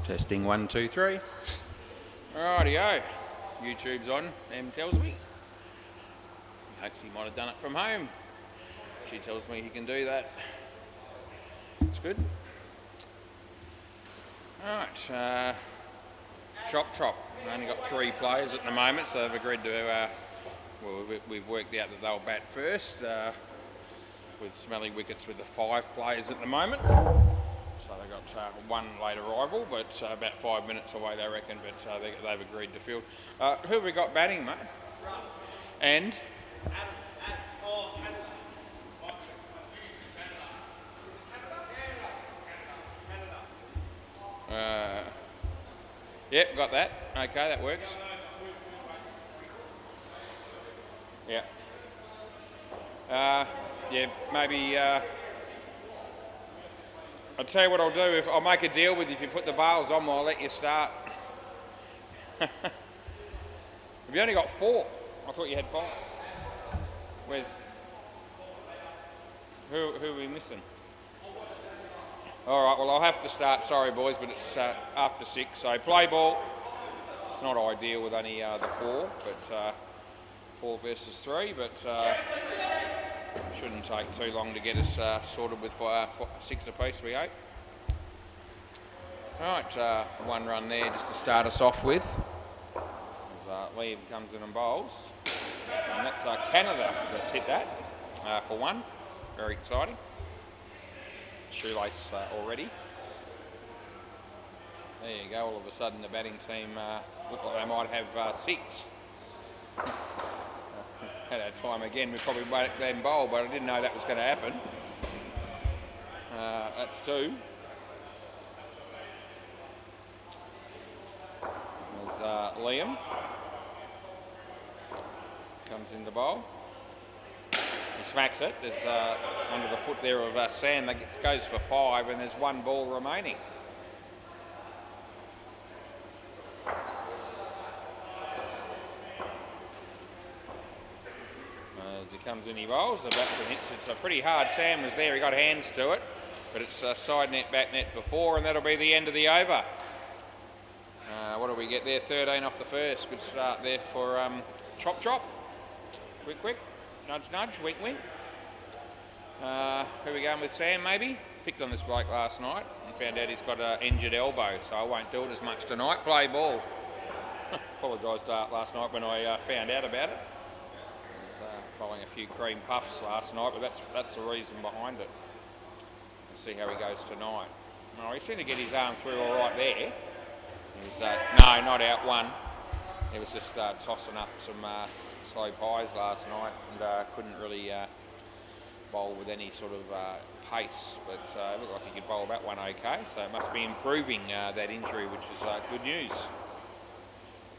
Testing 1, 2, 3. Rightio. YouTube's on, Em tells me. He hopes he might have done it from home. She tells me he can do that. It's good. Alright, Chop. Only got 3 players at the moment, so they've agreed to, we've worked out that they'll bat first, with smelly wickets with the 5 players at the moment. So they've got 1 late arrival, but about 5 minutes away they reckon, but they've agreed to field. Who have we got batting, mate? Russ. And? Yep, got that. Okay, that works. Yeah. Yeah, maybe... I'll tell you what I'll do. If I'll make a deal with you, if you put the bails on, I'll let you start. Have you only got 4? I thought you had 5. Where's... Who are we missing? All right, well, I'll have to start. Sorry, boys, but it's after 6, so play ball. It's not ideal with only the 4, but 4 versus 3, but shouldn't take too long to get us sorted with 6 apiece, we hope. All right, 1 run there just to start us off with. As Liam comes in and bowls. And that's Canada that's hit that for 1. Very exciting. Shoelace already. There you go, all of a sudden the batting team look like they might have 6. At that time again, we probably won't let them bowl, but I didn't know that was going to happen. That's 2. There's Liam. Comes in the bowl. He smacks it. There's under the foot there of Sam that goes for 5, and there's 1 ball remaining. As he comes in, he bowls. The batsman hits it. It's pretty hard. Sam was there. He got hands to it, but it's side net, back net for 4, and that'll be the end of the over. What do we get there? 13 off the first. Good start there for Chop. Quick. Nudge, wink. Who are we going with, Sam, maybe? Picked on this bloke last night and found out he's got an injured elbow, so I won't do it as much tonight. Play ball. Apologised last night when I found out about it. I was following a few cream puffs last night, but that's the reason behind it. We'll see how he goes tonight. No, he seemed to get his arm through all right there. He was, no, not out 1. He was just tossing up some slow pies last night and couldn't really bowl with any sort of pace, but it looked like he could bowl that one okay, so it must be improving that injury, which is good news.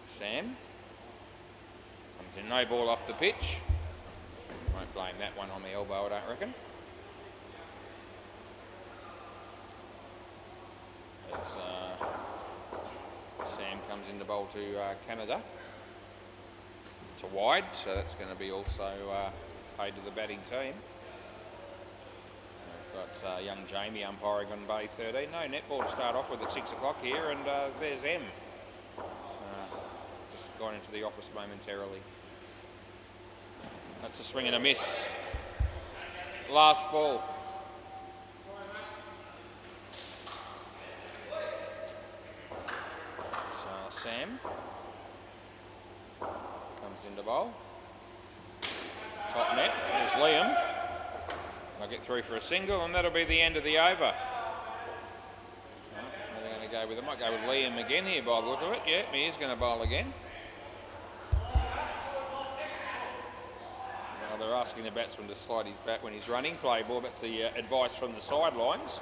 Sam comes in, no ball off the pitch. Won't blame that one on the elbow, I don't reckon. As Sam comes in to bowl to Canada. It's a wide, so that's going to be also paid to the batting team. We've got young Jamie umpiring on bay 13. No netball to start off with at 6 o'clock here, and there's M. Just gone into the office momentarily. That's a swing and a miss. Last ball. So Sam comes into bowl. Top net, there's Liam. I'll get through for a single, and that'll be the end of the over. They're going to go with, I might go with Liam again here by the look of it. Yeah, he is going to bowl again. Well, they're asking the batsman to slide his bat when he's running. Play ball, that's the advice from the sidelines.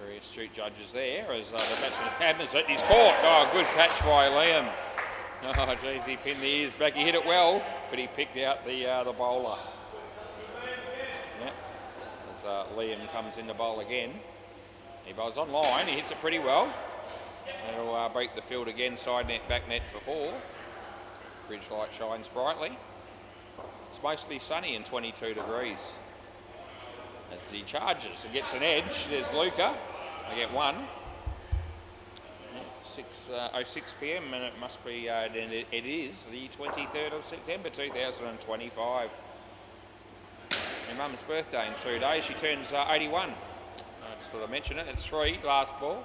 Very astute judges there as the batsman hammers it. He's caught. Oh, good catch by Liam. Oh, geez, he pinned the ears back. He hit it well, but he picked out the bowler. Yeah. As Liam comes in to bowl again. He bowls on line. He hits it pretty well. That'll beat the field again. Side net, back net for 4. Bridge light shines brightly. It's mostly sunny and 22 degrees. As he charges and gets an edge, there's Luca. They get 1. 6:06 p.m. and it must be, it is the 23rd of September 2025. My mum's birthday in 2 days. She turns 81. I just thought I'd mention it. It's 3, last ball.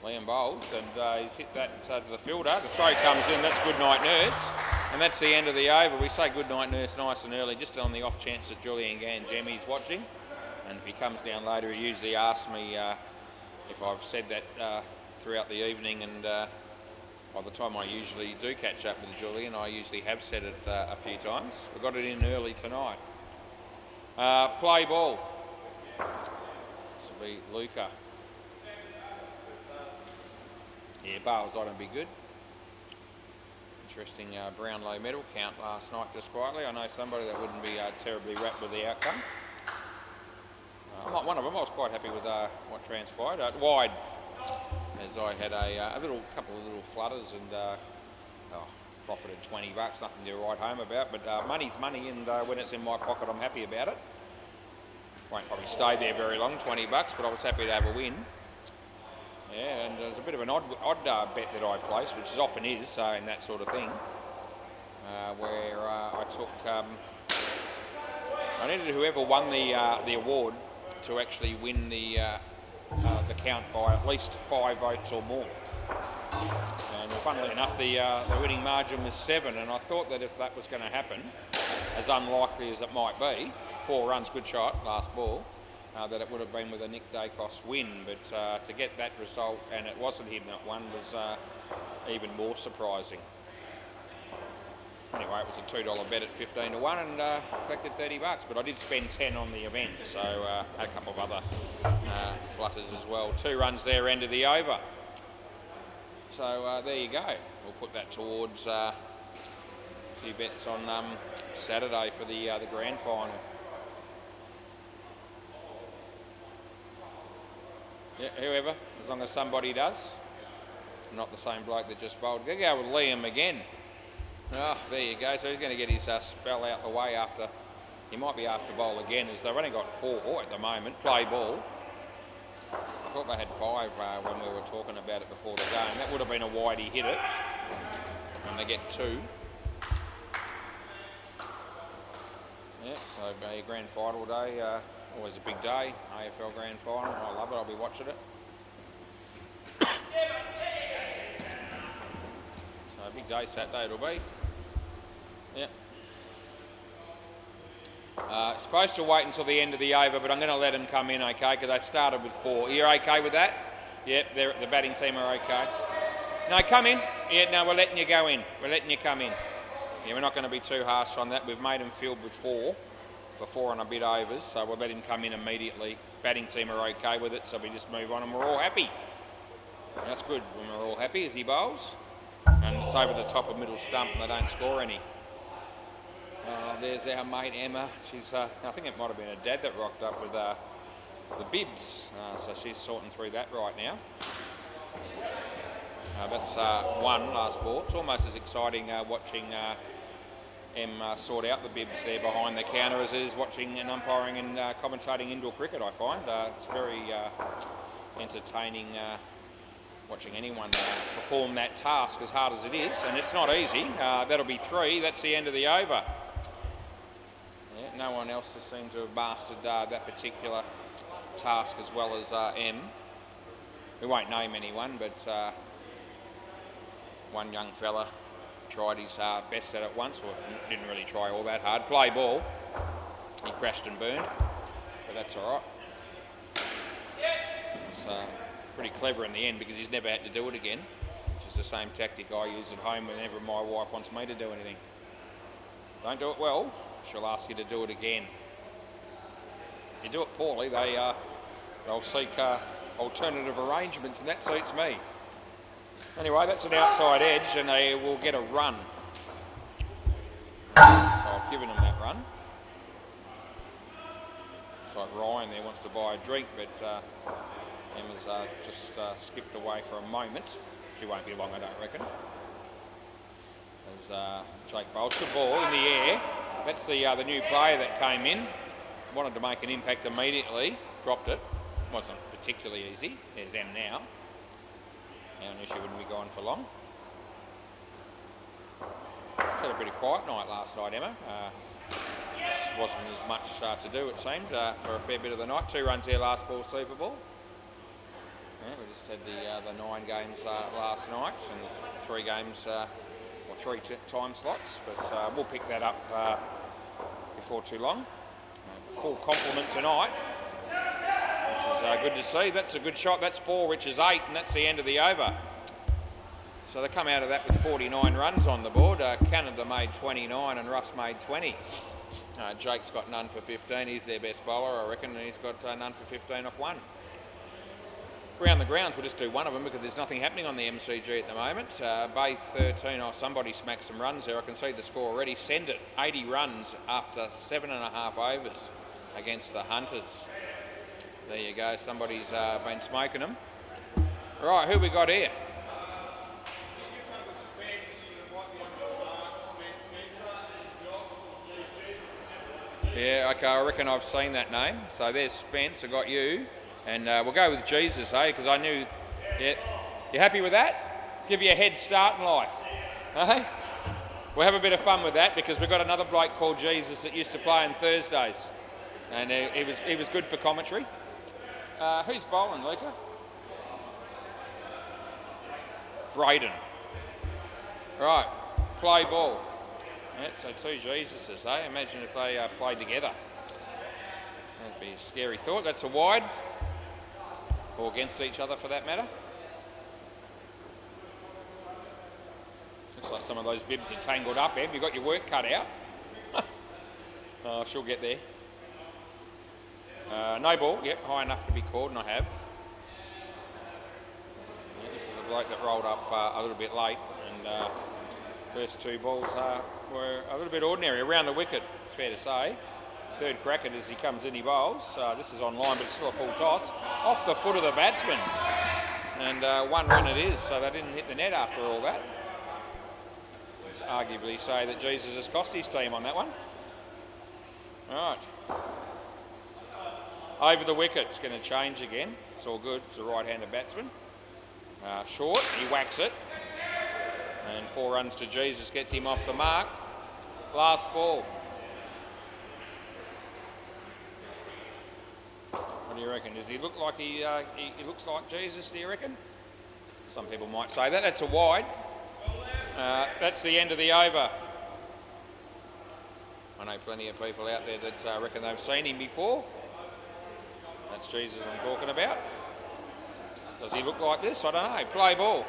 Liam bowls and he's hit that to the fielder. The throw comes in. That's good night, nurse. And that's the end of the over. We say good night, nurse, nice and early, just on the off chance that Julian Gangemi's watching. And if he comes down later, he usually asks me if I've said that throughout the evening. And by the time I usually do catch up with Julian, I usually have said it a few times. We got it in early tonight. Play ball. This will be Luca. Yeah, bales on and be good. Interesting Brownlow medal count last night, just quietly. I know somebody that wouldn't be terribly wrapped with the outcome. One of them, I was quite happy with what transpired. Wide, as I had a couple of little flutters and profited $20, nothing to write home about. But money's money, and when it's in my pocket, I'm happy about it. Won't probably stay there very long, $20, but I was happy to have a win. Yeah, and there's a bit of an odd bet that I placed, which often is in that sort of thing, where I took. I needed whoever won the award to actually win the count by at least 5 votes or more. And funnily enough, the winning margin was 7, and I thought that if that was going to happen, as unlikely as it might be, 4 runs, good shot, last ball. That it would have been with a Nick Dacos win, but to get that result and it wasn't him that won was even more surprising. Anyway, it was a $2 bet at 15 to 1 and collected $30, but I did spend 10 on the event, so had a couple of other flutters as well. 2 runs there, end of the over. So there you go. We'll put that towards 2 bets on Saturday for the grand final. Yeah, whoever, as long as somebody does. Not the same bloke that just bowled. Gonna go with Liam again. Oh, there you go. So he's going to get his spell out the way after. He might be asked to bowl again, as they've only got 4 at the moment. Play ball. I thought they had 5 when we were talking about it before the game. That would have been a wide, he hit it. And they get 2. Yeah, so a grand final day. Always a big day, AFL Grand Final. I love it, I'll be watching it. So a big day Saturday it'll be. Yeah. Supposed to wait until the end of the over, but I'm going to let them come in, okay, because they've started with 4. You're okay with that? Yep, the batting team are okay. No, come in. Yeah, no, we're letting you go in. We're letting you come in. Yeah, we're not going to be too harsh on that. We've made them field with 4. For 4 and a bit overs, so we'll let him come in immediately. Batting team are okay with it, so we just move on and we're all happy. And that's good when we're all happy as he bowls. And it's over the top of middle stump and they don't score any. There's our mate Emma. She's, I think it might have been her dad that rocked up with the bibs, so she's sorting through that right now. That's 1 last ball. It's almost as exciting watching sort out the bibs there behind the counter as it is watching and umpiring and commentating indoor cricket, I find. It's very entertaining watching anyone perform that task as hard as it is, and it's not easy. That'll be 3, that's the end of the over. Yeah, no one else has seemed to have mastered that particular task as well as M. We won't name anyone, but one young fella tried his best at it once, or didn't really try all that hard. Play ball. He crashed and burned, but that's all right. It's pretty clever in the end because he's never had to do it again, which is the same tactic I use at home whenever my wife wants me to do anything. Don't do it well, she'll ask you to do it again. If you do it poorly, they'll seek alternative arrangements, and that suits me. Anyway, that's an outside edge and they will get a run. So I've given them that run. Looks like Ryan there wants to buy a drink, but Emma's just skipped away for a moment. She won't be long, I don't reckon. As Jake bowls, good ball in the air. That's the new player that came in. wanted to make an impact immediately, dropped it. Wasn't particularly easy. There's them now. Now I knew she wouldn't be gone for long. She had a pretty quiet night last night, Emma. Just wasn't as much to do, it seemed, for a fair bit of the night. 2 runs there last ball, Super Bowl. Yeah, we just had the 9 games last night and 3 games, or 3 time slots, but we'll pick that up before too long. Full complement tonight, which is good to see. That's a good shot. That's 4, which is 8, and that's the end of the over. So they come out of that with 49 runs on the board. Canada made 29 and Russ made 20. Jake's got none for 15. He's their best bowler, I reckon, and he's got none for 15 off 1. Round the grounds, we'll just do one of them because there's nothing happening on the MCG at the moment. Bay 13, somebody smacked some runs there. I can see the score already. Send it, 80 runs after 7.5 overs against the Hunters. There you go, somebody's been smoking them. Right, who we got here? Yeah, okay, I reckon I've seen that name. So there's Spence, I got you. And we'll go with Jesus, eh? Because I knew, yeah. You happy with that? Give you a head start in life, eh? We'll have a bit of fun with that because we've got another bloke called Jesus that used to play on Thursdays. And he was good for commentary. Who's bowling, Luca? Braden. Right, play ball. Yeah, so 2 Jesuses, eh? Imagine if they played together. That'd be a scary thought. That's a wide. Or against each other for that matter. Looks like some of those bibs are tangled up, Eb. You've got your work cut out. Oh, she'll get there. No ball, yep, high enough to be called, and I have. Yeah, this is the bloke that rolled up a little bit late, and first 2 balls were a little bit ordinary. Around the wicket, it's fair to say. Third crack at as he comes in, he bowls. This is on line, but it's still a full toss. Off the foot of the batsman. And 1 run it is, so they didn't hit the net after all that. Let's arguably say that Jesus has cost his team on that one. All right. Over the wicket, it's going to change again. It's all good, it's a right-handed batsman. Short, he whacks it. And 4 runs to Jesus gets him off the mark. Last ball. What do you reckon? Does he look like he looks like Jesus, do you reckon? Some people might say that. That's a wide. That's the end of the over. I know plenty of people out there that reckon they've seen him before. That's Jesus I'm talking about. Does he look like this? I don't know. Play ball.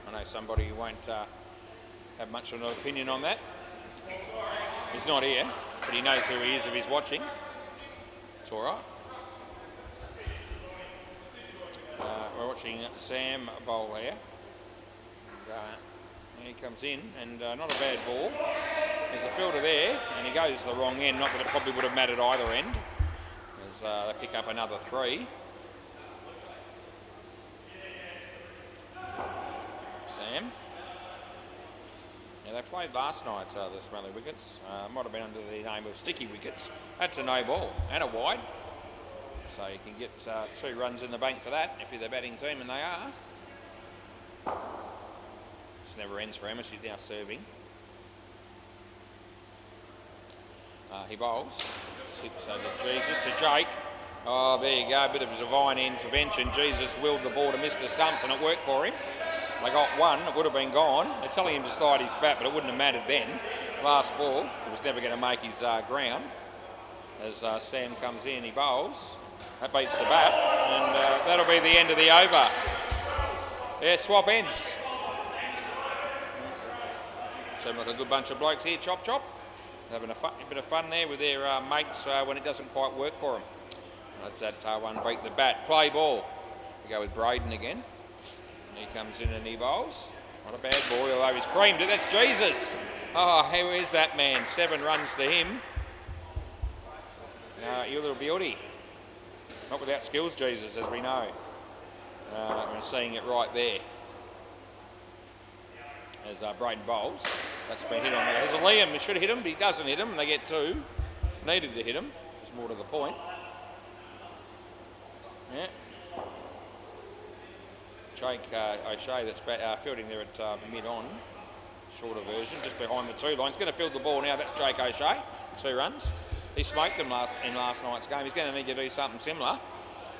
I know somebody who won't have much of an opinion on that. He's not here, but he knows who he is if he's watching. It's all right. We're watching Sam bowl here. And, he comes in, and not a bad ball. There's a fielder there, and he goes the wrong end. Not that it probably would have mattered either end, as they pick up another 3. Sam. Yeah, they played last night, the smelly wickets. Might have been under the name of sticky wickets. That's a no ball and a wide. So you can get 2 runs in the bank for that if you're the batting team, and they are. This never ends for Emma, she's now serving. He bowls. So to Jesus, to Jake. Oh, there you go, a bit of a divine intervention. Jesus willed the ball to miss the stumps and it worked for him. They got 1, it would have been gone. They're telling him to slide his bat, but it wouldn't have mattered then. Last ball, it was never going to make his ground. As Sam comes in, he bowls. That beats the bat, and that'll be the end of the over. Yeah, swap ends. Seem like a good bunch of blokes here, chop chop. Having a bit of fun there with their mates when it doesn't quite work for them. That's that one beat the bat. Play ball. We go with Braden again. He comes in and he bowls. Not a bad ball, although he's creamed it. That's Jesus. Oh, who is that man? 7 runs to him. You little beauty. Not without skills, Jesus, as we know. We're seeing it right there. As Braden bowls. That's been hit on there. There's a Liam. He should have hit him, but he doesn't hit him, and they get 2. Needed to hit him. more to the point. Yeah. Jake O'Shea that's fielding there at mid-on. Shorter version, just behind the 2 lines. Going to field the ball now. That's Jake O'Shea. 2 runs. He smoked them in last night's game. He's going to need to do something similar,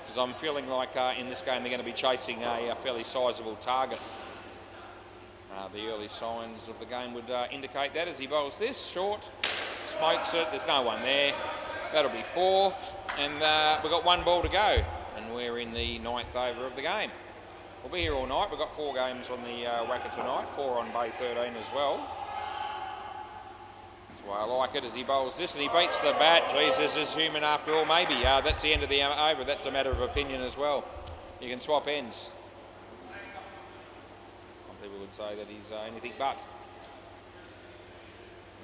because I'm feeling like in this game they're going to be chasing a fairly sizable target. The early signs of the game would indicate that as he bowls this. Short, smokes it. There's no one there. That'll be 4. And we've got 1 ball to go. And we're in the 9th over of the game. We'll be here all night. We've got 4 games on the WACA tonight, 4 on Bay 13 as well. That's why I like it as he bowls this and he beats the bat. Geez, this is human after all, maybe. That's the end of the over. That's a matter of opinion as well. You can swap ends. Some people would say that he's anything but.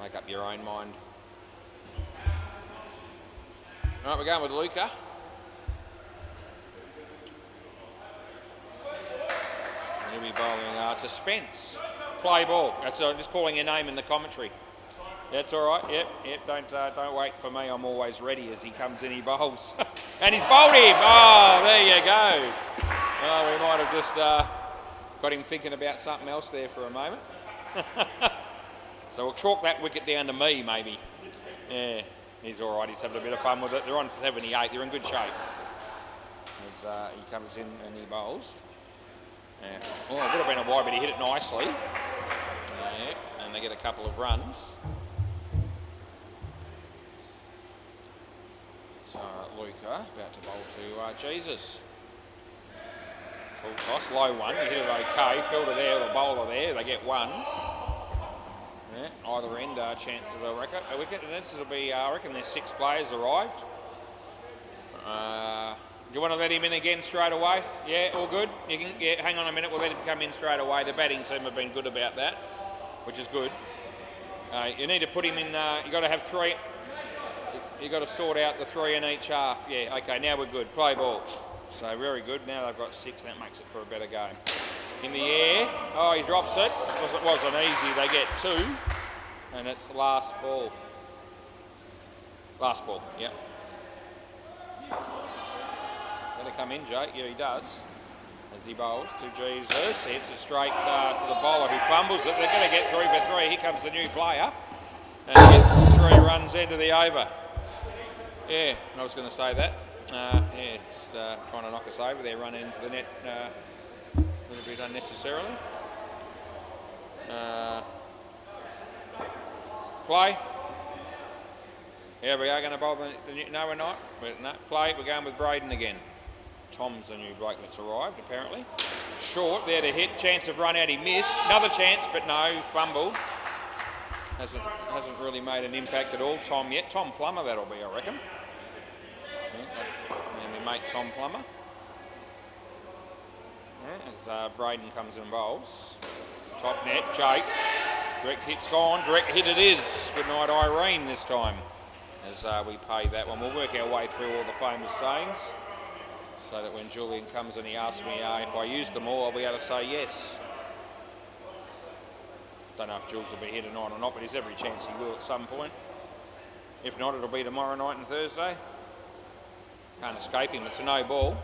Make up your own mind. All right, we're going with Luca. He'll be bowling to Spence. Play ball. That's just calling your name in the commentary. That's all right. Yep. Don't wait for me. I'm always ready as he comes in. He bowls, and he's bowled him. Oh, there you go. Oh, we might have just got him thinking about something else there for a moment. So we'll chalk that wicket down to me, maybe. Yeah, he's all right. He's having a bit of fun with it. They're on 78. They're in good shape. As he comes in and he bowls. Yeah. Oh, it would have been a wide, but he hit it nicely. Yeah, and they get a couple of runs. So Luca about to bowl to Jesus. Full toss, low one. He hit it okay. Fielder there, the bowler there. They get 1. Yeah, either end chance of a wicket. And this will be, I reckon there's 6 players arrived. You want to let him in again straight away? Yeah, all good? You can, yeah, hang on a minute, we'll let him come in straight away. The batting team have been good about that, which is good. You need to put him in, you've got to have 3. You've got to sort out the 3 in each half. Yeah, okay, now we're good. Play ball. So very good. Now they've got 6, that makes it for a better game. In the air. Oh, he drops it. It wasn't easy. They get 2. And it's the last ball. Last ball, yep. Going to come in, Jake. Yeah, he does. As he bowls to Jesus. Hits it straight to the bowler who fumbles it. They're going to get 3 for 3. Here comes the new player. And gets 3 runs into the over. Yeah, I was going to say that. Yeah, just trying to knock us over there, run into the net a little bit unnecessarily. Play. Yeah, we are going to bowl no, we're not. No, play. We're going with Braden again. Tom's the new bloke that's arrived, apparently. Short there to hit. Chance of run out. He missed. Another chance, but no. Fumbled. Hasn't really made an impact at all. Tom yet. Tom Plummer, that'll be, I reckon. And we make Tom Plummer. As Braden comes and bowls. Top net. Jake. Direct hit's gone. Direct hit it is. Good night, Irene, this time. As we pay that one. We'll work our way through all the famous sayings so that when Julian comes and he asks me if I use them all, I'll be able to say yes. Don't know if Jules will be here tonight or not, but there's every chance he will at some point. If not, it'll be tomorrow night and Thursday. Can't escape him. It's a no ball.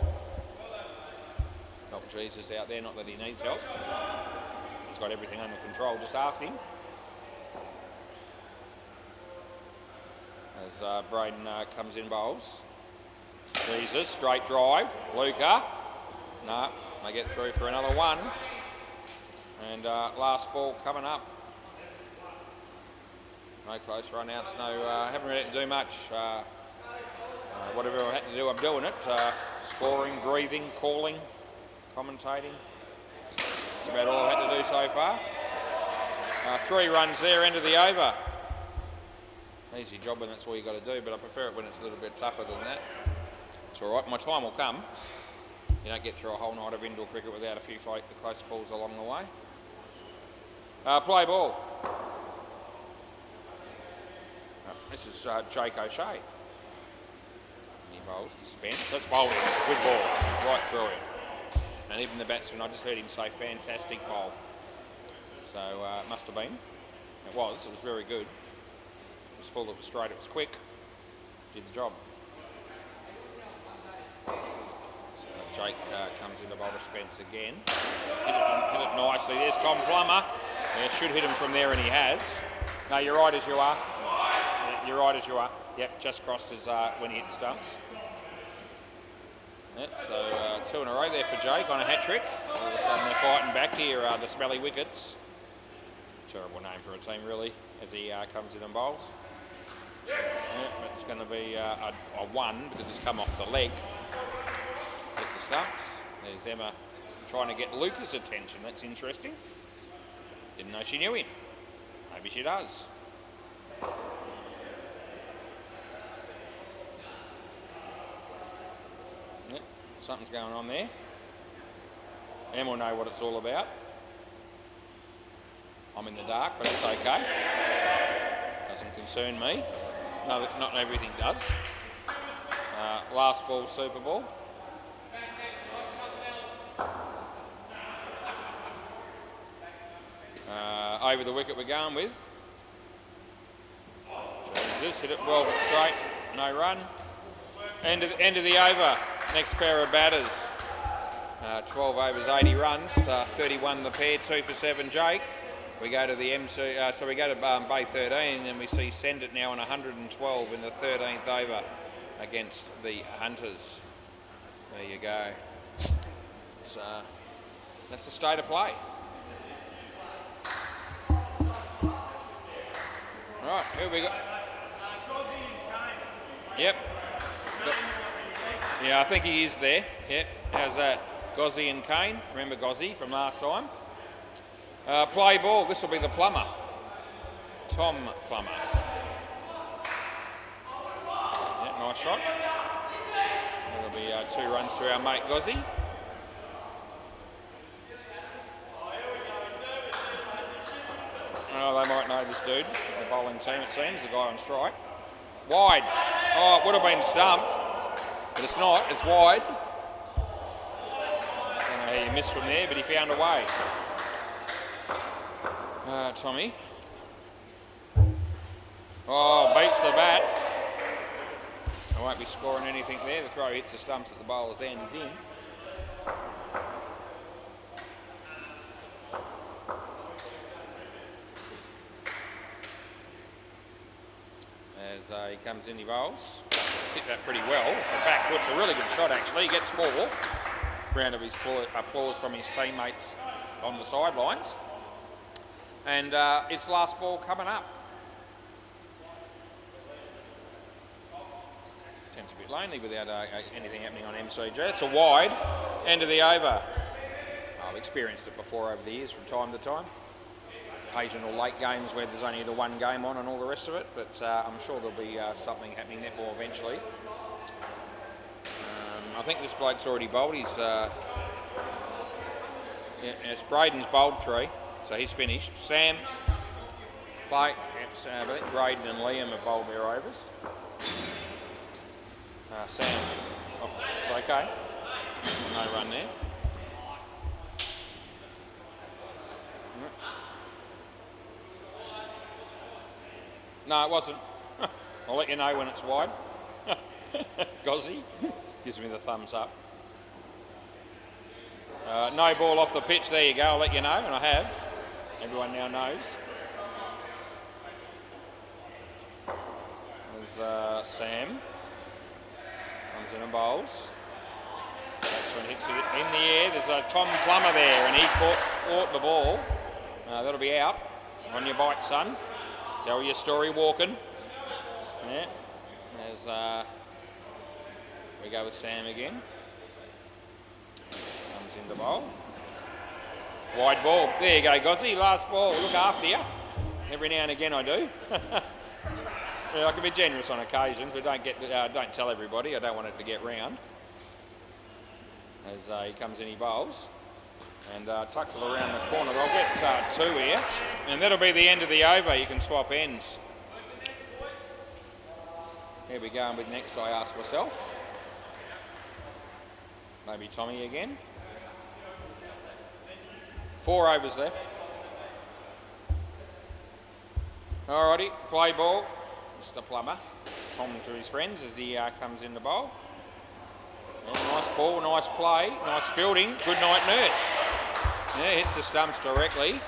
Help Jesus out there, not that he needs help. He's got everything under control. Just ask him. As Braden comes in bowls. Jesus, straight drive. Luca. No, they get through for another 1. And last ball coming up. No close run outs. No, haven't really had to do much. Whatever I had to do, I'm doing it. Scoring, breathing, calling, commentating. That's about all I had to do so far. 3 runs there, end of the over. Easy job when that's all you got to do, but I prefer it when it's a little bit tougher than that. It's all right. My time will come. You don't get through a whole night of indoor cricket without a few close balls along the way. Play ball. This is Jake O'Shea. He bowls to Spence. That's bowling. It's a good ball. Right through him. And even the batsman, I just heard him say fantastic bowl. So it must have been. It was very good. It was full, it was straight, it was quick. Did the job. So Jake comes into bowl to Spence again. Hit it nicely. There's Tom Plummer. Yeah, should hit him from there, and he has. No, you're right as you are. Yeah, you're right as you are. Yep, just crossed his when he hit stumps. Yeah, so 2 in a row there for Jake on a hat trick. All of a sudden they're fighting back here, the Smelly Wickets. Terrible name for a team, really, as he comes in and bowls. Yeah, it's going to be a 1 because he's come off the leg. Hit the stumps. There's Emma trying to get Lucas' attention. That's interesting. Didn't know she knew him. Maybe she does. Yep, something's going on there. Em will know what it's all about. I'm in the dark, but it's okay. Doesn't concern me. No, not everything does. Last ball, Super Ball. Over the wicket we're going with. Jesus, hit it well but straight. No run. End of the over. Next pair of batters. 12 overs, 80 runs. 31 the pair, 2 for 7 Jake. We go to the MC, so we go to Bay 13 and we see Send It now on 112 in the 13th over against the Hunters. There you go. So that's the state of play. Right, here we go. Yep. Yeah, I think he is there. Yep. How's that? Gozzy and Kane. Remember Gozzy from last time? Play ball. This will be the Plummer. Tom Plummer. Yep, nice shot. That'll be 2 runs to our mate Gozzy. Oh, they might know this dude, the bowling team it seems, the guy on strike. Wide. Oh, it would have been stumped, but it's not, it's wide. I don't know how he missed from there, but he found a way. Tommy. Oh, beats the bat. I won't be scoring anything there. The throw hits the stumps at the bowler's end, is in. As he comes in, he bowls. He's hit that pretty well. It's the back foot's a really good shot, actually. He gets 4. Round of his applause from his teammates on the sidelines. And it's last ball coming up. Tends a bit lonely without anything happening on MCG. It's a wide. End of the over. I've experienced it before over the years from time to time. Occasional late games where there's only the 1 game on and all the rest of it, but I'm sure there'll be something happening netball eventually. I think this bloke's already bowled. He's yeah, it's Braden's bowled 3, so he's finished. Sam, play. Yep, I think Braden and Liam have bowled their overs. Sam, oh, it's okay. No run there. No, it wasn't. I'll let you know when it's wide. Gozzy gives me the thumbs up. No ball off the pitch. There you go. I'll let you know, and I have. Everyone now knows. There's Sam. Comes in and bowls. That's when hits it in the air. There's a Tom Plummer there, and he caught the ball. That'll be out. On your bike, son. Tell your story walking. Yeah. As we go with Sam again. Comes in the bowl. Wide ball. There you go, Gozzy. Last ball. Look after you. Every now and again I do. Yeah, I can be generous on occasions, but don't tell everybody. I don't want it to get round. As he comes in, he bowls. And tucks it around the corner. They'll get 2 here. And that'll be the end of the over. You can swap ends. Here we go with next, I ask myself. Maybe Tommy again. 4 overs left. Alrighty, play ball. Mr. Plummer. Tom to his friends as he comes in the bowl. Oh, nice ball, nice play, nice fielding. Good night, Nurse. Yeah, hits the stumps directly.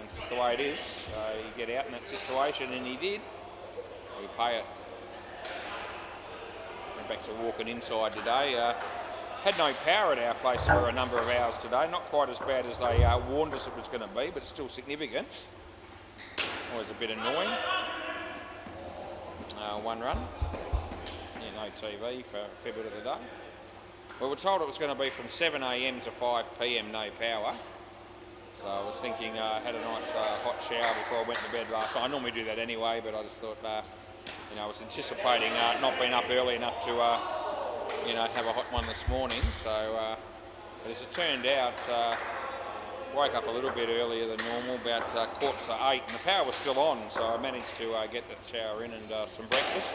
That's just the way it is. So you get out in that situation, and he did. We pay it. Went back to walking inside today. Had no power at our place for a number of hours today. Not quite as bad as they warned us it was going to be, but still significant. Always a bit annoying. 1 run. Yeah, no TV for a fair bit of the day. We were told it was going to be from 7 AM to 5 PM, no power. So I was thinking I had a nice hot shower before I went to bed last night. I normally do that anyway, but I just thought, I was anticipating not being up early enough to, have a hot one this morning. So, but as it turned out, woke up a little bit earlier than normal, about 7:45, and the power was still on. So I managed to get the shower in and some breakfast,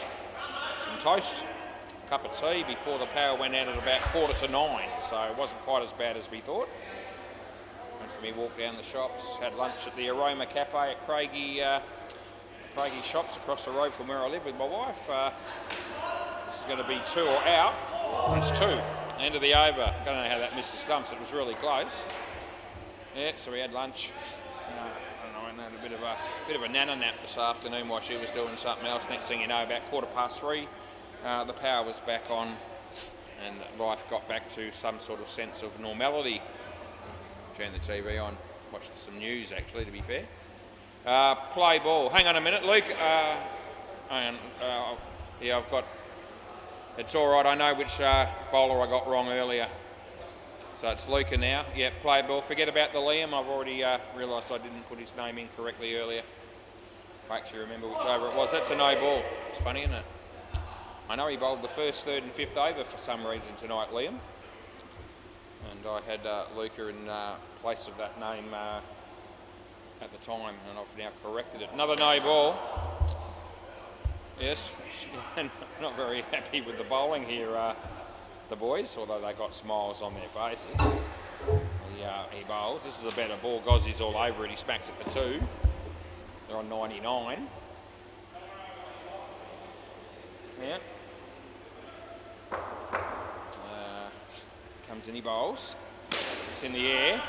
some toast, a cup of tea before the power went out at about 8:45. So it wasn't quite as bad as we thought. Went for me walk down the shops, had lunch at the Aroma Cafe at Craigie Shops across the road from where I live with my wife. This is going to be 2 or out. It's 2. End of the over. I don't know how that missed the stumps. It was really close. Yeah, so we had lunch. I don't know, and had a bit of a nana nap this afternoon while she was doing something else. Next thing you know, about 3:15, the power was back on, and life got back to some sort of sense of normality. Turned the TV on, watched some news actually, to be fair. Play ball. Hang on a minute, Luke. Hang on. Yeah, I've got. It's all right. I know which bowler I got wrong earlier. So it's Luca now. Yeah, play ball. Forget about the Liam. I've already realised I didn't put his name in correctly earlier. I actually remember which over it was. That's a no ball. It's funny, isn't it? I know he bowled the 1st, 3rd and 5th over for some reason tonight, Liam. And I had Luca in place of that name at the time, and I've now corrected it. Another no ball. Yes, not very happy with the bowling here, the boys, although they got smiles on their faces. He bowls. This is a better ball. Gozzie's all over it. He smacks it for 2. They're on 99. Yeah. Comes in, he bowls. It's in the air.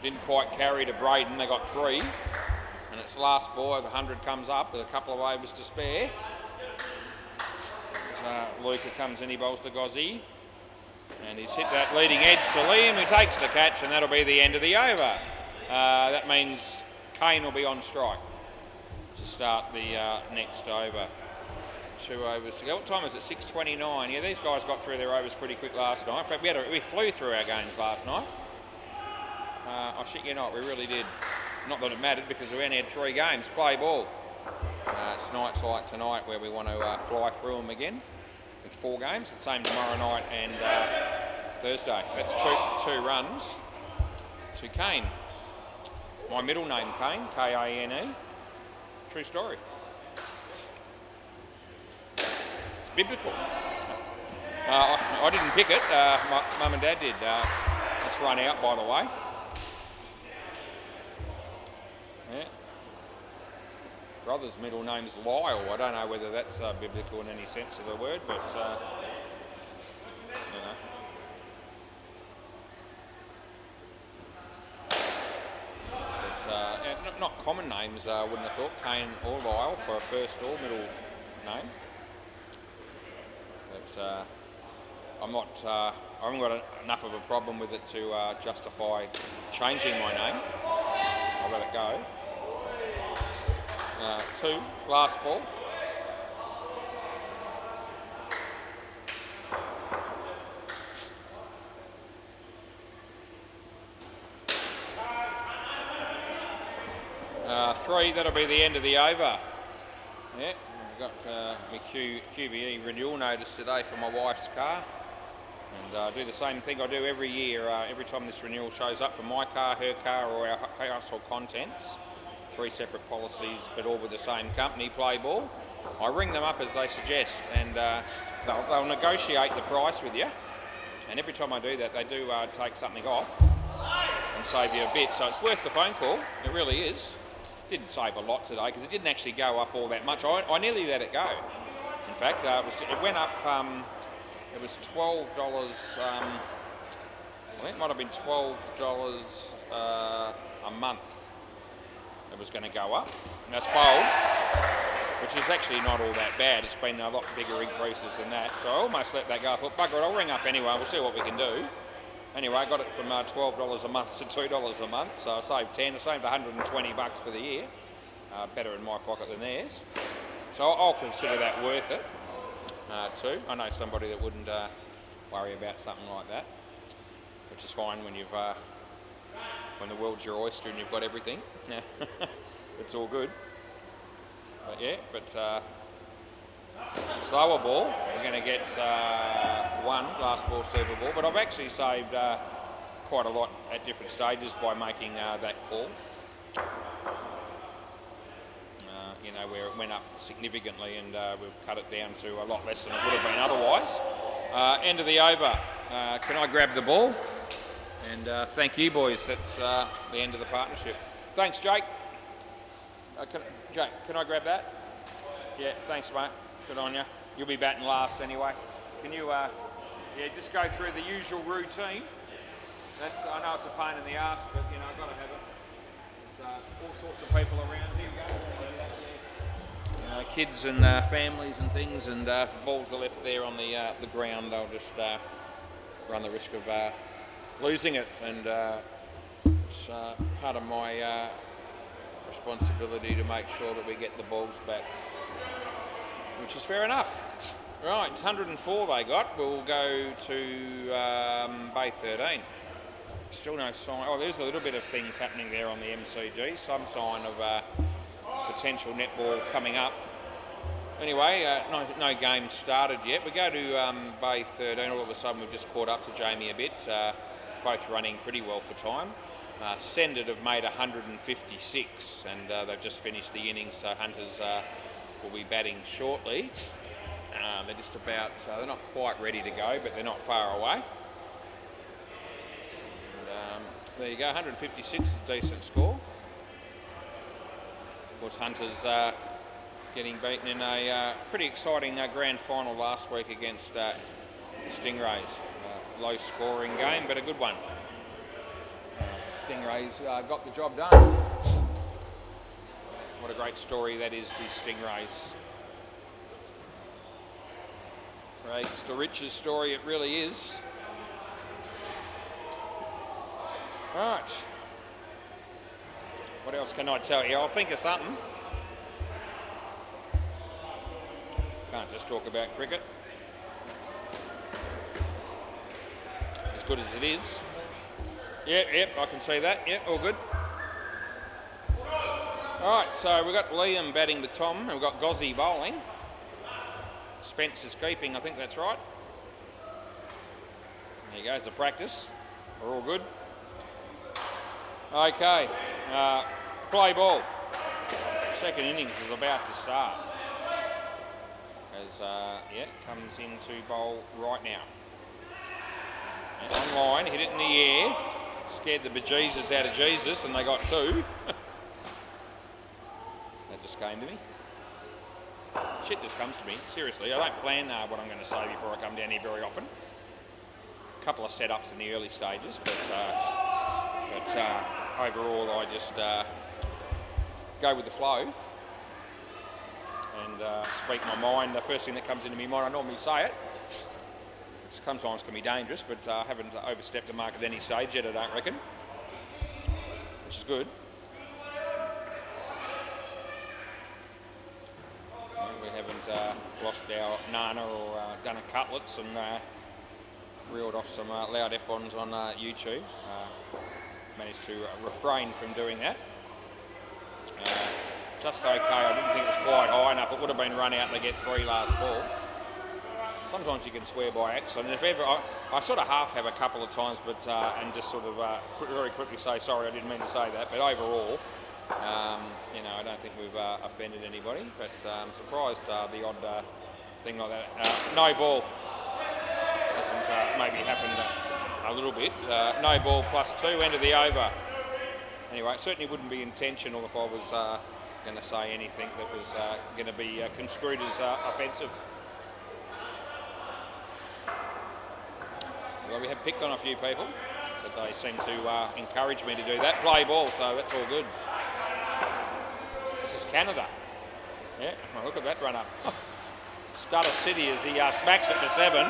Didn't quite carry to Braden. They got 3. And it's last ball. The 100 comes up with a couple of overs to spare. Luca comes in, he bowls to Gozzie. And he's hit that leading edge to Liam, who takes the catch, and that'll be the end of the over. That means Kane will be on strike to start the next over. 2 overs to go. What time is it? 6:29. Yeah, these guys got through their overs pretty quick last night. In fact, we flew through our games last night. I shit you not, we really did. Not that it mattered because we only had 3 games. Play ball. It's nights like tonight where we want to fly through them again with 4 games. The same tomorrow night and Thursday. That's 2 runs to Kane. My middle name, Kane, K-A-N-E. True story. It's biblical. I didn't pick it. My mum and dad did. It's run out, by the way. Yeah. Brother's middle name's Lyle. I don't know whether that's biblical in any sense of the word, but not common names. I wouldn't have thought Kane or Lyle for a first or middle name. But I'm not. I haven't got enough of a problem with it to justify changing my name. I'll let it go. 2, last ball. Three, that'll be the end of the over. Yeah, I've got my QBE renewal notice today for my wife's car. And I do the same thing I do every year, every time this renewal shows up for my car, her car, or our household contents. 3 separate policies, but all with the same company, Play Ball. I ring them up as they suggest, and they'll negotiate the price with you. And every time I do that, they do take something off and save you a bit. So it's worth the phone call. It really is. Didn't save a lot today because it didn't actually go up all that much. I nearly let it go. In fact, it went up it was $12. I think it might have been $12 a month. It was going to go up. And that's bold, which is actually not all that bad. It's been a lot bigger increases than that. So I almost let that go. I thought, bugger it, I'll ring up anyway. We'll see what we can do. Anyway, I got it from $12 a month to $2 a month. So I saved 10. I saved 120 bucks for the year. Better in my pocket than theirs. So I'll consider that worth it too. I know somebody that wouldn't worry about something like that, which is fine when you've when the world's your oyster and you've got everything. It's all good. But yeah, slower ball. We're going to get one last ball Super Ball, but I've actually saved quite a lot at different stages by making that call. You know, where it went up significantly, and we've cut it down to a lot less than it would have been otherwise. End of the over. Can I grab the ball? And thank you, boys. That's the end of the partnership. Thanks, Jake. Jake, can I grab that? Yeah, thanks, mate. Good on you. You'll be batting last anyway. Can you, just go through the usual routine. I know it's a pain in the arse, but you know, I've got to have it. There's all sorts of people around here. Kids and families and things, and if balls are left there on the ground, they'll just run the risk of losing it, and it's part of my responsibility to make sure that we get the balls back, which is fair enough. Right, it's 104 they got. We'll go to Bay 13. Still no sign. Oh, there's a little bit of things happening there on the MCG. Some sign of potential netball coming up. Anyway, no game started yet. We go to Bay 13. All of a sudden we've just caught up to Jamie a bit. Both running pretty well for time. Sended have made 156, and they've just finished the innings, so Hunters will be batting shortly. They're just about, they're not quite ready to go, but they're not far away. And, there you go, 156 is a decent score. Of course, Hunters getting beaten in a pretty exciting grand final last week against the Stingrays. Low scoring game, but a good one. Stingrays got the job done. What a great story that is, the Stingrays. Rags to riches story, it really is. Right. What else can I tell you? I'll think of something. Can't just talk about cricket. As good as it is. Yep, I can see that. Yep, all good. Alright, so we've got Liam batting with Tom, and we've got Gozzy bowling. Spencer's keeping, I think that's right. There you go, it's a practice. We're all good. Okay, play ball. Second innings is about to start. As, comes into bowl right now. And on line, hit it in the air. Scared the bejesus out of Jesus, and they got two. That just came to me. Shit just comes to me, seriously. I don't plan what I'm going to say before I come down here very often. A couple of setups in the early stages, but overall I just go with the flow and speak my mind. The first thing that comes into my mind, I normally say it. Sometimes can be dangerous, but I haven't overstepped the mark at any stage yet, I don't reckon, which is good. We haven't lost our nana or done a cutlets and reeled off some loud F-bombs on YouTube. Managed to refrain from doing that. Just okay, I didn't think it was quite high enough. It would have been run out and they get three last ball. Sometimes you can swear by accident. If ever, I sort of half have a couple of times, but and just sort of very quickly say, sorry, I didn't mean to say that. But overall, I don't think we've offended anybody. But I'm surprised the odd thing like that. No ball hasn't maybe happened a little bit. No ball +2, end of the over. Anyway, it certainly wouldn't be intentional if I was going to say anything that was going to be construed as offensive. Well, we have picked on a few people, but they seem to encourage me to do that. Play ball, so that's all good. This is Canada. Yeah, well, look at that run up. Stutter City as he smacks it to 7.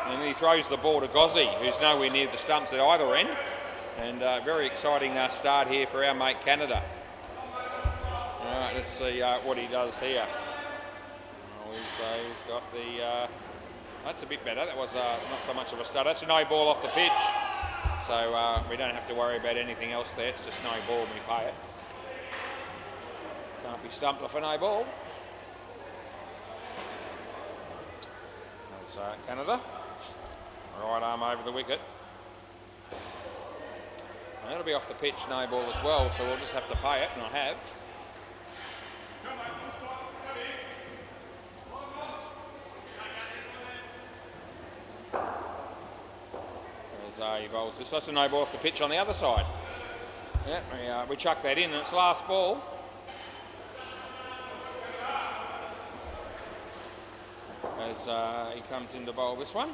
And then he throws the ball to Gozzi, who's nowhere near the stumps at either end. And very exciting start here for our mate Canada. All right, let's see what he does here. He's got the... that's a bit better. That was not so much of a stutter. That's a no ball off the pitch. So we don't have to worry about anything else there. It's just no ball when we pay it. Can't be stumped off a no ball. That's Canada. Right arm over the wicket. And that'll be off the pitch, no ball as well, so we'll just have to pay it, and I have. He bowls this. That's a no ball off the pitch on the other side. Yeah, we chuck that in, and it's last ball. As he comes in to bowl this one.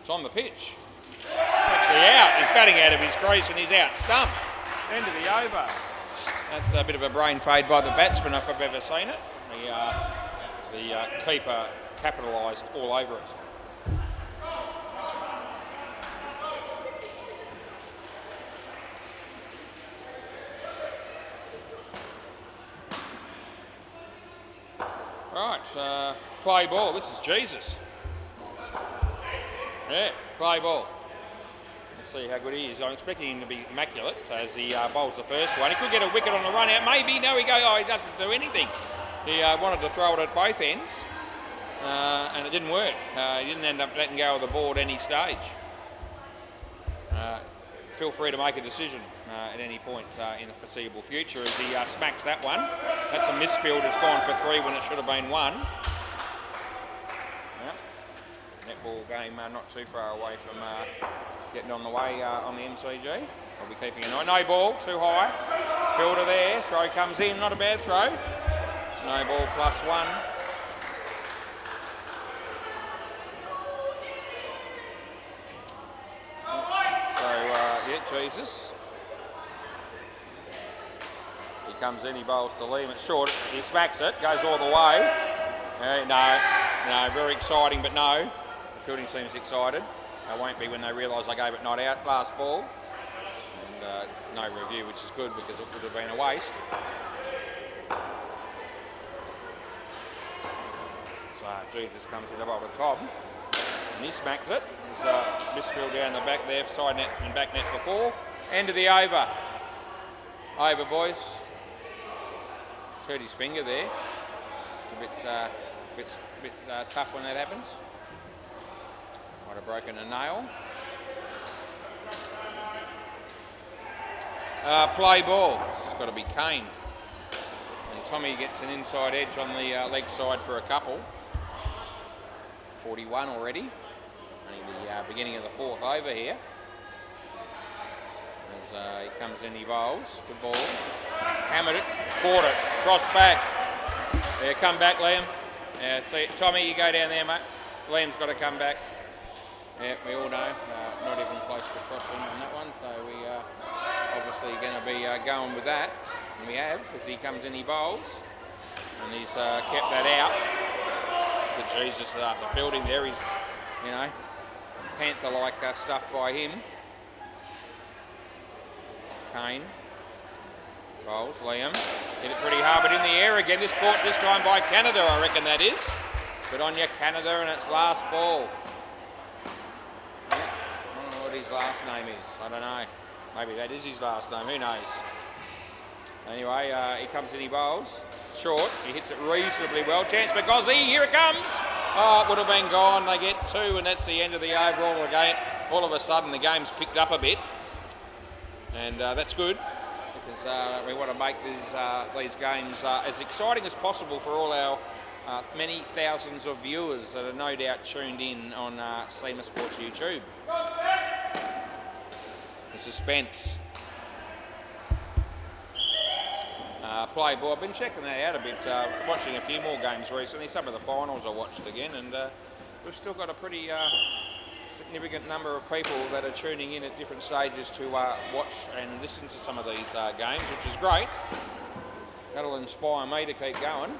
It's on the pitch. It's actually out. He's batting out of his crease and he's out. Stumped. End of the over. That's a bit of a brain fade by the batsman if I've ever seen it. The keeper capitalised all over it. Right, play ball. This is Jesus. Yeah, play ball. Let's see how good he is. I'm expecting him to be immaculate as he bowls the first one. He could get a wicket on the run out. Maybe. No, he doesn't do anything. He wanted to throw it at both ends and it didn't work. He didn't end up letting go of the ball at any stage. Feel free to make a decision at any point in the foreseeable future as he smacks that one. That's a misfield. It's gone for 3 when it should have been 1. Netball game not too far away from getting on the way on the MCG. I'll be keeping an eye. No ball, too high. Fielder there. Throw comes in. Not a bad throw. No ball +1. Jesus. He comes in, he bowls to Liam. It's short, he smacks it, goes all the way. No, very exciting, but no. The fielding seems excited. They won't be when they realise I gave it not out. Last ball. And no review, which is good because it would have been a waste. So Jesus comes in above the top. And he smacks it. There's a misfield down the back there, side net and back net for 4. End of the over. Over, boys. He's hurt his finger there. It's a bit tough when that happens. Might have broken a nail. Play ball. It's got to be Kane. And Tommy gets an inside edge on the leg side for a couple. 41 already. Only the beginning of the 4th over here. As he comes in, he bowls. Good ball. Hammered it. Caught it. Cross back. Yeah, come back, Liam. Yeah, see, Tommy, you go down there, mate. Liam's got to come back. Yeah, we all know. Not even close to crossing on that one, so we are obviously going to be going with that. And we have, as he comes in, he bowls. And he's kept that out. But Jesus, the fielding there, he's, you know, Panther-like stuff by him. Kane bowls. Liam hit it pretty hard, but in the air again. This caught this time by Canada, I reckon that is. Good on you, Canada, and it's last ball. I don't know what his last name is. I don't know. Maybe that is his last name. Who knows? Anyway, he comes in, he bowls. Short. He hits it reasonably well. Chance for Gozzi. Here it comes. Oh, it would have been gone. They get 2, and that's the end of the overall game. All of a sudden, the game's picked up a bit. And that's good, because we want to make these games as exciting as possible for all our many thousands of viewers that are no doubt tuned in on SEMA Sports YouTube. The suspense. Play ball. I've been checking that out a bit, watching a few more games recently. Some of the finals I watched again, and we've still got a pretty significant number of people that are tuning in at different stages to watch and listen to some of these games, which is great. That'll inspire me to keep going.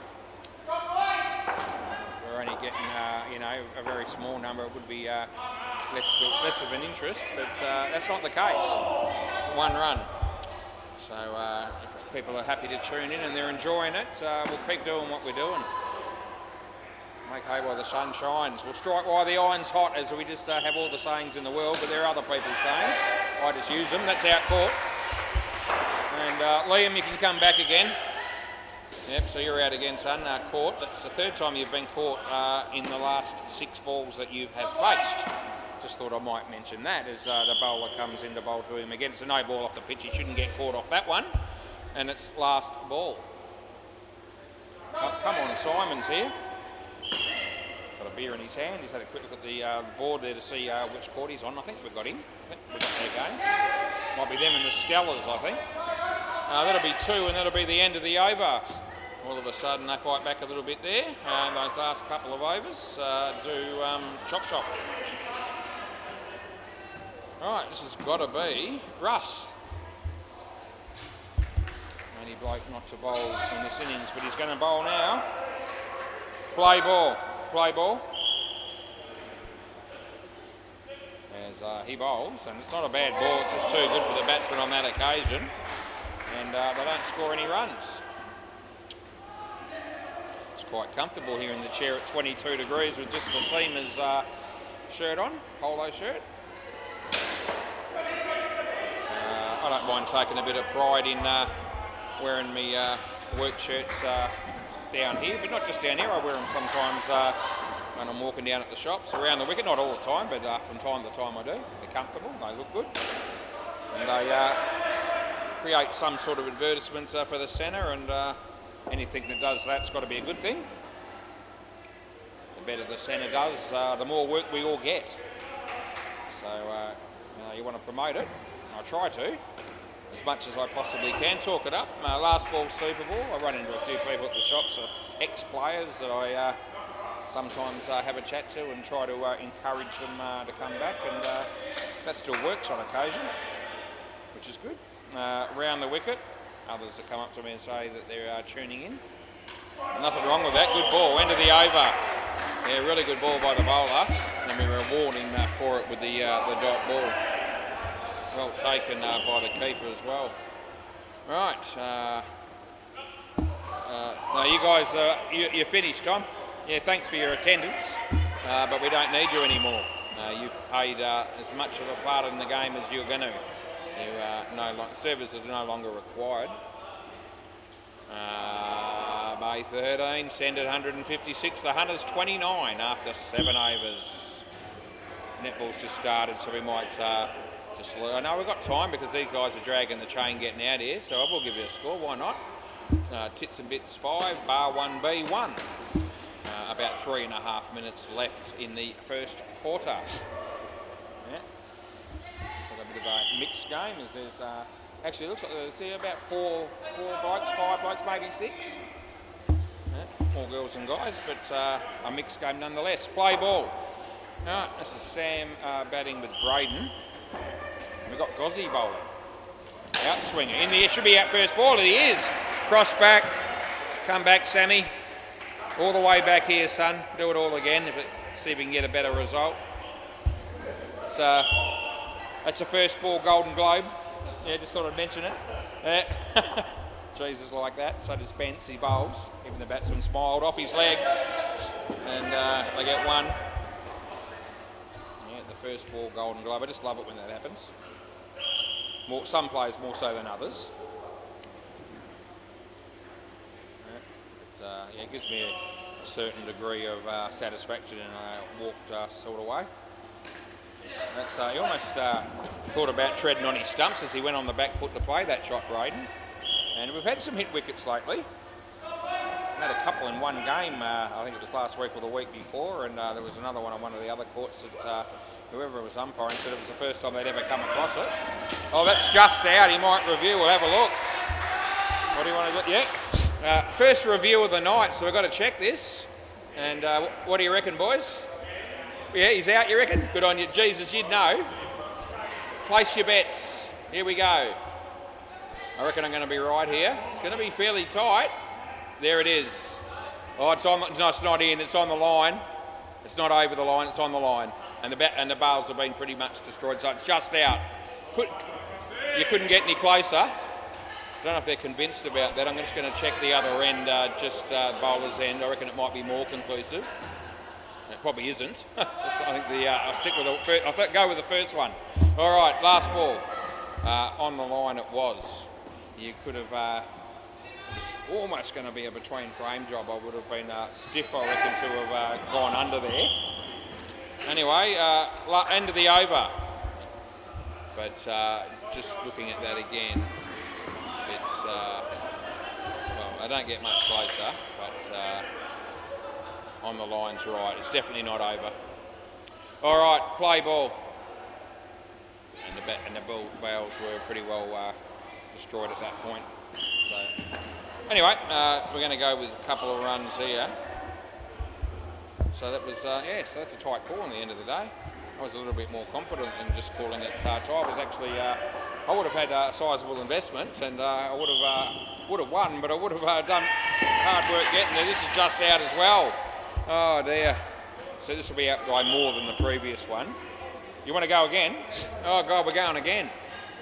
We're only getting, a very small number. It would be less of an interest, but that's not the case. It's one run. So if people are happy to tune in and they're enjoying it, we'll keep doing what we're doing. Make hay while the sun shines. We'll strike while the iron's hot, as we just have all the sayings in the world, but there are other people's sayings. I just use them. That's out caught. And Liam, you can come back again. Yep, so you're out again, son. Caught. That's the third time you've been caught in the last 6 balls that you have faced. Just thought I might mention that as the bowler comes in to bowl to him again. It's a no ball off the pitch. He shouldn't get caught off that one. And it's last ball. Oh, come on, Simon's here. Got a beer in his hand. He's had a quick look at the board there to see which court he's on. I think we've got him. We've got their game. Might be them and the Stellas, I think. That'll be 2 and that'll be the end of the over. All of a sudden they fight back a little bit there. And those last couple of overs do chop. Right, this has got to be Russ. Only bloke not to bowl in this innings, but he's going to bowl now. Play ball. As he bowls, and it's not a bad ball, it's just too good for the batsman on that occasion. And they don't score any runs. It's quite comfortable here in the chair at 22 degrees with just the seamer's shirt on, polo shirt. I don't mind taking a bit of pride in wearing my work shirts down here, but not just down here. I wear them sometimes when I'm walking down at the shops around the wicket, not all the time, but from time to time I do. They're comfortable, they look good, and they create some sort of advertisement for the centre, and anything that does that's got to be a good thing. The better the centre does, the more work we all get. So you want to promote it. I try to, as much as I possibly can, talk it up. Last ball Super Bowl, I run into a few people at the shops, ex-players that I sometimes have a chat to and try to encourage them to come back, and that still works on occasion, which is good. Round the wicket, others that come up to me and say that they're tuning in. Nothing wrong with that, good ball, end of the over. Yeah, really good ball by the bowler, and we reward him for it with the dot ball. Well taken by the keeper as well. Right. No, you guys, you're finished, Tom. Yeah, thanks for your attendance, but we don't need you anymore. You've paid as much of a part in the game as you're going to. Service is no longer required. Bay 13, send it 156. The Hunters 29 after 7 overs. Netball's just started, so we might I know we've got time because these guys are dragging the chain getting out here, so I will give you a score, why not? Tits and Bits 5, Bar 1B 1. About 3.5 minutes left in the first quarter. Yeah. It's like a bit of a mixed game. As there's actually, it looks like there's about 4 blokes, 5 blokes, maybe 6. Yeah. More girls than guys, but a mixed game nonetheless. Play ball. Right, this is Sam batting with Braden. We've got Gozzy bowling. Outswinger. In the air, should be out first ball. It is. Cross back. Come back, Sammy. All the way back here, son. Do it all again. See if we can get a better result. That's a first ball Golden Globe. Yeah, just thought I'd mention it. Jesus like that. So does Spence. He bowls. Even the batsman smiled off his leg. And they get one. Yeah, the first ball Golden Globe. I just love it when that happens. Some players more so than others. Yeah, it gives me a certain degree of satisfaction in a walked sort of way. He almost thought about treading on his stumps as he went on the back foot to play that shot, Braden. And we've had some hit wickets lately. Had a couple in one game, I think it was last week or the week before, and there was another one on one of the other courts that whoever was umpiring said it was the first time they'd ever come across it. Oh, that's just out. He might review. We'll have a look. What do you want to do? Yeah. First review of the night, so we've got to check this. And what do you reckon, boys? Yeah, he's out, you reckon? Good on you. Jesus, you'd know. Place your bets. Here we go. I reckon I'm going to be right here. It's going to be fairly tight. There it is. Oh, it's on. No, it's not in. It's on the line. It's not over the line. It's on the line. And the bales have been pretty much destroyed, so it's just out. You couldn't get any closer. I don't know if they're convinced about that. I'm just going to check the other end, bowler's end. I reckon it might be more conclusive. It probably isn't. I think I'll stick with go with the first one. All right, last ball. On the line it was. You could have. It's almost going to be a between frame job. I would have been stiff, I reckon, to have gone under there. Anyway, end of the over. But just looking at that again, it's well, I don't get much closer, but on the line's right. It's definitely not over. All right, play ball. And the bales were pretty well destroyed at that point. So anyway, we're going to go with a couple of runs here. So that was, so that's a tight call in the end of the day. I was a little bit more confident in just calling it tight. I was actually, I would have had a sizable investment and I would have won, but I would have done hard work getting there. This is just out as well. Oh dear. So this will be out by more than the previous one. You want to go again? Oh God, we're going again.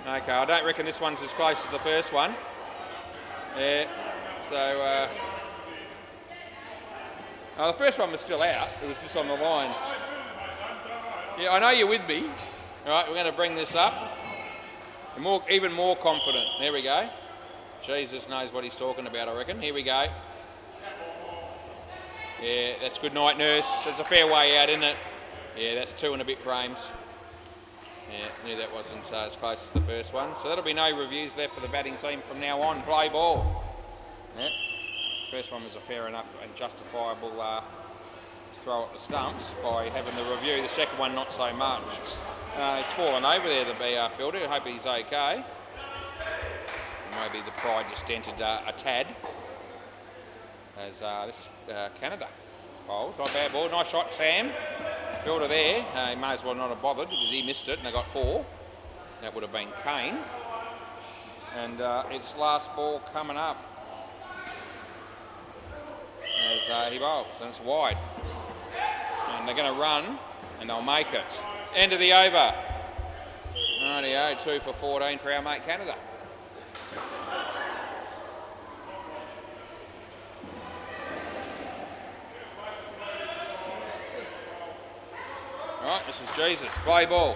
Okay, I don't reckon this one's as close as the first one. Yeah, so the first one was still out. It was just on the line. Yeah, I know you're with me. All right, we're going to bring this up. Even more confident. There we go. Jesus knows what he's talking about, I reckon. Here we go. Yeah, that's good night, nurse. It's a fair way out, isn't it? Yeah, that's 2 and a bit frames. Yeah, knew that wasn't as close as the first one. So that'll be no reviews left for the batting team from now on. Play ball. Yeah. First one was a fair enough and justifiable throw at the stumps by having the review. The second one, not so much. It's fallen over there, the BR fielder. I hope he's okay. Maybe the pride just entered a tad. As this is Canada. Bowls, not a bad ball. Nice shot, Sam. Fielder there. He may as well not have bothered because he missed it and they got 4. That would have been Kane. And it's last ball coming up. As he bowls, and it's wide. And they're going to run and they'll make it. End of the over. Rightio, 2 for 14 for our mate Canada. Right, this is Jesus. Play ball.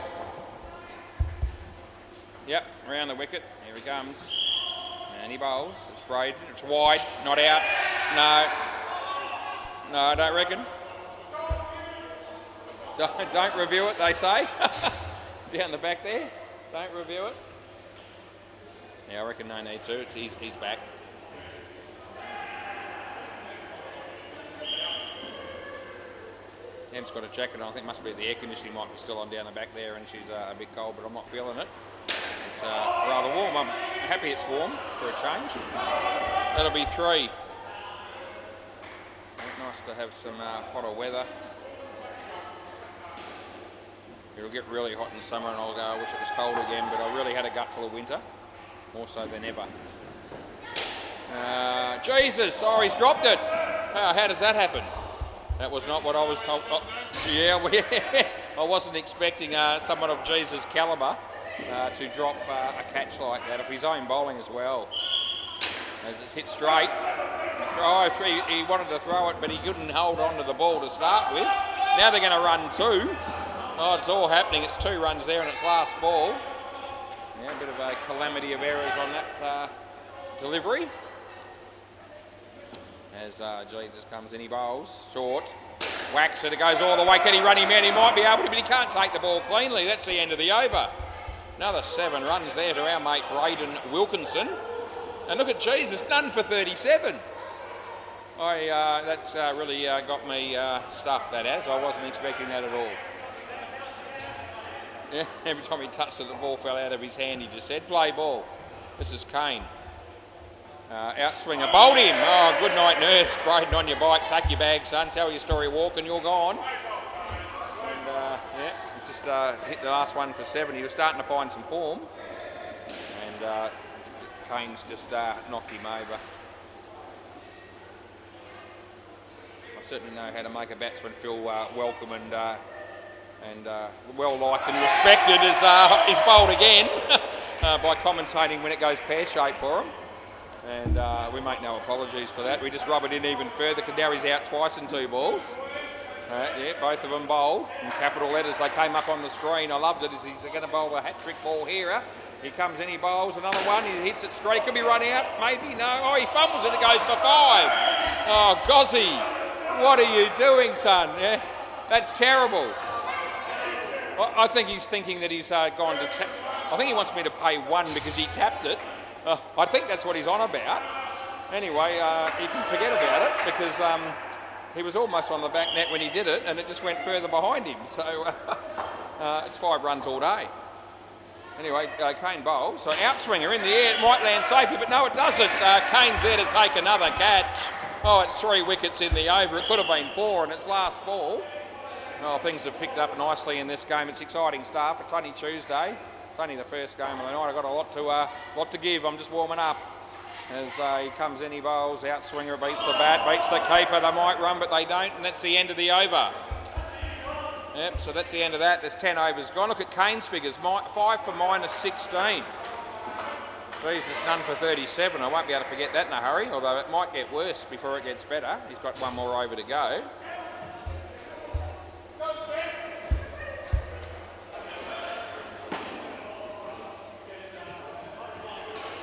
Yep, around the wicket. Here he comes. And he bowls. It's braided. It's wide. Not out. No. No, I don't reckon. Don't review it, they say. Down the back there. Don't review it. Yeah, I reckon no need to. He's back. Em's got a jacket on. I think it must be the air conditioning might be still on down the back there and she's a bit cold, but I'm not feeling it. It's rather warm. I'm happy it's warm for a change. That'll be 3. Nice to have some hotter weather. It'll get really hot in summer and I'll go, I wish it was cold again, but I really had a gut full of winter. More so than ever. Jesus! Oh, he's dropped it! How does that happen? That was not what I was... I wasn't expecting someone of Jesus' calibre to drop a catch like that. If he's own bowling as well. As it's hit straight. Oh, he wanted to throw it, but he couldn't hold on to the ball to start with. Now they're going to run 2. Oh, it's all happening. It's 2 runs there and it's last ball. Yeah, a bit of a calamity of errors on that delivery. As Jesus comes in, he bowls short, whacks it, it goes all the way. Can he run him out? He might be able to, but he can't take the ball cleanly. That's the end of the over. Another 7 runs there to our mate Braden Wilkinson. And look at Jesus, none for 37. That's really got me stuffed, that has. I wasn't expecting that at all. Yeah, every time he touched it, the ball fell out of his hand, he just said, play ball. This is Kane. Outswinger, bowled him. Oh, good night, nurse. Braden on your bike. Pack your bag, son. Tell your story, walk, and you're gone. And hit the last one for 7. He was starting to find some form, and Kane's just knocked him over. I certainly know how to make a batsman feel welcome and well liked and respected as he's bowled again by commentating when it goes pear-shaped for him. And we make no apologies for that. We just rub it in even further because now he's out twice in 2 balls. Yeah, both of them bowled in capital letters. They came up on the screen. I loved it. He's going to bowl a hat-trick ball here. He comes in, he bowls another one. He hits it straight. Could be run out. Maybe no. Oh, he fumbles it. It goes for 5. Oh, Gozzy, what are you doing, son? Yeah, that's terrible. I think he's thinking that he's gone to tap. I think he wants me to pay 1 because he tapped it. I think that's what he's on about. Anyway, you can forget about it because he was almost on the back net when he did it and it just went further behind him. So it's 5 runs all day. Anyway, Kane bowls. So outswinger in the air. It might land safely, but no, it doesn't. Kane's there to take another catch. Oh, it's 3 wickets in the over. It could have been 4 in its last ball. Oh, things have picked up nicely in this game. It's exciting stuff. It's only Tuesday. It's only the first game of the night. I've got a lot to give. I'm just warming up. As he comes in, he bowls. Outswinger beats the bat, beats the keeper. They might run, but they don't, and that's the end of the over. Yep, so that's the end of that. There's 10 overs gone. Look at Kane's figures. 5 for -16. Jesus, none for 37. I won't be able to forget that in a hurry, although it might get worse before it gets better. He's got 1 more over to go.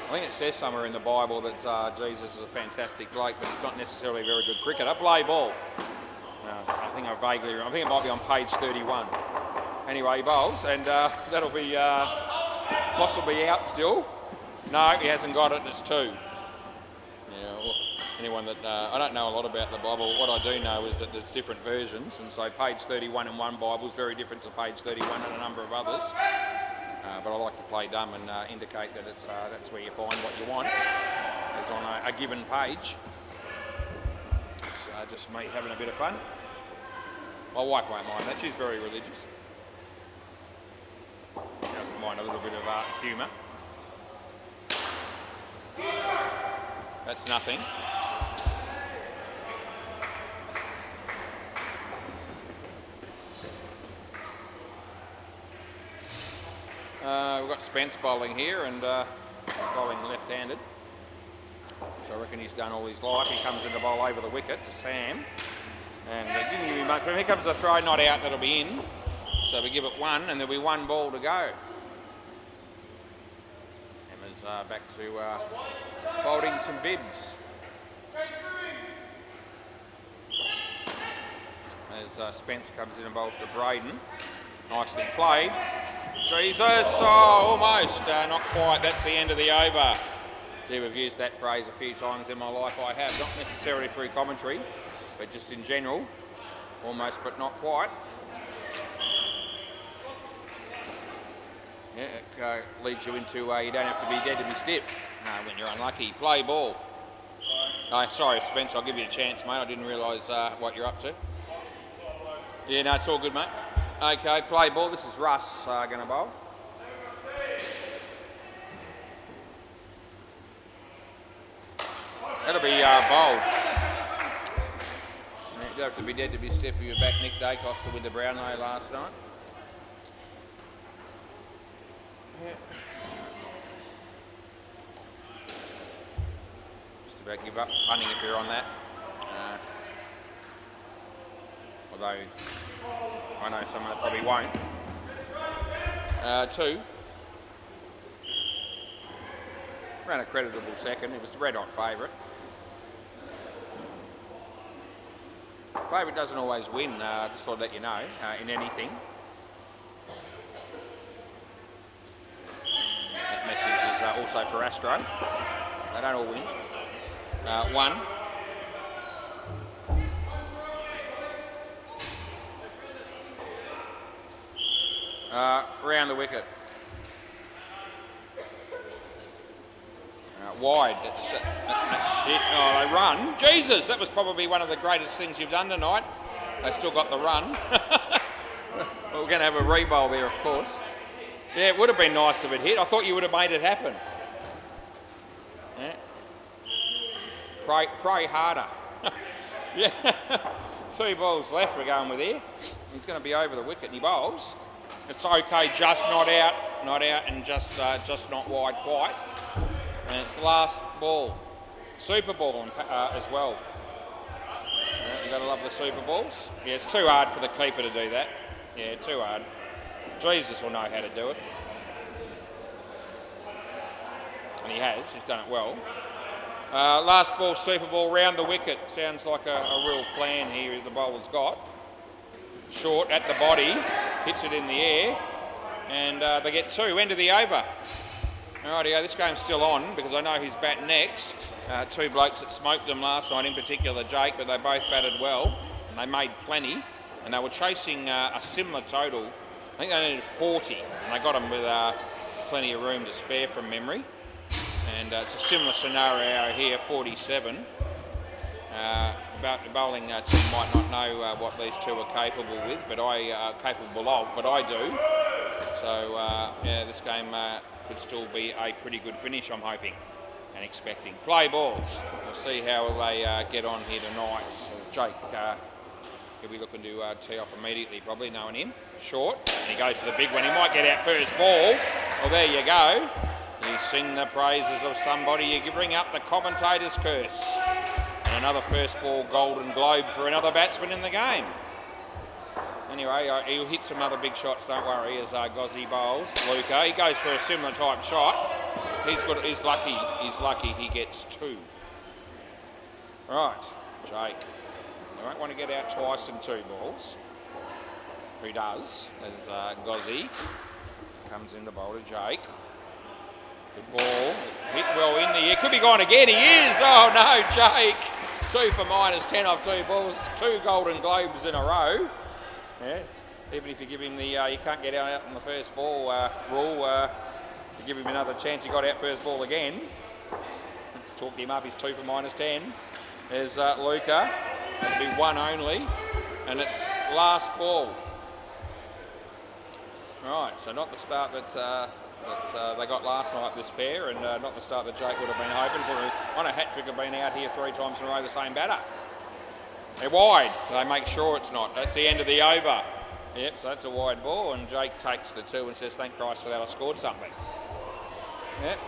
I think it says somewhere in the Bible that Jesus is a fantastic bloke, but he's not necessarily a very good cricketer. Play ball. I think it might be on page 31. Anyway, he bowls, and that'll be possibly out still. No, he hasn't got it, and it's 2. Yeah, well, anyone that I don't know a lot about the Bible. What I do know is that there's different versions, and so page 31 in one Bible is very different to page 31 in a number of others. But I like to play dumb and indicate that that's where you find what you want, is on a given page. It's just me having a bit of fun. My wife won't mind that. She's very religious. Doesn't mind a little bit of humour. That's nothing. We've got Spence bowling here, and he's bowling left-handed. So I reckon he's done all his life. He comes in to bowl over the wicket to Sam. And didn't give him much room. Here comes the throw, not out, that'll be in. So we give it 1, and there'll be 1 ball to go. Emma's back to folding some bibs. As Spence comes in and bowls to Braden. Nicely played. Jesus, oh, almost, not quite. That's the end of the over. Gee, we've used that phrase a few times in my life. I have, not necessarily through commentary, but just in general. Almost, but not quite. Yeah, it leads you into you don't have to be dead to be stiff when you're unlucky. Play ball. Oh, sorry, Spence, I'll give you a chance, mate. I didn't realise what you're up to. Yeah, no, it's all good, mate. Okay, play ball. This is Russ going to bowl. That'll be bowled. You have to be dead to be stiff if you're back Nick Dacos to win the Brownlow last night. Yeah. Just about give up punting if you're on that. Although I know someone that probably won't. 2. Ran a creditable second. It was the red-hot favourite. Favourite doesn't always win, just thought I'd let you know, in anything. That message is also for Astro. They don't all win. 1. Round the wicket. Wide. That's shit. Oh, they run. Jesus, that was probably one of the greatest things you've done tonight. They still got the run. But we're going to have a re-bowl there, of course. Yeah, it would have been nice if it hit. I thought you would have made it happen. Yeah. Pray harder. Yeah. 2 balls left we're going with here. He's going to be over the wicket and he bowls. It's okay, just not out, and just not wide quite. And it's the last ball. Super ball as well. Yeah, you got to love the super balls. Yeah, it's too hard for the keeper to do that. Yeah, too hard. Jesus will know how to do it. And he has, he's done it well. Last ball, super ball, round the wicket. Sounds like a real plan here the bowler's got. Short at the body, hits it in the air, and they get 2, end of the over. Alrighty, this game's still on because I know who's batting next. 2 blokes that smoked them last night, in particular Jake, but they both batted well, and they made plenty, and they were chasing a similar total. I think they needed 40, and they got them with plenty of room to spare from memory. And it's a similar scenario here, 47. About the bowling team might not know what these 2 are capable with, but capable of, but I do. So yeah, this game could still be a pretty good finish, I'm hoping and expecting. Play ball. We'll see how they get on here tonight. Jake, he'll be looking to tee off immediately, probably knowing him. Short, and he goes for the big one. He might get out first ball. Well, there you go. You sing the praises of somebody, you bring up the commentator's curse. And another first ball golden globe for another batsman in the game. Anyway, he'll hit some other big shots, don't worry, as Gozzy bowls. Luca, he goes for a similar type shot. He's lucky he gets 2. Right, Jake. You won't want to get out twice in 2 balls. Who does, as Gozzy comes in the bowl to Jake. Good ball, hit well in the air. Could be gone again, he is! Oh no, Jake! 2 for -10 off 2 balls, 2 golden globes in a row. Yeah, even if you give him the you can't get out on the first ball rule, you give him another chance. He got out first ball again. Let's talk him up, he's 2 for -10. There's Luca, it'll be 1 only, and it's last ball. Right, so not the start that they got last night, this pair, and not the start that Jake would have been hoping for. On a hat-trick have been out here 3 times in a row, the same batter. They're wide, they make sure it's not. That's the end of the over. Yep, so that's a wide ball, and Jake takes the 2 and says, thank Christ for that, I scored something. Yep,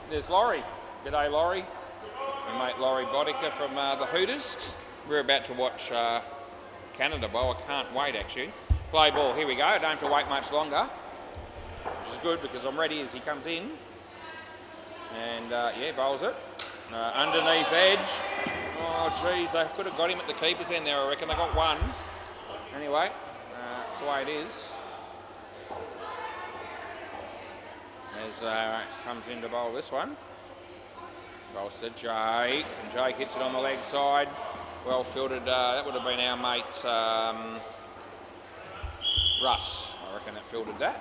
there's Laurie. G'day, Laurie. My mate Laurie Bodica from the Hooters. We're about to watch Canada bowl. I can't wait, actually. Play ball, here we go. I don't have to wait much longer, which is good because I'm ready as he comes in. And yeah, bowls it. Underneath edge. Oh, geez, they could have got him at the keeper's end there, I reckon. They got 1. Anyway, that's the way it is. As comes in to bowl this one. Bowls to Jake, and Jake hits it on the leg side. Well fielded. That would have been our mate Russ. I reckon that fielded that.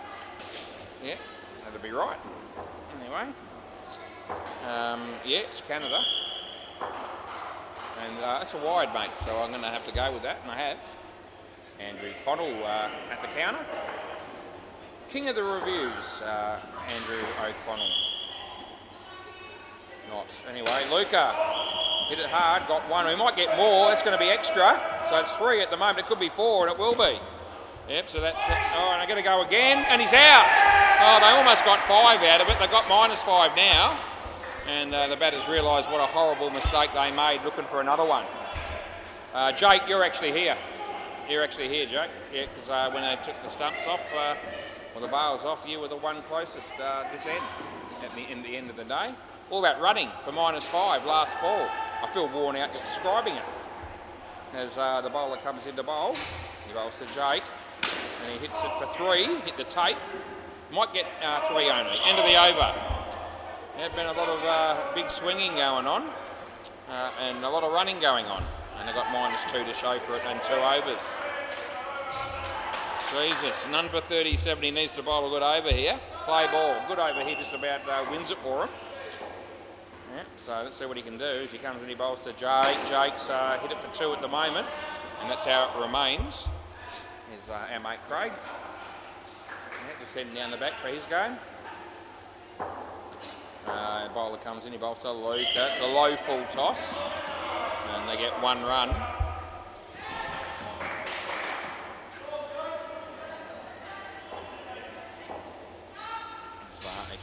Yeah, that'd be right. Anyway, yeah, it's Canada. And that's a wide, mate, so I'm going to have to go with that, and I have. Andrew Connell at the counter. King of the reviews, Andrew O'Connell. Not. Anyway, Luca hit it hard, got 1. We might get more, that's going to be extra. So it's 3 at the moment, it could be 4, and it will be. Yep, so that's it. Oh, and I'm going to go again, and he's out. Oh, they almost got 5 out of it. They got -5 now. And the batters realised what a horrible mistake they made looking for another one. Jake, you're actually here. You're actually here, Jake. Yeah, because when they took the stumps off, or the bales off, you were the one closest this end in the end of the day. All that running for -5, last ball. I feel worn out just describing it. As the bowler comes into bowl, he bowls to Jake, and he hits it for 3, hit the tape. Might get 3 only. End of the over. There's been a lot of big swinging going on and a lot of running going on. And they got -2 to show for it and 2 overs. Jesus, none for 37. He needs to bowl a good over here. Play ball. Good over here, just about wins it for him. Yeah, so let's see what he can do as he comes and he bowls to Jake. Jake's hit it for 2 at the moment, and that's how it remains. Is our mate Craig. just heading down the back for his game. Bowler comes in, he bowls to Luca. It's a low full toss, and they get 1 run.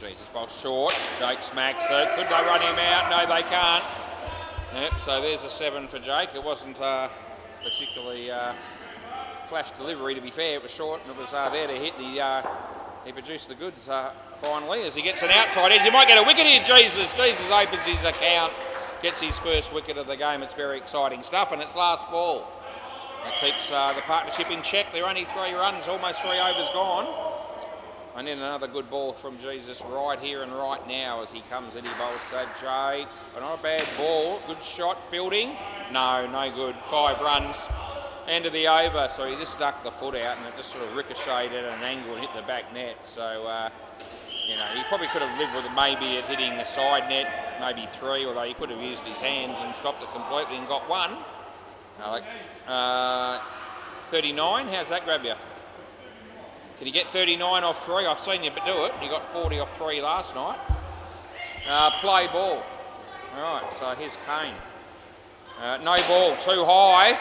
Jesus, ball short. Jake smacks it. Could they run him out? No, they can't. Yep, so there's a 7 for Jake. It wasn't particularly flash delivery, to be fair. It was short and it was there to hit. He produced the goods finally as he gets an outside edge. He might get a wicket here, Jesus. Jesus opens his account, gets his first wicket of the game. It's very exciting stuff, and it's last ball. That keeps the partnership in check. They're only 3 runs, almost 3 overs gone. I need another good ball from Jesus right here and right now as he comes in. He bowls to Jake. But not a bad ball. Good shot. Fielding. No good. 5 runs. End of the over. So he just stuck the foot out and it just sort of ricocheted at an angle and hit the back net. So, he probably could have lived with it maybe at hitting the side net, maybe 3, although he could have used his hands and stopped it completely and got 1. 39. How's that grab you? Can you get 39 off 3? I've seen you do it. You got 40 off 3 last night. Play ball. All right, so here's Kane. No ball, too high.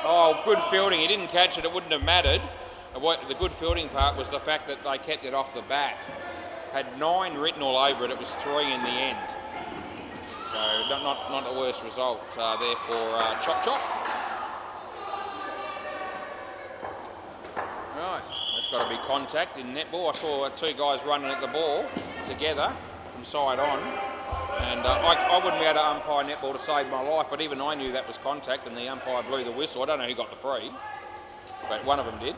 Oh, good fielding. He didn't catch it. It wouldn't have mattered. The good fielding part was the fact that they kept it off the bat. Had 9 written all over it. It was 3 in the end. So not the worst result there for Chop Chop. Right. It's got to be contact in netball. I saw 2 guys running at the ball together from side on, and I wouldn't be able to umpire netball to save my life, but even I knew that was contact, and the umpire blew the whistle. I don't know who got the free, but one of them did.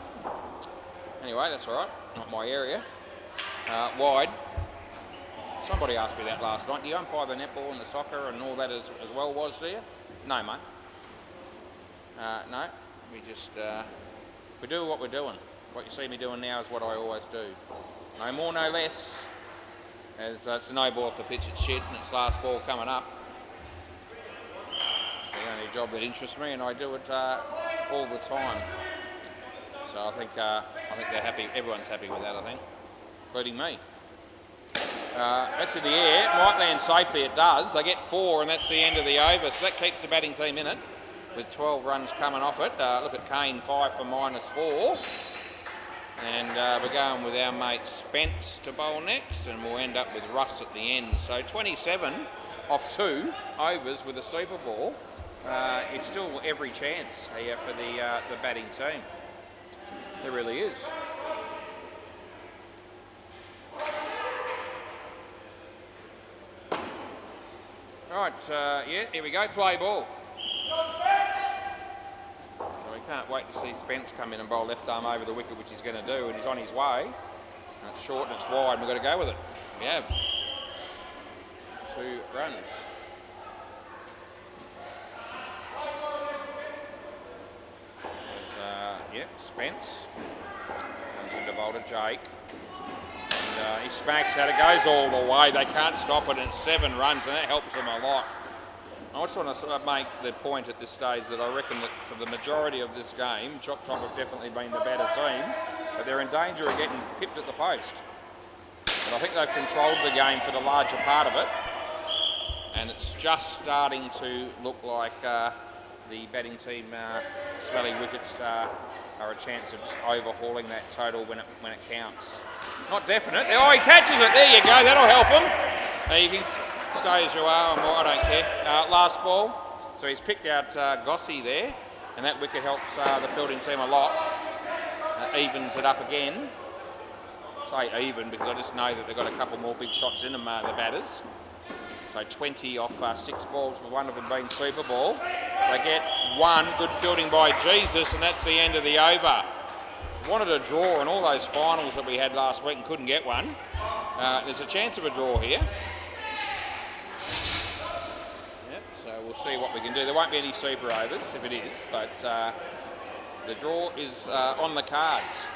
Anyway, that's all right. Not my area. Wide. Somebody asked me that last night. Do you umpire the netball and the soccer and all that as well, do you? No, mate. No. We just we do what we're doing. What you see me doing now is what I always do. No more, no less. As it's a no ball off the pitch, it's shit, and it's last ball coming up. It's the only job that interests me, and I do it all the time. So I think they're happy. Everyone's happy with that, I think, including me. That's in the air. It might land safely. It does. They get 4, and that's the end of the over. So that keeps the batting team in it, with 12 runs coming off it. Look at Kane, 5 for -4. And we're going with our mate Spence to bowl next, and we'll end up with Russ at the end. So 27 off 2 overs with a super ball is still every chance here for the batting team. There really is. Right, here we go, play ball. Can't wait to see Spence come in and bowl left arm over the wicket, which he's going to do, and he's on his way. And it's short and it's wide, and we've got to go with it. We have 2 runs. There's, Spence comes into bowl to Jake. And he smacks out, it goes all the way. They can't stop it, and it's 7 runs, and that helps them a lot. I just want to make the point at this stage that I reckon that for the majority of this game, Chop Chop have definitely been the better team, but they're in danger of getting pipped at the post. But I think they've controlled the game for the larger part of it, and it's just starting to look like the batting team smelly wickets are a chance of just overhauling that total when it counts. Not definite. Oh, he catches it. There you go. That'll help him. Now you can stay as you are, I don't care. Last ball. So he's picked out Gossie there, and that wicket helps the fielding team a lot. Evens it up again. Say even because I just know that they've got a couple more big shots in them, the batters. So 20 off 6 balls, with one of them being super ball. They get 1, good fielding by Jesus, and that's the end of the over. Wanted a draw in all those finals that we had last week and couldn't get one. There's a chance of a draw here. Yep, so we'll see what we can do. There won't be any super overs if it is, but the draw is on the cards.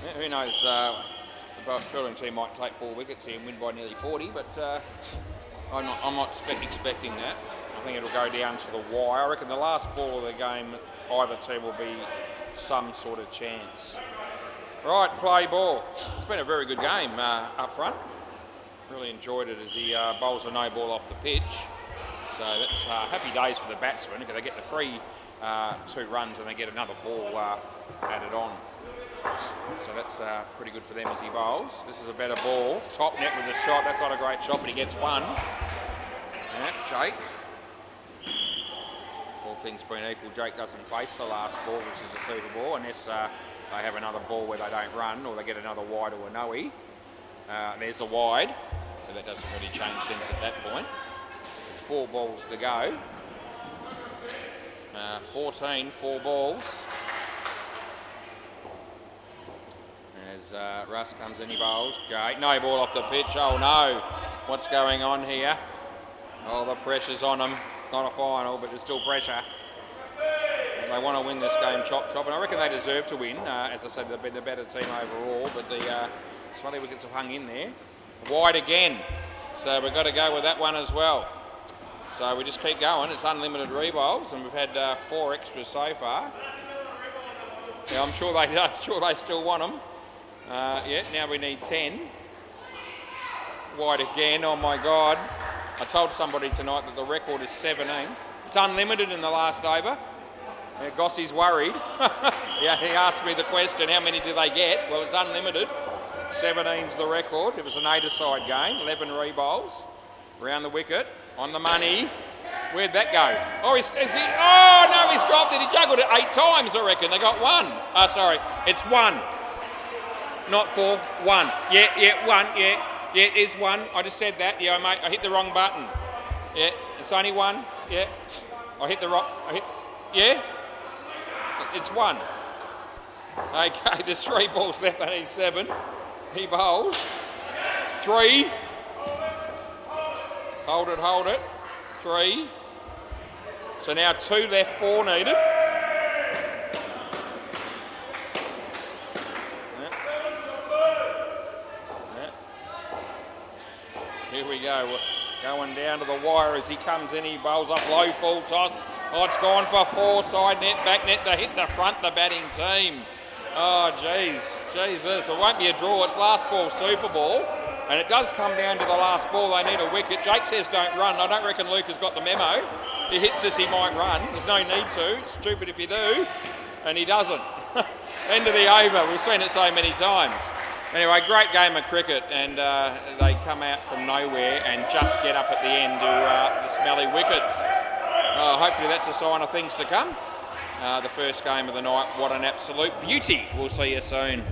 Yeah, who knows? The fielding team might take 4 wickets here and win by nearly 40, but I'm not expecting that. I think it'll go down to the wire. I reckon the last ball of the game, either team will be some sort of chance. Right, play ball. It's been a very good game up front. Really enjoyed it as he bowls a no ball off the pitch. So that's happy days for the batsmen because they get the free 2 runs and they get another ball added on. So that's pretty good for them as he bowls. This is a better ball. Top net with a shot. That's not a great shot, but he gets one. Yeah, Jake. All things being equal, Jake doesn't face the last ball, which is a super ball, unless they have another ball where they don't run or they get another wide or a no-y. There's the wide, but that doesn't really change things at that point. It's 4 balls to go. 14, 4 balls. As Russ comes in, he bowls. Jake, no ball off the pitch. Oh no, what's going on here? Oh, the pressure's on them. It's not a final, but there's still pressure. And they want to win this game chop, and I reckon they deserve to win. As I said, they've been the better team overall, but the Smelly wickets have hung in there. Wide again, so we've got to go with that one as well. So we just keep going. It's unlimited rebowls, and we've had 4 extras so far. Yeah, I'm sure they still want them. Yeah, now we need 10. Wide again, oh my God. I told somebody tonight that the record is 17. It's unlimited in the last over. Yeah, Gossie's worried. Yeah, he asked me the question, how many do they get? Well, it's unlimited. 17's the record. It was an 8-a-side game, 11 rebowls. Round the wicket, on the money. Where'd that go? Oh, is he? Oh, no, he's dropped it. He juggled it 8 times, I reckon. They got 1. Sorry, it's 1. Not 4, 1. Yeah, 1, yeah. Yeah, it is 1. I just said that. Yeah, mate, I hit the wrong button. Yeah, it's only 1. Yeah. I hit the wrong... Yeah? It's 1. Okay, there's 3 balls left. I need 7. He bowls. 3. Hold it. 3. So now 2 left, 4 needed. Here we go, going down to the wire as he comes in. He bowls up low, full toss. Oh, it's gone for 4, side net, back net. They hit the front, the batting team. Oh, jeez, Jesus. It won't be a draw. It's last ball, super ball. And it does come down to the last ball. They need a wicket. Jake says don't run. I don't reckon Luke has got the memo. He hits this, he might run. There's no need to. It's stupid if you do. And he doesn't. End of the over. We've seen it so many times. Anyway, great game of cricket, and they come out from nowhere and just get up at the end to the smelly wickets. Hopefully that's a sign of things to come. The first game of the night, what an absolute beauty. We'll see you soon.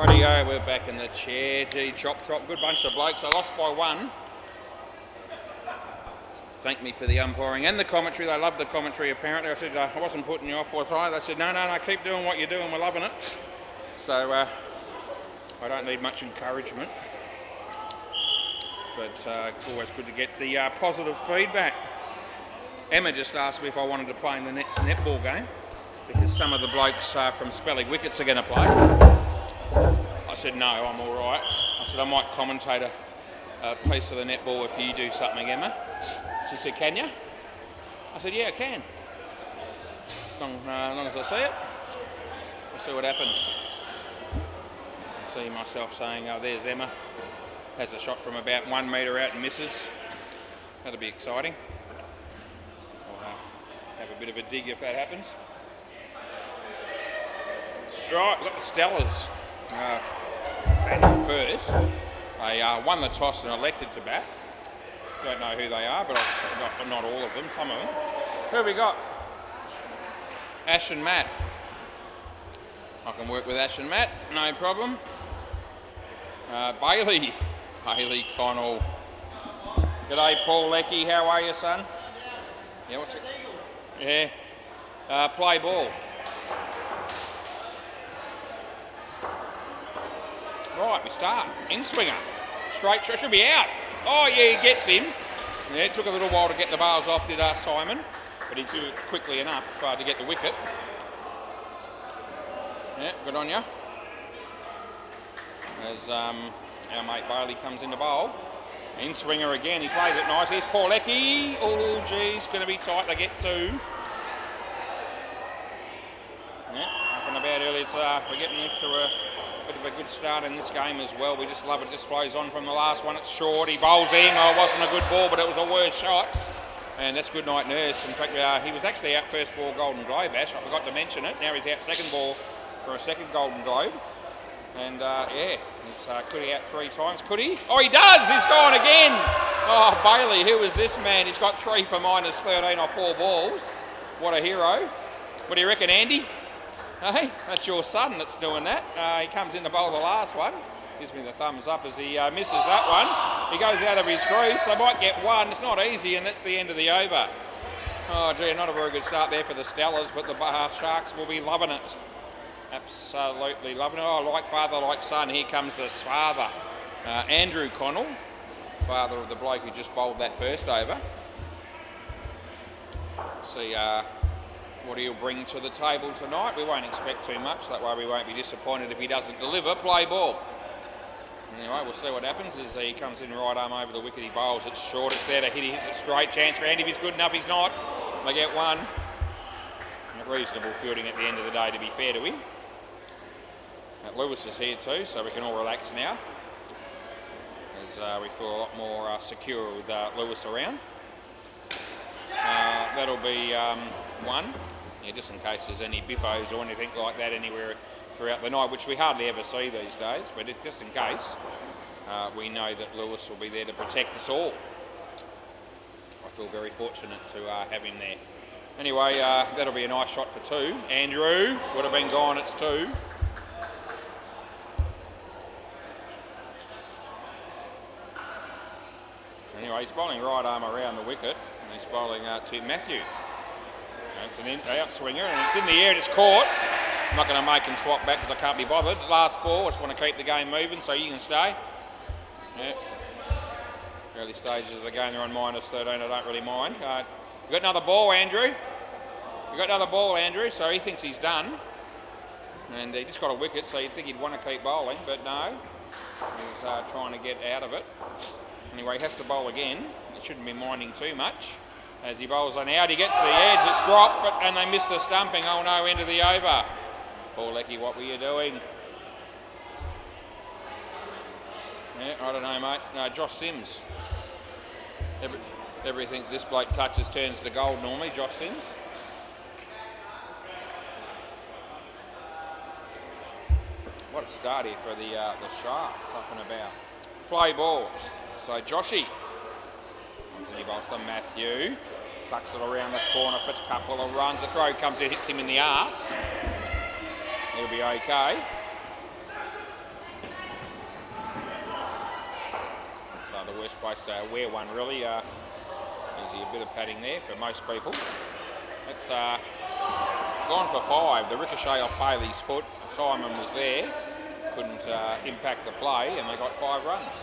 Rightio, we're back in the chair. Gee, chop, good bunch of blokes. I lost by 1. Thank me for the umpiring and the commentary. They loved the commentary apparently. I said, I wasn't putting you off, was I? They said, no, keep doing what you're doing, we're loving it. So I don't need much encouragement. But it's always good to get the positive feedback. Emma just asked me if I wanted to play in the next netball game, because some of the blokes from Spelling Wickets are going to play. I said, no, I'm all right. I said, I might commentate a piece of the netball if you do something, Emma. She said, can you? I said, yeah, I can. As long as I see it, we'll see what happens. I see myself saying, oh, there's Emma. Has a shot from about 1 metre out and misses. That'll be exciting. I'll have a bit of a dig if that happens. Right, we've got the Stellas batting first. They won the toss and elected to bat. Don't know who they are, but not all of them, some of them. Who have we got? Ash and Matt. I can work with Ash and Matt, no problem. Bailey Connell. G'day, Paul Leckie, how are you, son? Yeah, what's it? Yeah. Play ball. Right, we start. In swinger. Straight shot, should be out. Oh yeah, he gets him. Yeah, it took a little while to get the bars off, did Simon, but he did it quickly enough to get the wicket. Yeah, good on you. As our mate Bailey comes in to bowl. In swinger again, he played it nice. Here's Paul Leckie. Oh geez, going to be tight, they get 2. Yeah, up and about early, we're getting into a bit of a good start in this game as well. We just love it. It just flows on from the last one. It's short. He bowls in. Oh, it wasn't a good ball, but it was a worse shot. And that's good night, Nurse. In fact, he was actually out first ball Golden Globe, Ash. I forgot to mention it. Now he's out second ball for a second Golden Globe. And yeah, could he out 3 times? Could he? Oh, he does. He's gone again. Oh, Bailey, who is this man? He's got 3 for -13 off 4 balls. What a hero. What do you reckon, Andy? Hey, that's your son that's doing that. He comes in to bowl the last one. Gives me the thumbs up as he misses that one. He goes out of his crease. They might get 1. It's not easy, and that's the end of the over. Oh, gee, not a very good start there for the Stellas, but the Sharks will be loving it. Absolutely loving it. Oh, like father, like son. Here comes this father. Andrew Connell, father of the bloke who just bowled that first over. See what he'll bring to the table tonight. We won't expect too much, that way we won't be disappointed if he doesn't deliver. Play ball. Anyway, we'll see what happens as he comes in right arm over the wicket. He bowls it short, it's there to hit, he hits it straight. Chance for Andy if he's good enough. He's not. They get 1. Reasonable fielding at the end of the day, to be fair to him. Lewis is here too, so we can all relax now as we feel a lot more secure with Lewis around. That'll be 1. Yeah, just in case there's any biffos or anything like that anywhere throughout the night, which we hardly ever see these days, but just in case, we know that Lewis will be there to protect us all. I feel very fortunate to have him there. Anyway, that'll be a nice shot for 2. Andrew would have been gone, it's 2. Anyway, he's bowling right arm around the wicket, and he's bowling to Matthew. And it's an outswinger, and it's in the air, and it's caught. I'm not going to make him swap back because I can't be bothered. Last ball, I just want to keep the game moving, so you can stay. Yeah. Early stages of the game, they're on -13, I don't really mind. You got another ball, Andrew. You got another ball, Andrew, so he thinks he's done. And he just got a wicket, so you'd think he'd want to keep bowling, but no. He's trying to get out of it. Anyway, he has to bowl again. He shouldn't be minding too much. As he bowls on out, he gets the edge, it's dropped, and they miss the stumping. Oh no, end of the over. Paul Leckie, what were you doing? Yeah, I don't know, mate. No, Josh Sims. Everything this bloke touches turns to gold normally, Josh Sims. What a start here for the Sharks, up and about. Play ball. So Joshy comes in, he bowls to Matthew. Tucks it around the corner for a couple of runs. The throw comes in, hits him in the arse. He'll be okay. best place to wear one really. Gives you a bit of padding there for most people. It's gone for 5. The ricochet off Bailey's foot. Simon was there, couldn't impact the play, and they got 5 runs.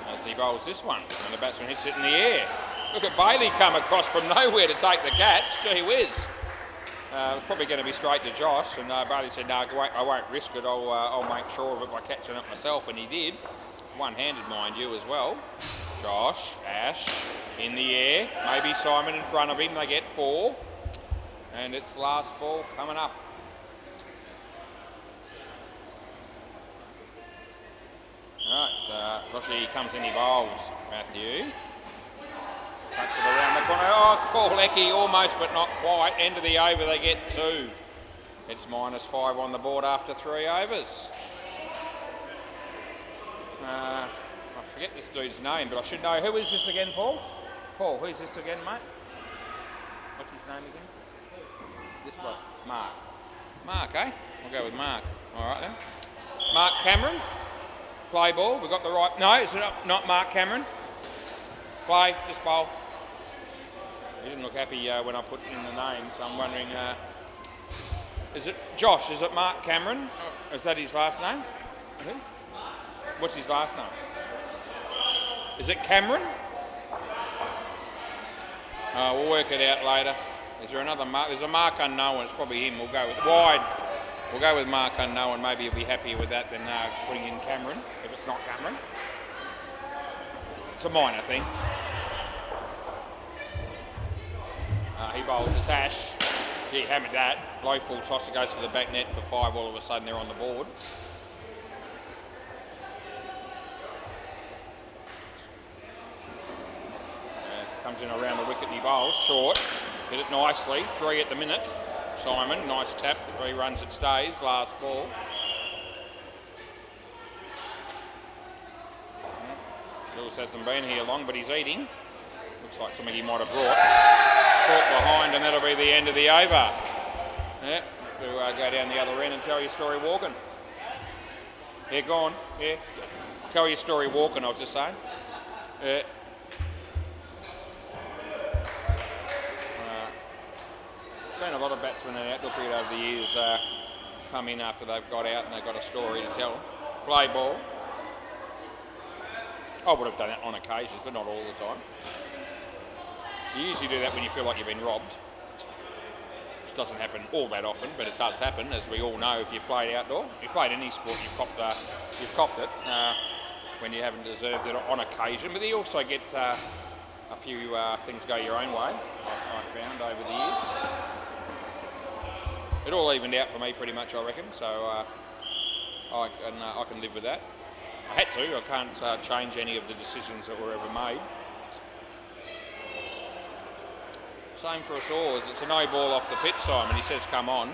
As he bowls this one, and the batsman hits it in the air. Look at Bailey come across from nowhere to take the catch. Gee whiz. It was probably going to be straight to Josh, and Bailey said, no, I won't risk it. I'll make sure of it by catching it myself, and he did. One-handed, mind you, as well. Josh, Ash, in the air. Maybe Simon in front of him. They get 4. And it's last ball coming up. Right, so Joshy comes in, he bowls. Matthew. Tucks it around the corner. Oh, Paul Leckie, almost but not quite. End of the over, they get 2. It's -5 on the board after 3 overs. I forget this dude's name, but I should know. Who is this again, Paul? Paul, who's this again, mate? What's his name again? This one. Mark. Mark, eh? We'll go with Mark. All right, then. Mark Cameron. Play ball. We've got the right... No, it's not Mark Cameron. Play. Just bowl. He didn't look happy when I put in the name, so I'm wondering... is it Josh? Is it Mark Cameron? Is that his last name? Who? What's his last name? Is it Cameron? We'll work it out later. Is there another Mark? There's a Mark Unknown. It's probably him. We'll go with wide. We'll go with Mark Unknown. Maybe he'll be happier with that than putting in Cameron, if it's not Cameron. It's a minor thing. He bowls his Ash. He hammered that. Low full tosser goes to the back net for 5. All of a sudden they're on the board. Comes in around the wicket and he bowls. Short. Hit it nicely. 3 at the minute. Simon, nice tap. 3 runs it stays. Last ball. Lewis hasn't been here long, but he's eating. Looks like something he might have brought. Caught behind, and that'll be the end of the over. Yeah, to go down the other end and tell your story walking. Yeah, go on. Yeah. Tell your story walking, I was just saying. Seen a lot of batsmen and outlookers over the years come in after they've got out and they've got a story to tell. Play ball. I would have done that on occasions, but not all the time. You usually do that when you feel like you've been robbed. Which doesn't happen all that often, but it does happen, as we all know. If you've played outdoor, if you've played any sport, you've copped it when you haven't deserved it on occasion. But you also get a few things go your own way. I found over the years. It all evened out for me pretty much, I reckon, so I can live with that. I had to. I can't change any of the decisions that were ever made. Same for us all, as it's a no ball off the pitch, Simon. He says come on.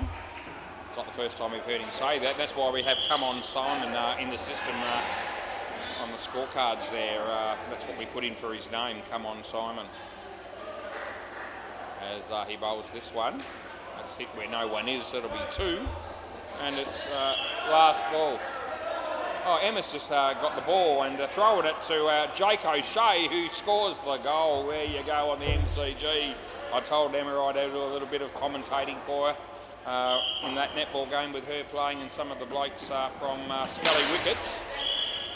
It's not the first time we've heard him say that. That's why we have come on Simon in the system on the scorecards there. That's what we put in for his name, come on Simon. As he bowls this one. That's hit where no one is, so it'll be 2. And it's last ball. Oh, Emma's just got the ball and throwing it to Jake O'Shea, who scores the goal. There you go on the MCG. I told Emma I'd do a little bit of commentating for her in that netball game with her playing and some of the blokes from Smelly Wickets.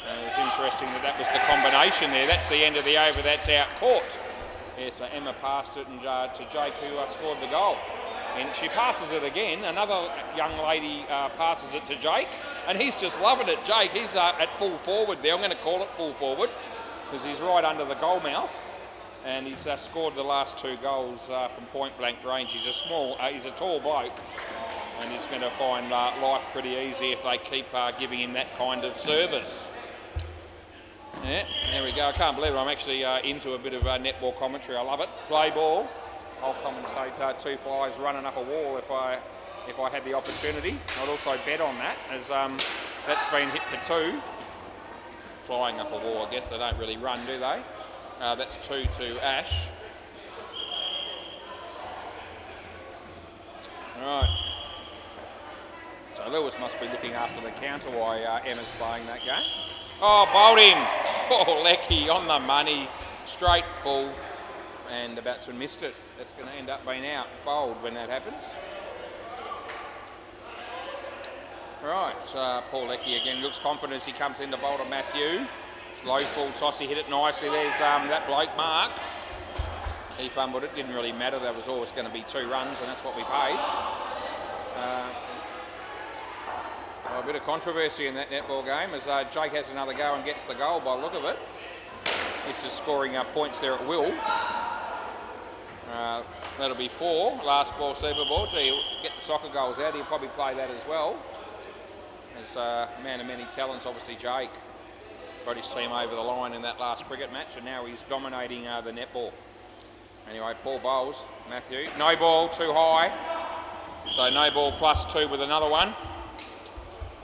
It was interesting that was the combination there. That's the end of the over. That's out court. Yeah, so Emma passed it and to Jake, who scored the goal. And she passes it again. Another young lady passes it to Jake, and he's just loving it. Jake, he's at full forward there. I'm going to call it full forward because he's right under the goal mouth, and he's scored the last 2 goals from point blank range. He's a tall bloke, and he's going to find life pretty easy if they keep giving him that kind of service. Yeah, there we go. I can't believe it. I'm actually into a bit of netball commentary. I love it. Play ball. I'll commentate 2 flies running up a wall if I had the opportunity. I'd also bet on that, as that's been hit for 2. Flying up a wall, I guess they don't really run, do they? That's 2 to Ash. Right. So So Lewis must be looking after the counter while Emma's playing that game. Oh, bowled him. Oh, Lecky on the money. Straight full. And the batsman missed it. That's going to end up being out. Bowled when that happens. Right, so Paul Lecky again looks confident as he comes in to bowl to Matthew. It's low full toss, he hit it nicely. There's that bloke, Mark. He fumbled it, didn't really matter. There was always going to be 2 runs, and that's what we paid. A bit of controversy in that netball game as Jake has another go and gets the goal by the look of it. He's just scoring points there at will. That'll be 4. Last ball, Super Ball. Gee, get the soccer goals out. He'll probably play that as well. As a man of many talents, obviously Jake got his team over the line in that last cricket match, and now he's dominating the netball. Anyway, Paul bowls. Matthew. No ball, too high. So no ball +2 with another one.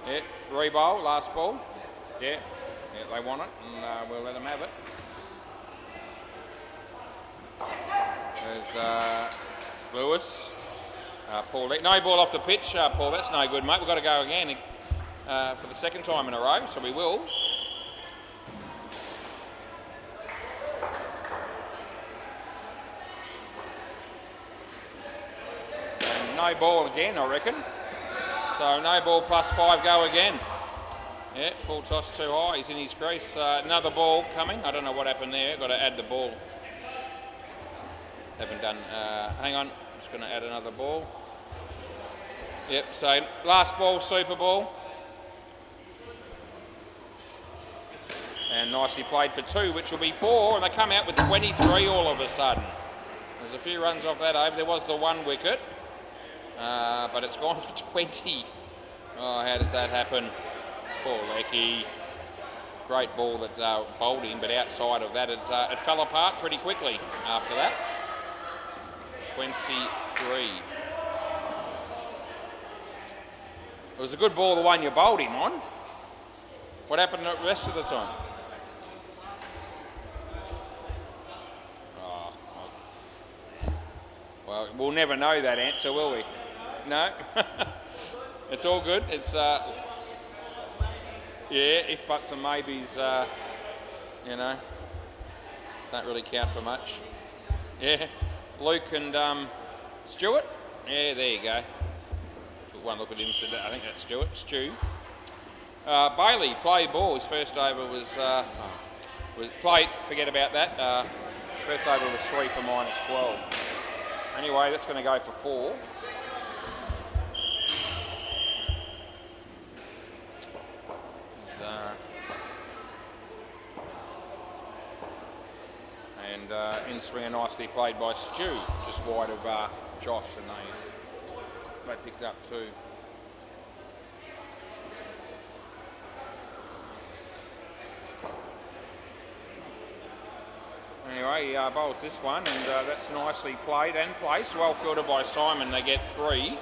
Yeah, re-bowl, last ball. Yeah, they want it, and we'll let them have it. There's Lewis. Paul, no ball off the pitch, Paul. That's no good, mate. We've got to go again for the second time in a row, so we will. And no ball again, I reckon. So no ball +5, go again. Yeah, full toss too high. He's in his crease. Another ball coming. I don't know what happened there. Got to add the ball. Haven't done. Hang on. Just going to add another ball. Yep. So last ball, Super Ball. And nicely played for 2, which will be 4. And they come out with 23 all of a sudden. There's a few runs off that over. There was the 1 wicket. But it's gone for 20. Oh, how does that happen? Poor Lecky. Great ball that bowled in, but outside of that, it fell apart pretty quickly after that. 23. It was a good ball, the one you bowled him on. What happened the rest of the time? Oh, well, we'll never know that answer, will we? No? It's all good. It's, yeah, if buts and maybes, you know, don't really count for much. Yeah, Luke and Stuart. Yeah, there you go. Took one look at him and said, I think that's Stuart. Stu. Bailey, play ball. His first over was played. Forget about that. First over was 3 for -12. Anyway, that's going to go for 4. And in swinger nicely played by Stu, just wide of Josh, and they picked up 2. Anyway, he bowls this one, and that's nicely played and placed. Well fielded by Simon, they get 3.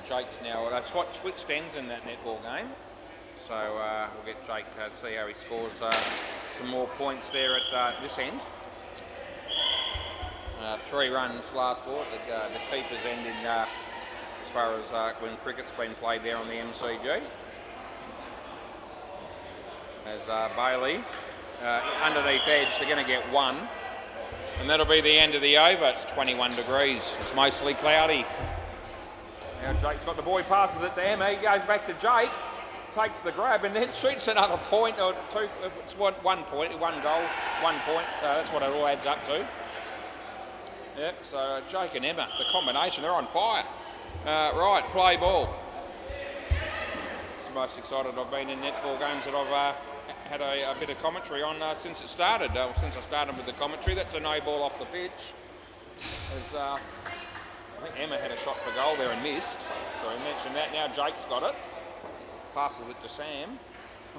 Jake's now, they've switched ends in that netball game, so we'll get Jake to see how he scores some more points there at this end. 3 runs last ball at the keeper's end in, as far as when cricket's been played there on the MCG. As Bailey, underneath edge, they're going to get 1, and that'll be the end of the over. It's 21 degrees, it's mostly cloudy. Now Jake's got the ball, he passes it to Emma, he goes back to Jake, takes the grab and then shoots another point or 2, it's 1 point, 1 goal, 1 point, that's what it all adds up to. Yep, so Jake and Emma, the combination, they're on fire. Right, play ball. It's the most excited I've been in netball games that I've had a bit of commentary on since it started, since I started with the commentary. That's a no ball off the pitch. There's, I think Emma had a shot for goal there and missed, so I mentioned that. Now Jake's got it, passes it to Sam.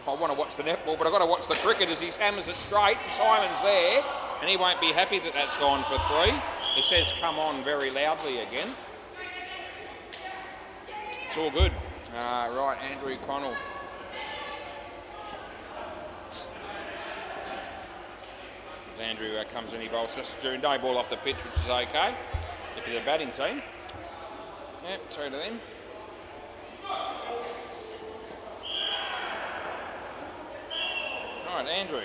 I want to watch the netball, but I've got to watch the cricket as he hammers it straight. Simon's there, and he won't be happy that that's gone for 3. He says, come on, very loudly again. It's all good. Right, Andrew Connell. As Andrew comes in, he bowls just during no ball off the pitch, which is okay if you're the batting team. Yep, 2 to them. Right, Andrew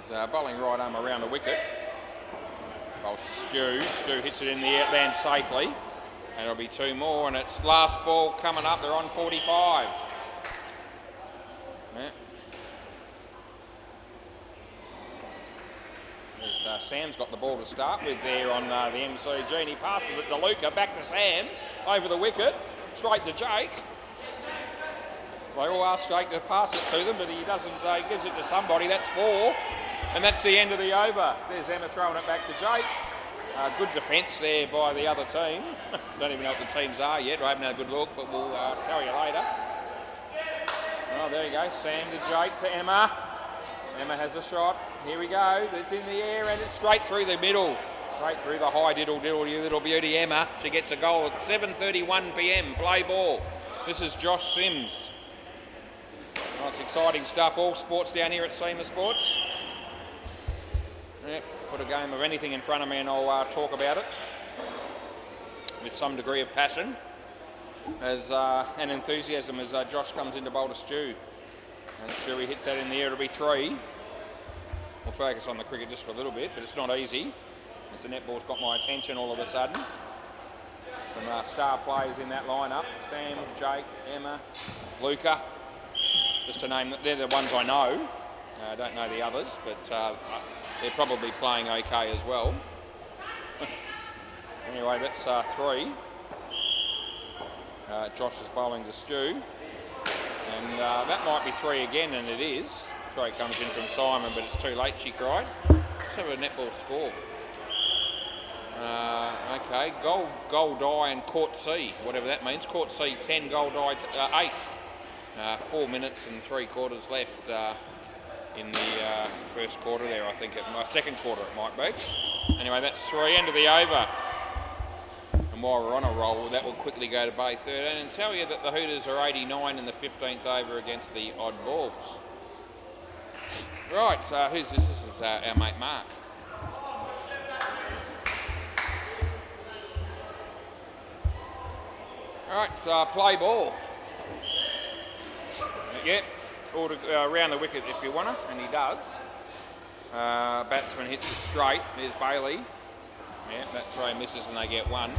is bowling right arm around the wicket. Bowls to Stu. Stu hits it in the outland safely. And it'll be 2 more, and it's last ball coming up. They're on 45. Yeah. Sam's got the ball to start with there on the MCG, and he passes it to Luca, back to Sam, over the wicket, straight to Jake. They all ask Jake to pass it to them, but he doesn't. He gives it to somebody. That's 4, and that's the end of the over. There's Emma throwing it back to Jake. Good defence there by the other team. Don't even know what the teams are yet. I haven't had a good look, but we'll tell you later. Oh, there you go. Sam to Jake to Emma. Emma has a shot. Here we go. It's in the air and it's straight through the middle. Straight through the high diddle, you little beauty, Emma. She gets a goal at 7:31 p.m. Play ball. This is Josh Sims. Oh, it's exciting stuff. All sports down here at SEMA Sports. Yep, put a game of anything in front of me and I'll talk about it with some degree of passion and enthusiasm as Josh comes into bowl to Stu. And Stewie hits that in the air, it'll be 3. We'll focus on the cricket just for a little bit, but it's not easy. As the netball's got my attention all of a sudden. Some star players in that lineup. Sam, Jake, Emma, Luca. Just to name, they're the ones I know. I don't know the others, but they're probably playing okay as well. Anyway, that's 3. Josh is bowling to Stu. And that might be 3 again, and it is. Throw comes in from Simon, but it's too late, she cried. Let's have a netball score. Okay, goal die and court C, whatever that means. Court C 10, goal die 8. 4 minutes and 3 quarters left in the first quarter there, I think. Second quarter it might be. Anyway, that's 3, end of the over. And while we're on a roll, that will quickly go to Bay 13 and tell you that the Hooters are 89 in the 15th over against the Odd Balls. Right, who's this? This is our mate Mark. Alright, play ball. Yep, around the wicket if you want to, and he does. Batsman hits it straight. There's Bailey. Yeah, that throw misses and they get 1.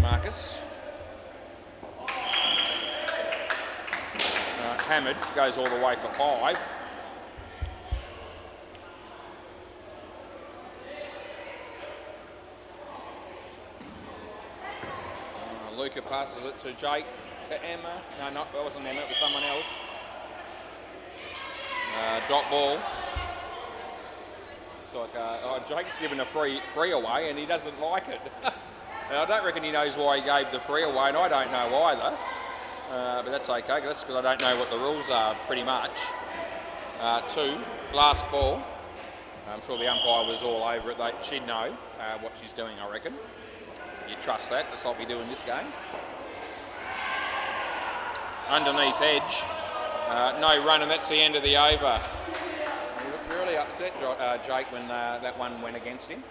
Marcus. Hammered goes all the way for 5. Luca passes it to Jake, to Emma. No, that wasn't Emma, it was someone else. Dot ball. It's like Jake's given a free away and he doesn't like it. And I don't reckon he knows why he gave the free away, and I don't know either. But that's okay, that's because I don't know what the rules are pretty much. 2, last ball. I'm sure the umpire was all over it. She'd know what she's doing, I reckon. You trust that, just like we do in this game. Underneath edge. No run, and that's the end of the over. He looked really upset, Jake, when that one went against him.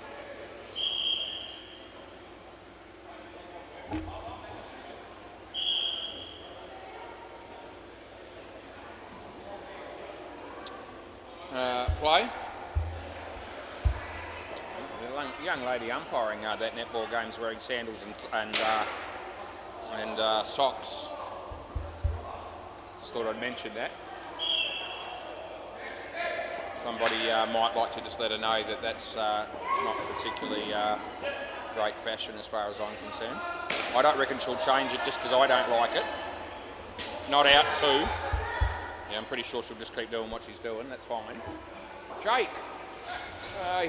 Play. The young lady umpiring that netball game is wearing sandals and socks. Just thought I'd mention that. Somebody might like to just let her know that that's not particularly great fashion as far as I'm concerned. I don't reckon she'll change it just because I don't like it. Not out 2. Yeah, I'm pretty sure she'll just keep doing what she's doing. That's fine. Jake.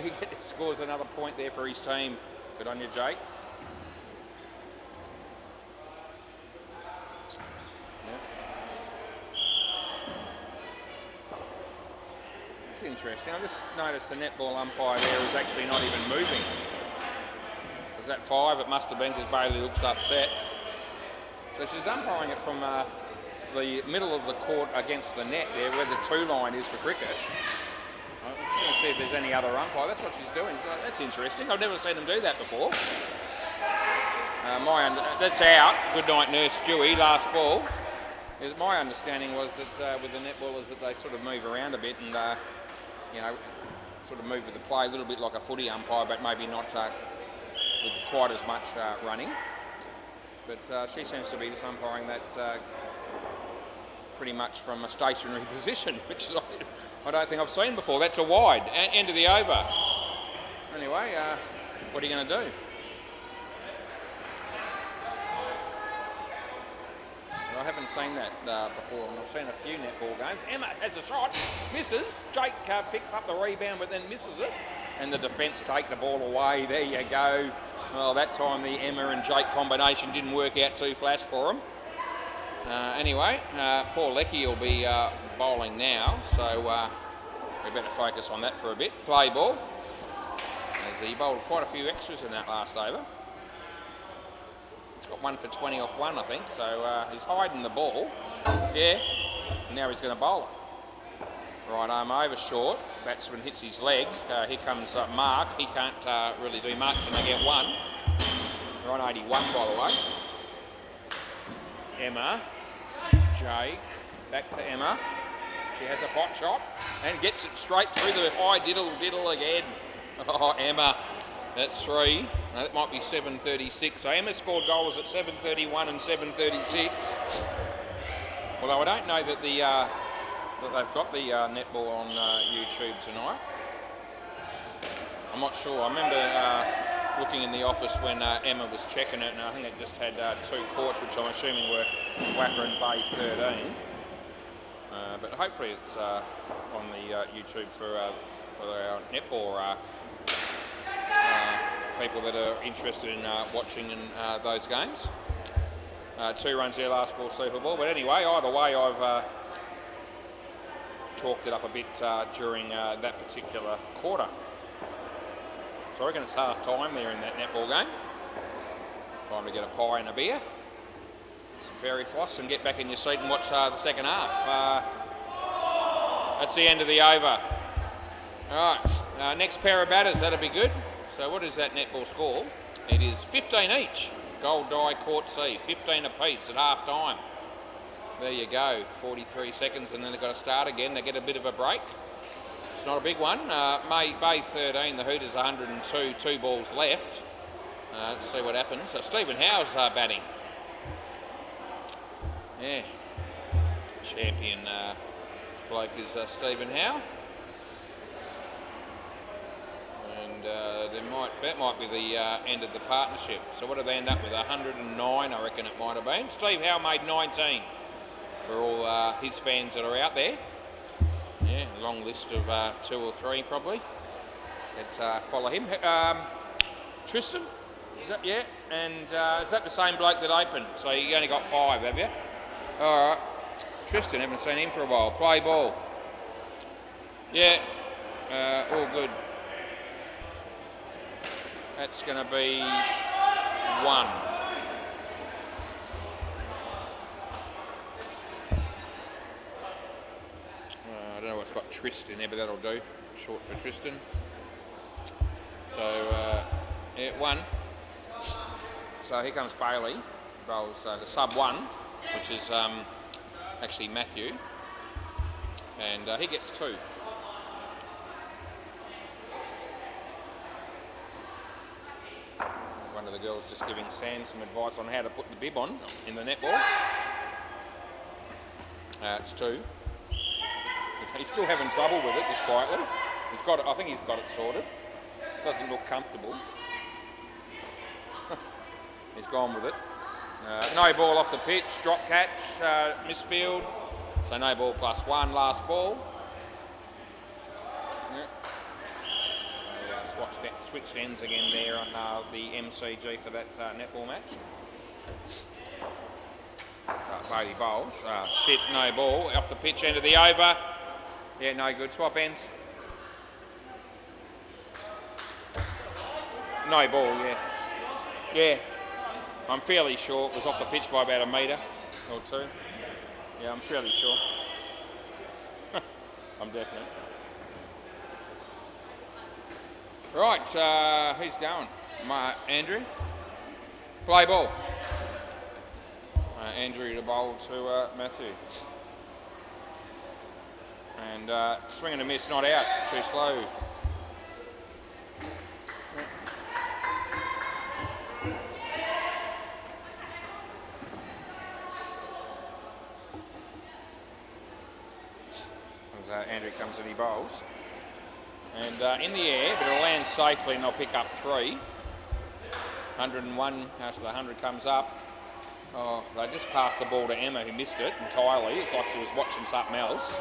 He scores another point there for his team. Good on you, Jake. Yep. It's interesting. I just noticed the netball umpire there is actually not even moving. Was that 5? It must have been because Bailey looks upset. So she's umpiring it from the middle of the court against the net there, where the 2 line is for cricket. I'm just going to see if there's any other umpire. That's what she's doing. So that's interesting. I've never seen them do that before. That's out. Good night, Nurse Stewie. Last ball. My understanding was that with the netballers that they sort of move around a bit and sort of move with the play a little bit like a footy umpire, but maybe not with quite as much running. But she seems to be just umpiring that pretty much from a stationary position, which is I don't think I've seen before. That's a wide. End of the over. Anyway, what are you going to do? I haven't seen that before, and I've seen a few netball games. Emma has a shot, misses. Jake picks up the rebound, but then misses it. And the defence take the ball away. There you go. Well, that time the Emma and Jake combination didn't work out too flash for them. Anyway, poor Lecky will be bowling now, so we better focus on that for a bit. Play ball, as he bowled quite a few extras in that last over. He's got 1 for 20 off 1, I think, so he's hiding the ball. Yeah, and now he's going to bowl it. Right arm over short, batsman hits his leg. Here comes Mark, he can't really do much, and they get 1. They're on 81, by the way. Emma, Jake, back to Emma. She has a pot shot and gets it straight through the high diddle again. Oh, Emma, that's 3. That might be 7:36. So Emma scored goals at 7:31 and 7:36. Although I don't know that that they've got the netball on YouTube tonight. I'm not sure. I remember looking in the office when Emma was checking it, and I think it just had 2 courts, which I'm assuming were WACA and Bay 13. But hopefully it's on the YouTube for our netball people that are interested in watching those games. 2 runs there, last ball, super ball. But anyway, either way, I've talked it up a bit during that particular quarter. So I reckon it's half time there in that netball game. Time to get a pie and a beer, some fairy floss, and get back in your seat and watch the second half. That's the end of the over. All right, next pair of batters, that'll be good. So what is that netball score? It is 15 each. Gold die, Court C, 15 apiece at half time. There you go, 43 seconds, and then they've got to start again. They get a bit of a break. It's not a big one. Bay 13, the Hooters 102, 2 balls left. Let's see what happens. So Stephen Howe's batting. Yeah, champion bloke is Stephen Howe. And that might be the end of the partnership. So what did they end up with? 109, I reckon it might have been. Steve Howe made 19 for all his fans that are out there. Yeah, long list of 2 or 3 probably. Let's follow him. Tristan, is that, yeah? And is that the same bloke that opened? So you only got 5, have you? All right. Tristan, haven't seen him for a while. Play ball. Yeah, all good. That's going to be 1. I don't know what's got Tristan there, but that'll do. Short for Tristan. So, yeah, 1. So here comes Bailey. Bowls the sub 1, which is actually Matthew. And he gets 2. One of the girls just giving Sam some advice on how to put the bib on in the netball. It's 2. He's still having trouble with it, just quietly. He's got it. I think he's got it sorted. Doesn't look comfortable. He's gone with it. No ball off the pitch. Drop catch. Misfield. So no ball +1. Last ball. Yeah. So, switched ends again there on the MCG for that netball match. So Bailey bowls. Shit, no ball. Off the pitch, end of the over. Yeah, no good. Swap ends. No ball, yeah. Yeah. I'm fairly sure it was off the pitch by about 1 metre or 2. Yeah, I'm fairly sure. I'm definite. Right, who's going? Andrew? Play ball. Andrew to bowl to Matthew. And swing and a miss, not out, too slow. As Andrew comes and he bowls. And in the air, but it'll land safely and they'll pick up 3. 101, so the 100 comes up. Oh, they just passed the ball to Emma, who missed it entirely. It's like she was watching something else.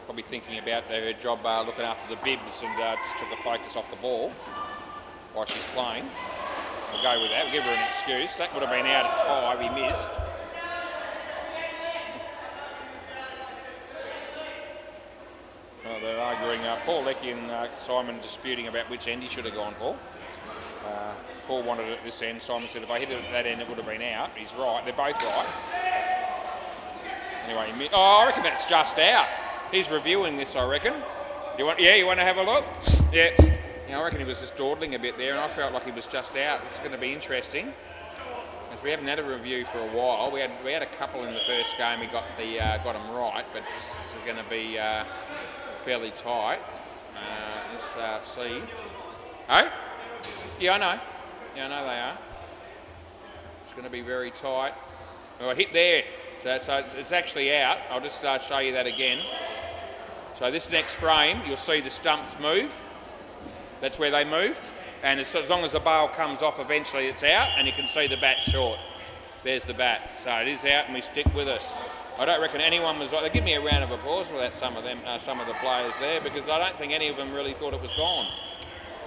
Probably thinking about her job looking after the bibs and just took the focus off the ball while she's playing. We'll go with that, we'll give her an excuse. That would have been out at 5, he missed. Oh, they're arguing, Paul Leckie and Simon disputing about which end he should have gone for. Paul wanted it at this end. Simon said if I hit it at that end it would have been out. He's right, they're both right. Anyway, I reckon that's just out. He's reviewing this, I reckon. You want to have a look? Yeah. I reckon he was just dawdling a bit there and I felt like he was just out. This is going to be interesting. As we haven't had a review for a while. We had a couple in the first game, we got them right, but this is going to be fairly tight. Let's see. Oh? Yeah, I know. Yeah, I know they are. It's going to be very tight. Oh, I hit there. So it's actually out. I'll just show you that again. So this next frame, you'll see the stumps move. That's where they moved. And as long as the bail comes off, eventually it's out, and you can see the bat short. There's the bat. So it is out, and we stick with it. I don't reckon anyone was. They give me a round of applause for that. Some of the players there, because I don't think any of them really thought it was gone.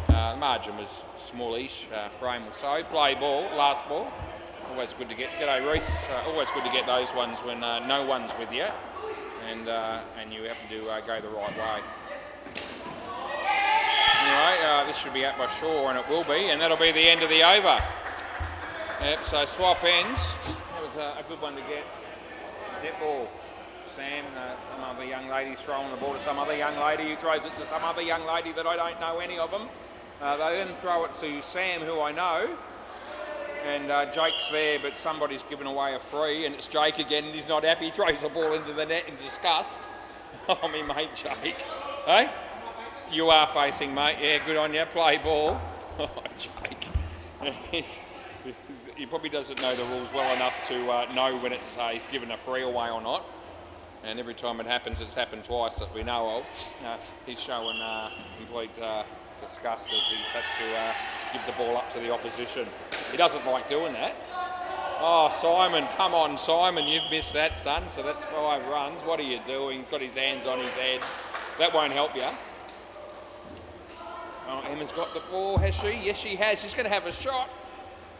The margin was smallish, frame or so. Play ball, last ball. Always good to get. G'day Reese. Always good to get those ones when no one's with you, and you happen to go the right way. Anyway, this should be out by Shaw, and it will be, and that'll be the end of the over. Yep. So swap ends. That was a good one to get. Netball. Sam, some other young lady's throwing the ball to some other young lady who throws it to some other young lady that I don't know any of them. They then throw it to Sam, who I know, and Jake's there, but somebody's given away a free, and it's Jake again, and he's not happy. He throws the ball into the net in disgust. Oh, me mate Jake. Hey? You are facing, mate. Yeah, good on you. Play ball. Oh, Jake. He probably doesn't know the rules well enough to know when it's, he's given a free away or not. And every time it happens, it's happened twice that we know of. He's showing complete disgust as he's had to give the ball up to the opposition. He doesn't like doing that. Oh, Simon, come on, Simon, you've missed that, son. So that's 5 runs. What are you doing? He's got his hands on his head. That won't help you. Oh, Emma's got the ball, has she? Yes, she has. She's going to have a shot.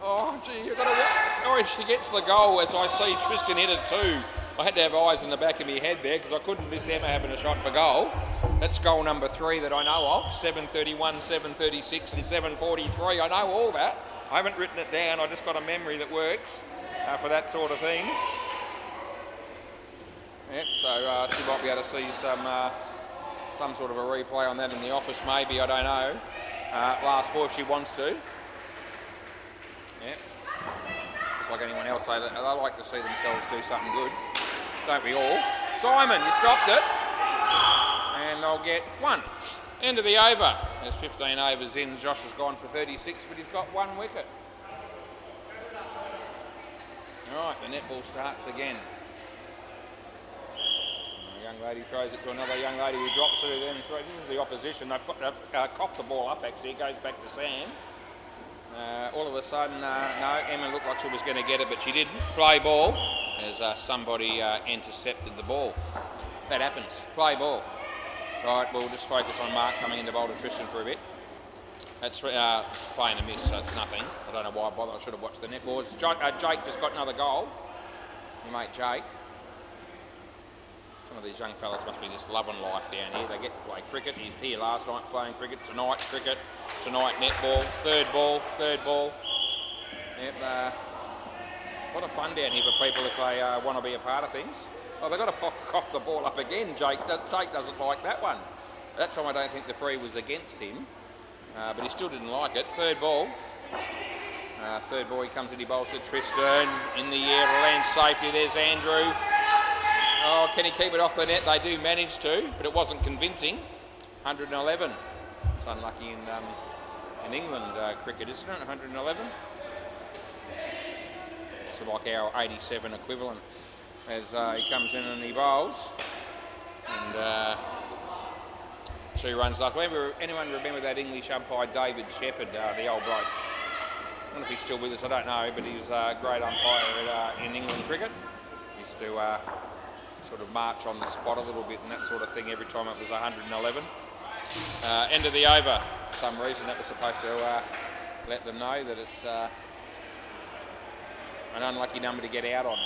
Oh, gee, you've got to... Oh, she gets the goal, as I see Tristan hit it too. I had to have eyes in the back of my head there because I couldn't miss Emma having a shot for goal. That's goal number 3 that I know of. 7:31, 7:36 and 7:43. I know all that. I haven't written it down. I just got a memory that works for that sort of thing. Yep, so she might be able to see some sort of a replay on that in the office maybe, I don't know. Last ball if she wants to. Yep. Just like anyone else, they like to see themselves do something good. Don't we all? Simon, you stopped it. And they'll get 1. End of the over. There's 15 overs in. Josh has gone for 36, but he's got 1 wicket. All right, the netball starts again. A young lady throws it to another young lady who drops it and then throws. This is the opposition. They've coughed the ball up, actually. It goes back to Sam. All of a sudden, no, Emma looked like she was going to get it, but she didn't. Play ball as somebody intercepted the ball. That happens. Play ball. Right, we'll just focus on Mark coming into bowl to Tristan for a bit. That's playing a miss, so it's nothing. I don't know why I bothered. I should have watched the netball. Jake just got another goal. Your mate Jake. Some of these young fellas must be just loving life down here. They get to play cricket. He's here last night playing cricket. Tonight cricket. Tonight netball. Third ball. Yep. A lot of fun down here for people if they want to be a part of things. Oh, they've got to cough the ball up again. Jake doesn't like that one. That time I don't think the free was against him, but he still didn't like it. Third ball. Third ball, he comes in, he bowls to Tristan. In the air, land safety. There's Andrew. Oh, can he keep it off the net? They do manage to, but it wasn't convincing. 111. It's unlucky in England cricket, isn't it? 111. It's like our 87 equivalent. As he comes in and he bowls. And 2 runs left. Anyone remember that English umpire, David Shepherd, the old bloke? I don't know if he's still with us, I don't know, but he was a great umpire in England cricket. He used to sort of march on the spot a little bit and that sort of thing every time it was 111. End of the over. For some reason that was supposed to let them know that it's an unlucky number to get out on.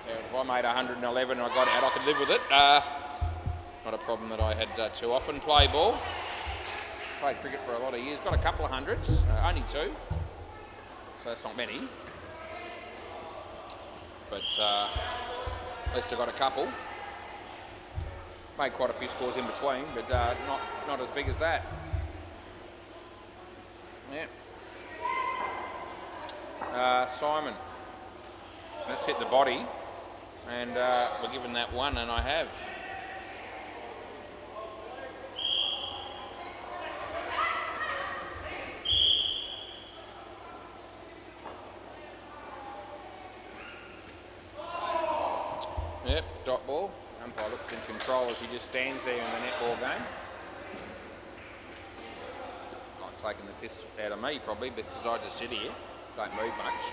So if I made 111 and I got out, I could live with it. Not a problem that I had too often. Play ball. Played cricket for a lot of years. Got a couple of hundreds, only 2. So that's not many. But at least I got a couple. Made quite a few scores in between, but not as big as that. Yeah. Simon. Let's hit the body. And we're given that 1, and I have. Yep, dot ball. Umpire looks in control as he just stands there in the netball game. Not taking the piss out of me probably because I just sit here, don't move much.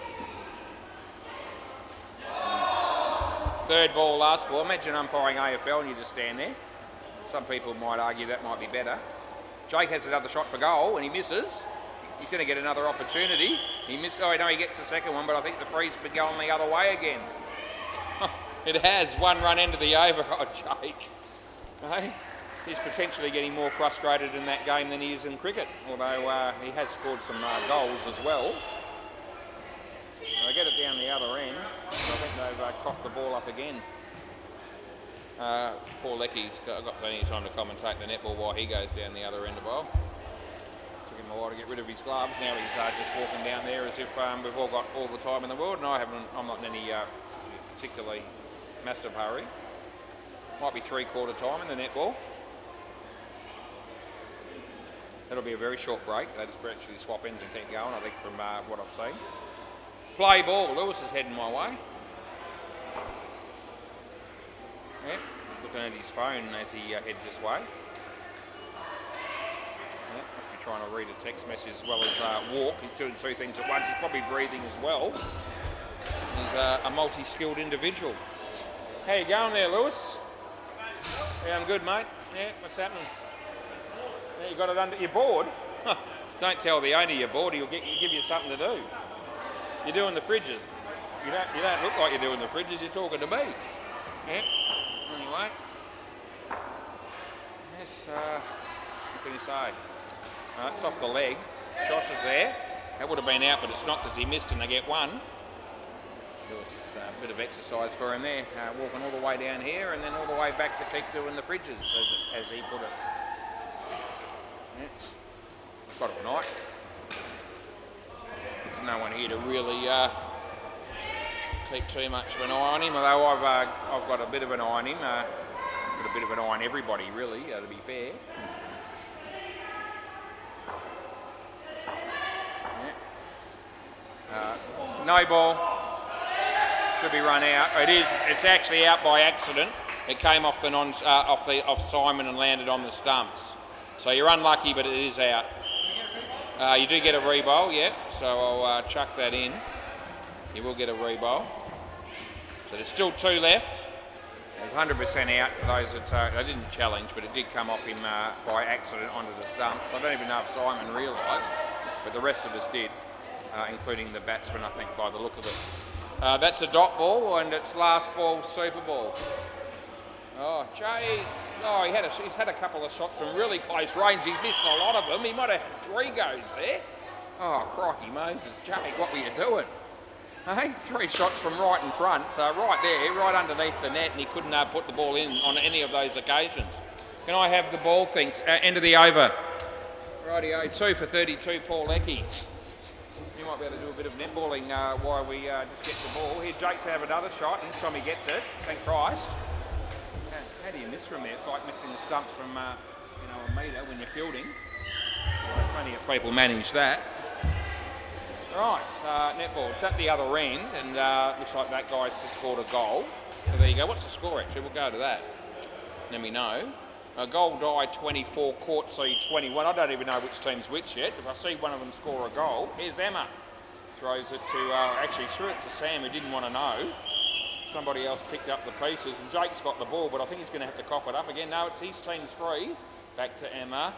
Third ball, last ball. Imagine umpiring AFL and you just stand there. Some people might argue that might be better. Jake has another shot for goal and he misses. He's going to get another opportunity. He missed. Oh no, he gets the second one, but I think the free's been going the other way again. It has 1 run into the over. Oh, Jake. Hey, he's potentially getting more frustrated in that game than he is in cricket, although he has scored some goals as well. They get it down the other end, so I think they've coughed the ball up again. Poor Lecky's got plenty of time to commentate the netball while he goes down the other end of the bowl. Took him a while to get rid of his gloves. Now he's just walking down there as if we've all got all the time in the world, and I'm not in any particularly massive hurry. Might be 3/4 time in the netball. That'll be a very short break. They just actually swap ends and keep going, I think, from what I've seen. Play ball. Lewis is heading my way. Yep, he's looking at his phone as he heads this way. Yep, must be trying to read a text message as well as walk. He's doing 2 things at once. He's probably breathing as well. He's a multi-skilled individual. How you going there, Lewis? Yeah, I'm good, mate. Yeah, what's happening? Yeah, you got it under your board? Don't tell the owner you're bored. He'll give you something to do. You're doing the fridges. You don't look like you're doing the fridges. You're talking to me. Yeah. Anyway. Yes. What can you say? It's off the leg. Josh is there. That would have been out, but it's not because he missed and they get 1. A bit of exercise for him there, walking all the way down here and then all the way back to keep doing the fridges, as he put it. Yeah. Got it tonight. There's no one here to really keep too much of an eye on him, although I've got a bit of an eye on him. Got a bit of an eye on everybody, really, to be fair. Yeah. No ball. Should be run out. It's actually out by accident. It came off off Simon and landed on the stumps. So you're unlucky, but it is out. You do get a rebowl, yeah. So I'll chuck that in. You will get a rebowl. So there's still 2 left. There's 100% out for those that they didn't challenge, but it did come off him by accident onto the stumps. I don't even know if Simon realised, but the rest of us did, including the batsman, I think, by the look of it. That's a dot ball, and it's last ball, super ball. Oh, Jay. Oh, he's had a couple of shots from really close range. He's missed a lot of them. He might have had 3 goes there. Oh, crikey, Moses. Jake, what were you doing? Hey, 3 shots from right in front, right there, right underneath the net, and he couldn't put the ball in on any of those occasions. Can I have the ball, thanks? End of the over. Rightio, 2 for 32, Paul Leckie. You might be able to do a bit of netballing while we just get the ball. Here, Jake's have another shot, and this time he gets it. Thank Christ. How do you miss from there? It's like missing the stumps from, a metre when you're fielding. Plenty of people manage that. Right, netball. It's at the other end, and looks like that guy's just scored a goal. So there you go. What's the score, actually? We'll go to that. Let me know. Goal die 24, Court C 21. I don't even know which team's which yet. If I see one of them score a goal, here's Emma. Throws it to, actually threw it to Sam, who didn't want to know. Somebody else picked up the pieces, and Jake's got the ball, but I think he's going to have to cough it up again. No, it's his team's free. Back to Emma.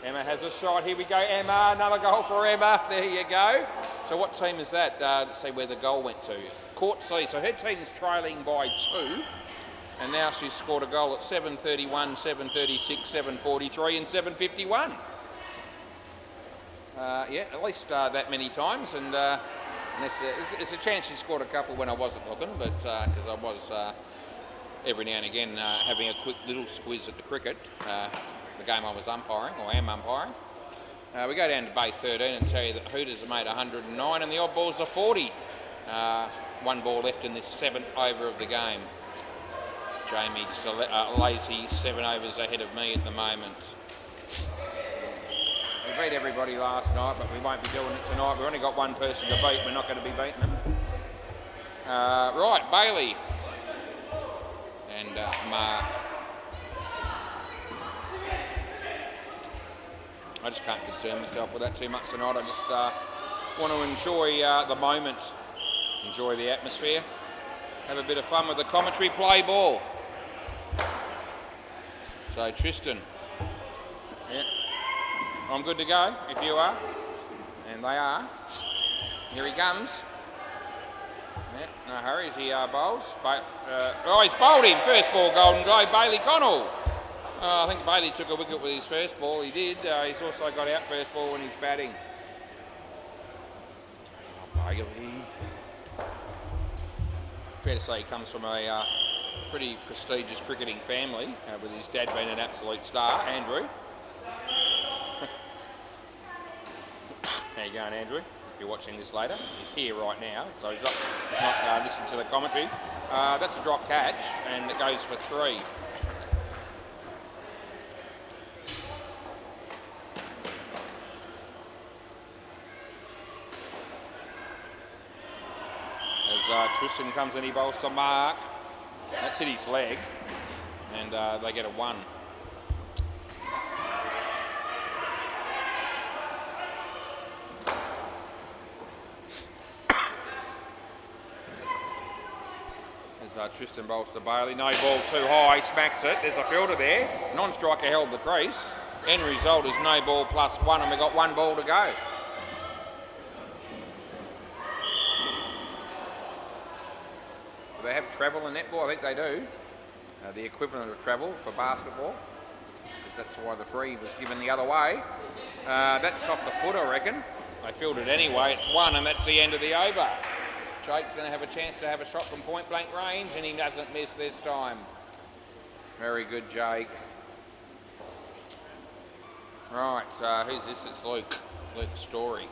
Emma has a shot. Here we go, Emma. Another goal for Emma. There you go. So what team is that? Let's see where the goal went to. Court C. So her team's trailing by 2. And now she's scored a goal at 7:31, 7:36, 7:43 and 7:51. Yeah, at least that many times. And there's a chance she scored a couple when I wasn't looking, but because I was every now and again having a quick little squiz at the cricket, the game I was umpiring, or am umpiring. We go down to bay 13 and tell you that Hooters have made 109 and the odd balls are 40. 1 ball left in this 7th over of the game. Jamie just a lazy 7 overs ahead of me at the moment. We beat everybody last night, but we won't be doing it tonight. We've only got one person to beat. We're not going to be beating them. Right, Bailey and Mark. I just can't concern myself with that too much tonight. I just want to enjoy the moment, enjoy the atmosphere, have a bit of fun with the commentary, play ball. So Tristan, yeah, I'm good to go if you are, and they are. Here he comes. Yeah, no hurries, he bowls. Oh, he's bowled him. First ball, Golden Globe, Bailey Connell. I think Bailey took a wicket with his first ball. He did. He's also got out first ball when he's batting. Oh, Bailey. Fair to say he comes from a pretty prestigious cricketing family, with his dad being an absolute star, Andrew. How you going, Andrew? If you're watching this later, he's here right now, so he's not listening to the commentary. That's a drop catch, and it goes for 3. As Tristan comes in, he bowls to Mark. That's hit his leg, and they get a 1. As Tristan bowls to Bailey, no ball too high, smacks it. There's a fielder there. Non-striker held the crease. End result is no ball plus 1, and we've got 1 ball to go. Do they have travel in netball? I think they do. The equivalent of travel for basketball, because that's why the free was given the other way. That's off the foot, I reckon. They fielded anyway. It's 1, and that's the end of the over. Jake's going to have a chance to have a shot from point blank range, and he doesn't miss this time. Very good, Jake. Right, who's this? It's Luke. Luke Story.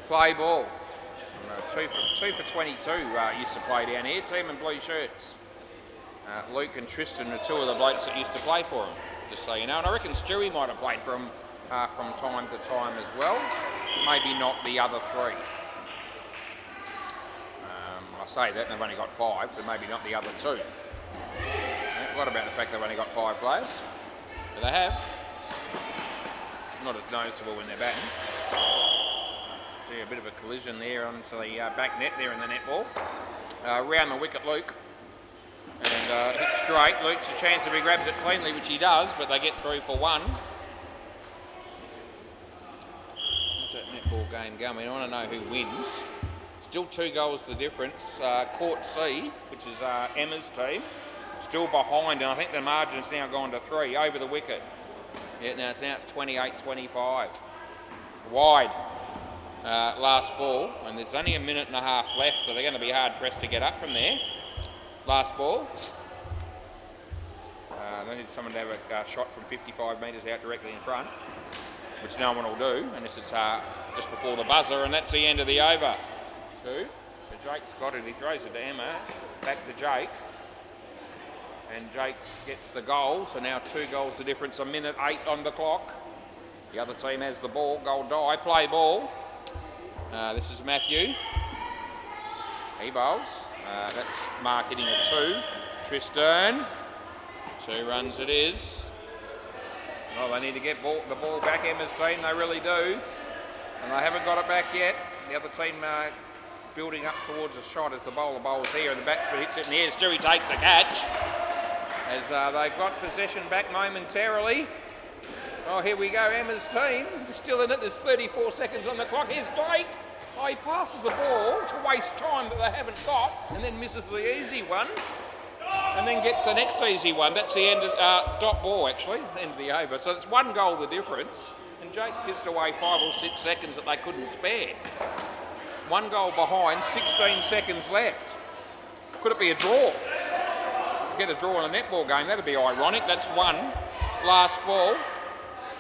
Play ball. 2 for 22 used to play down here. Team in blue shirts. Luke and Tristan are 2 of the blokes that used to play for him, just so you know. And I reckon Stewie might have played for him from time to time as well. Maybe not the other 3. I say that, and they've only got 5, so maybe not the other 2. I forgot about the fact they've only got 5 players. But they have. Not as noticeable when they're batting. See a bit of a collision there onto the back net there in the netball. Round the wicket, Luke. And hit straight. Luke's a chance if he grabs it cleanly, which he does, but they get through for 1. How's that netball game going? I want to know who wins. Still 2 goals the difference. Court C, which is Emma's team, still behind, and I think the margin's now gone to 3 over the wicket. Yeah, now it's 28-25. Wide. last ball, and there's only a minute and a half left, so they're going to be hard pressed to get up from there. Last ball. They need someone to have a shot from 55 metres out directly in front, which no one will do unless it's just before the buzzer, and that's the end of the over. 2. So Jake's got it. He throws it to Emma. Back to Jake. And Jake gets the goal, so now 2 goals the difference, a minute 8 on the clock. The other team has the ball, goal die, play ball. This is Matthew. He bowls. That's Mark hitting at 2. Tristan. 2 runs it is. Well, they need to get the ball back, Emma's team, they really do. And they haven't got it back yet. The other team building up towards a shot as the bowler bowls here, and the batsman hits it in the air. Stewie takes the catch as they've got possession back momentarily. Oh, here we go, Emma's team is still in it. There's 34 seconds on the clock. Here's Blake. Oh, he passes the ball to waste time that they haven't got, and then misses the easy one, and then gets the next easy one. That's the end of dot ball, actually, end of the over. So it's 1 goal the difference, and Jake pissed away 5 or 6 seconds that they couldn't spare. 1 goal behind, 16 seconds left. Could it be a draw? Get a draw in a netball game, that'd be ironic. That's 1. Last ball.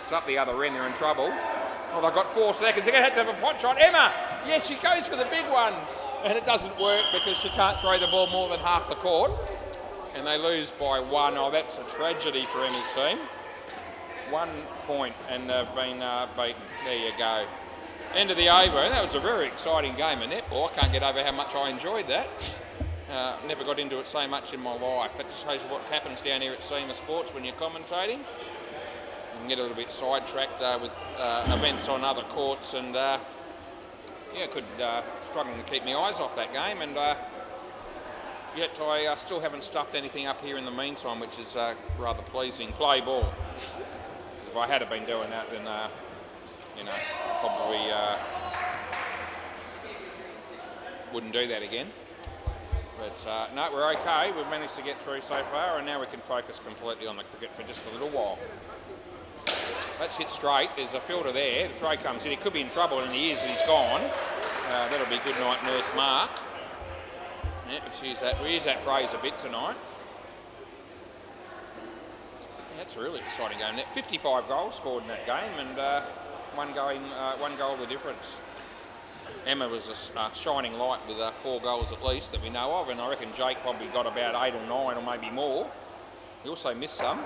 It's up the other end, they're in trouble. Oh, they've got 4 seconds. They're going to have a pot shot. Emma, yes, she goes for the big one. And it doesn't work because she can't throw the ball more than half the court. And they lose by 1. Oh, that's a tragedy for Emma's team. 1 point, and they've been beaten. There you go. End of the over. And that was a very exciting game of netball. I can't get over how much I enjoyed that. Never got into it so much in my life. That just shows you what happens down here at SEMA Sports when you're commentating. You can get a little bit sidetracked with events on other courts, and struggling to keep my eyes off that game, and yet I still haven't stuffed anything up here in the meantime, which is rather pleasing. Play ball. If I had been doing that, then probably wouldn't do that again. But no, we're okay. We've managed to get through so far, and now we can focus completely on the cricket for just a little while. That's hit straight. There's a fielder there. The throw comes in. He could be in trouble, and he is, and he's gone. That'll be good night, Nurse Mark. Yeah, we use that phrase a bit tonight. Yeah, that's a really exciting game. 55 goals scored in that game, and one goal the difference. Emma was a shining light with 4 goals at least that we know of, and I reckon Jake probably got about 8 or 9 or maybe more. He also missed some.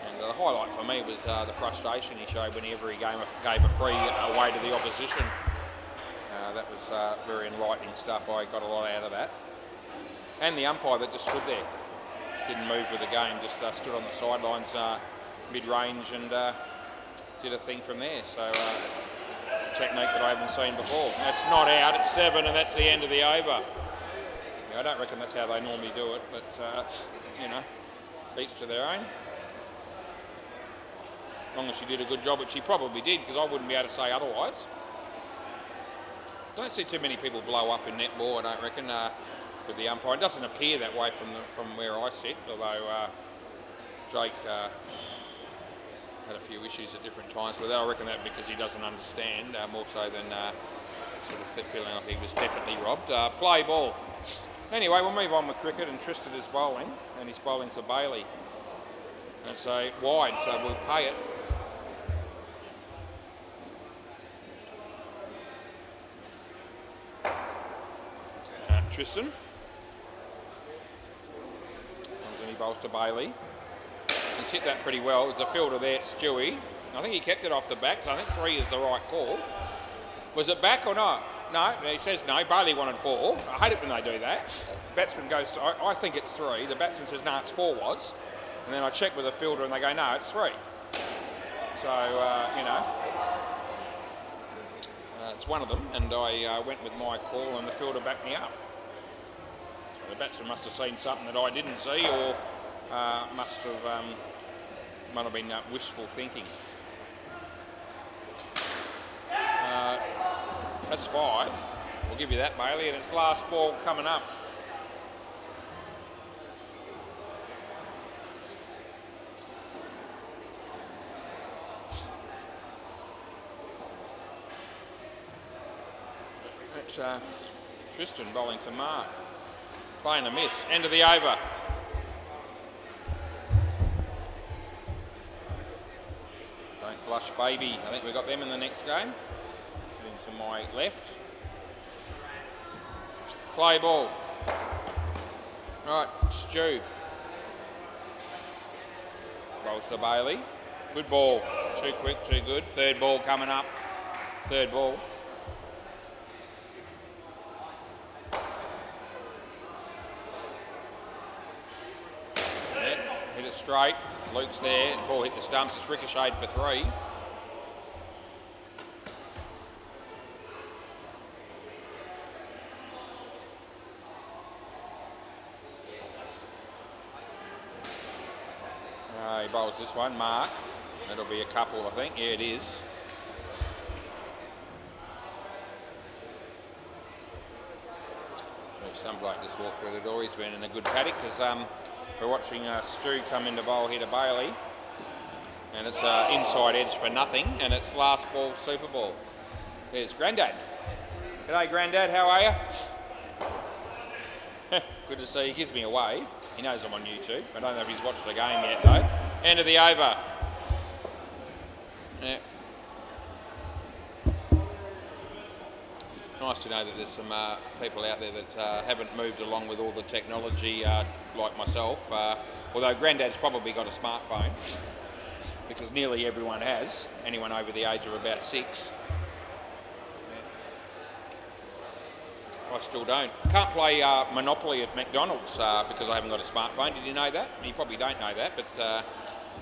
And the highlight for me was the frustration he showed whenever he gave a free away to the opposition. That was very enlightening stuff. I got a lot out of that. And the umpire that just stood there. Didn't move with the game, just stood on the sidelines mid-range and did a thing from there. So it's a technique that I haven't seen before. That's not out, it's 7, and that's the end of the over. Yeah, I don't reckon that's how they normally do it, but each to their own. As long as she did a good job, which she probably did, because I wouldn't be able to say otherwise. Don't see too many people blow up in netball, I don't reckon, with the umpire. It doesn't appear that way from where I sit, although Jake had a few issues at different times with it. I reckon that because he doesn't understand, more so than sort of feeling like he was definitely robbed. Play ball. Anyway, we'll move on with cricket, and Tristan is bowling, and he's bowling to Bailey. And it's a wide, so we'll pay it. Tristan. And he bowls to Bailey. He's hit that pretty well. There's a fielder there, it's Stewie. I think he kept it off the back, so I think 3 is the right call. Was it back or not? No, he says no. Bailey wanted 4. I hate it when they do that. Batsman goes, I think it's 3. The batsman says, no, it's 4 was. And then I check with the fielder and they go, no, it's 3. So, it's one of them, and I went with my call and the fielder backed me up. So the batsman must have seen something that I didn't see, or might have been wishful thinking. That's 5. We'll give you that, Bailey, and it's last ball coming up. got Tristan bowling to Mark. Playing a miss. End of the over. Don't blush, baby. I think we got them in the next game. Sitting to my left. Play ball. Right, Stu. Rolls to Bailey. Good ball. Too quick, too good. Third ball coming up. Third ball. Yeah, hit it straight. Luke's there. The ball hit the stumps. It's ricocheted for 3. He bowls this one, Mark. That'll be a couple, I think. Yeah, it is. Some bloke just walked through the door. He's been in a good paddock because we're watching Stu come into bowl here to Bailey. And it's inside edge for nothing. And it's last ball, Super Ball. There's Grandad. G'day, Grandad. How are you? Good to see you. He gives me a wave. He knows I'm on YouTube. I don't know if he's watched the game yet, though. End of the over. Yeah. Nice to know that there's some people out there that haven't moved along with all the technology like myself. Although Grandad's probably got a smartphone, because nearly everyone has. Anyone over the age of about 6. I still don't. Can't play Monopoly at McDonald's because I haven't got a smartphone. Did you know that? You probably don't know that, but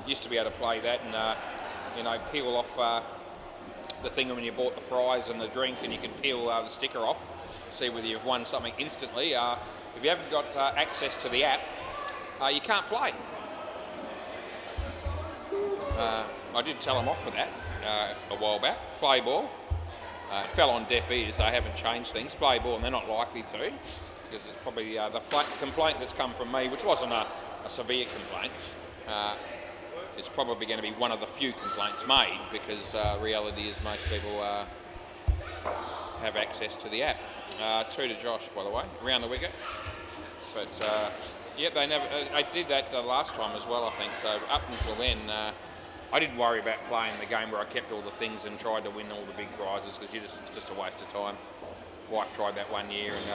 used to be able to play that and peel off the thing when you bought the fries and the drink, and you could peel the sticker off, see whether you've won something instantly. If you haven't got access to the app, you can't play. I did tell them off for that a while back. Play ball. It fell on deaf ears. They haven't changed things. Play ball, and they're not likely to, because it's probably the complaint that's come from me, which wasn't a severe complaint. It's probably going to be one of the few complaints made, because reality is most people have access to the app. 2 to Josh, by the way, around the wicket. But yeah, they did that the last time as well, I think. So up until then, I didn't worry about playing the game where I kept all the things and tried to win all the big prizes, because it's just a waste of time. Wife tried that one year and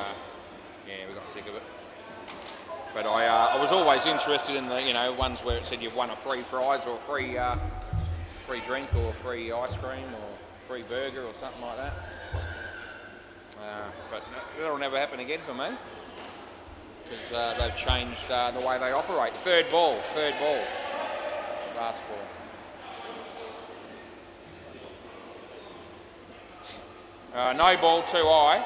yeah, we got sick of it. But I was always interested in the ones where it said you've won a free fries or a free drink or free ice cream or free burger or something like that. But that'll never happen again for me, because they've changed the way they operate. Third ball, last ball. No ball, too high,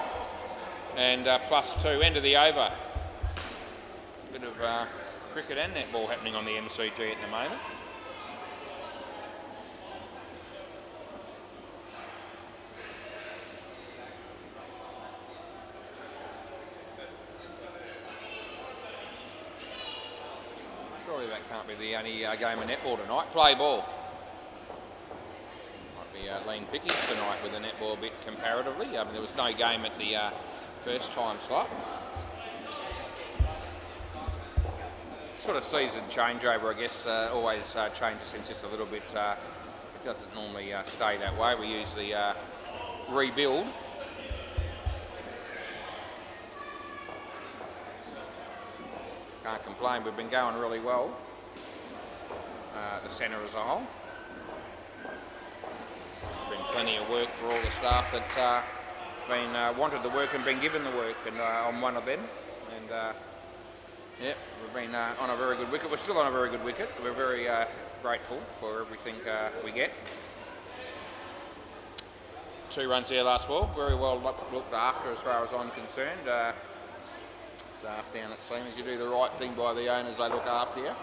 and +2, end of the over. Bit of cricket and netball happening on the MCG at the moment. Surely that can't be the only game of netball tonight. Play ball. Lean pickings tonight with the netball bit comparatively. There was no game at the first time slot. Sort of season changeover, I guess, always changes things just a little bit. It doesn't normally stay that way. We usually rebuild. Can't complain, we've been going really well. The centre as a whole. There's been plenty of work for all the staff that's been wanted the work and been given the work, and I'm one of them. And yeah, we've been on a very good wicket. We're still on a very good wicket. We're very grateful for everything we get. 2 runs there last ball. Very well looked after as far as I'm concerned. Staff down at Seamers, you do the right thing by the owners, they look after you.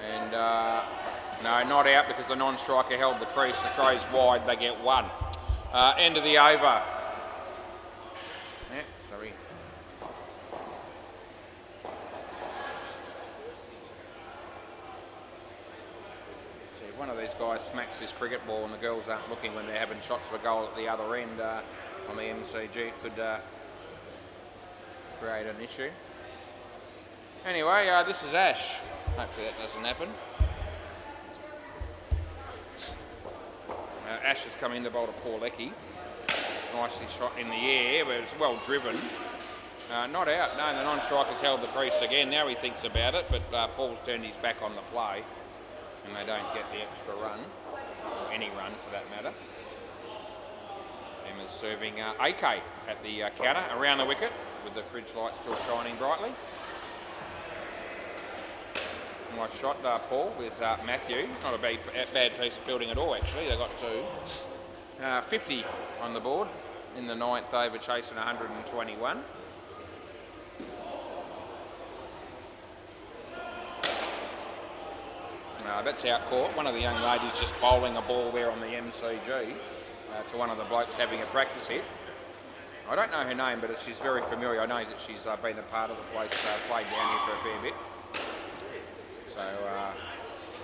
And no, not out, because the non-striker held the crease. The throw's wide, they get 1. End of the over. Yeah, sorry. So if one of these guys smacks this cricket ball and the girls aren't looking when they're having shots for goal at the other end on the MCG, it could create an issue. Anyway, this is Ash. Hopefully that doesn't happen. Ash has come in to bowl to Paulecki. Nicely shot in the air, but it's well driven. Not out. No, the non-striker's held the crease again. Now he thinks about it, but Paul's turned his back on the play, and they don't get the extra run, or any run for that matter. Emma's serving AK at the counter around the wicket, with the fridge light still shining brightly. Nice shot, Paul, with Matthew. Not a bad piece of fielding at all, actually. They got two. 50 on the board in the 9th over, chasing 121. That's out court. One of the young ladies just bowling a ball there on the MCG to one of the blokes having a practice hit. I don't know her name, but she's very familiar. I know that she's been a part of the place, played down here for a fair bit. So,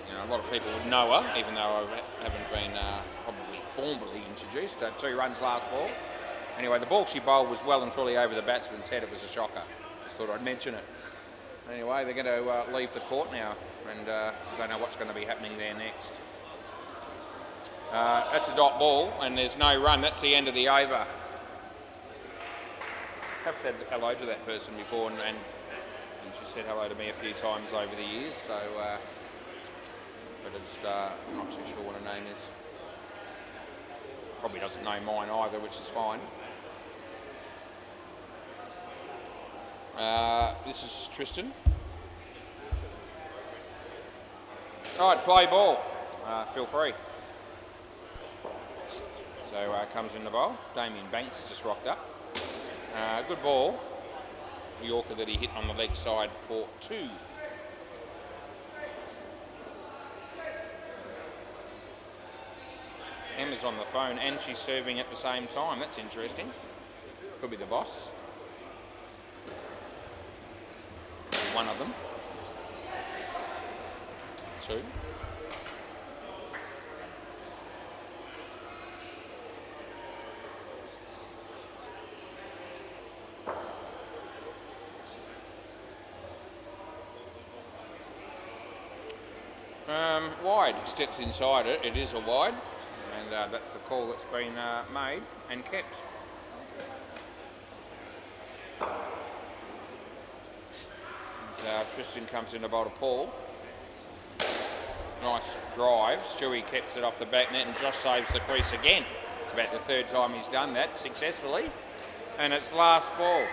you know, a lot of people would know her, even though I haven't been probably formally introduced. 2 runs last ball. Anyway, the ball she bowled was well and truly over the batsman's head. It was a shocker. Just thought I'd mention it. Anyway, they're going to leave the court now, and I don't know what's going to be happening there next. That's a dot ball, and there's no run. That's the end of the over. I've said hello to that person before, and she said hello to me a few times over the years, so but it's not too sure what her name is. Probably doesn't know mine either, which is fine. This is Tristan. Right, play ball. Feel free. So comes in the bowl. Damien Banks has just rocked up. Good ball. Yorker that he hit on the leg side for 2. Emma's on the phone and she's serving at the same time. That's interesting. Could be the boss. One of them. 2. Wide. Steps inside it. It is a wide, and that's the call that's been made and kept. As, Tristan comes in to bowl to Paul. Nice drive. Stewie keeps it off the back net, and Josh saves the crease again. It's about the 3rd time he's done that successfully, and it's last ball.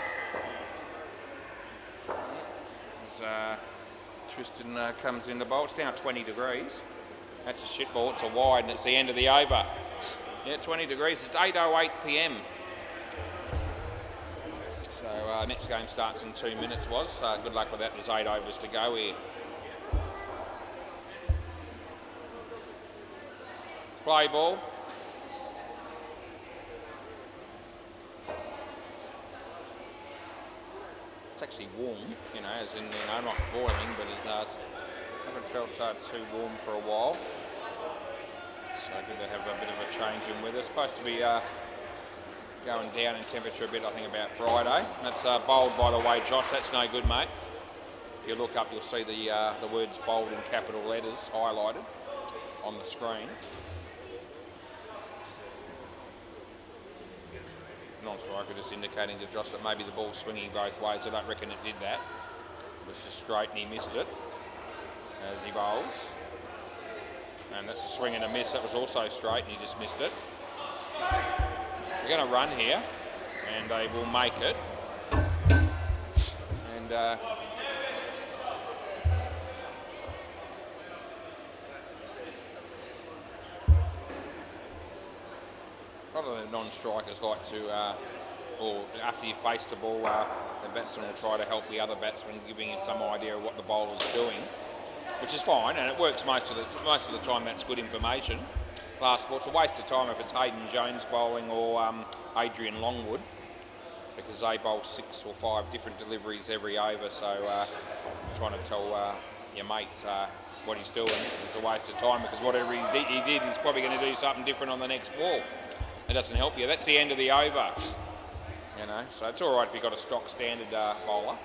As, Tristan comes in the bowl. It's now 20 degrees. That's a shit ball. It's a wide, and it's the end of the over. Yeah, 20 degrees. It's 8:08 p.m. So next game starts in 2 minutes. Good luck with that. There's 8 overs to go here. Play ball. It's actually warm, you know, as in, you know, not boiling, but it haven't felt too warm for a while. So good to have a bit of a change in weather. It's supposed to be going down in temperature a bit, I think, about Friday. That's bold, by the way, Josh. That's no good, mate. If you look up, you'll see the words bold in capital letters highlighted on the screen. Non-striker just indicating to Josh that maybe the ball's swinging both ways. I don't reckon it did that. It was just straight and he missed it as he bowls. And that's a swing and a miss. That was also straight and he just missed it. They're going to run here and they will make it. And a lot of the non-strikers like to, or after you face the ball, the batsman will try to help the other batsman, giving him some idea of what the bowler's doing, which is fine, and it works most of the time. That's good information. Last ball, it's a waste of time if it's Hayden Jones bowling or Adrian Longwood, because they bowl 6 or 5 different deliveries every over. So trying to tell your mate what he's doing is a waste of time, because whatever he did, he's probably going to do something different on the next ball. It doesn't help you. That's the end of the over. You know, so it's all right if you've got a stock standard bowler,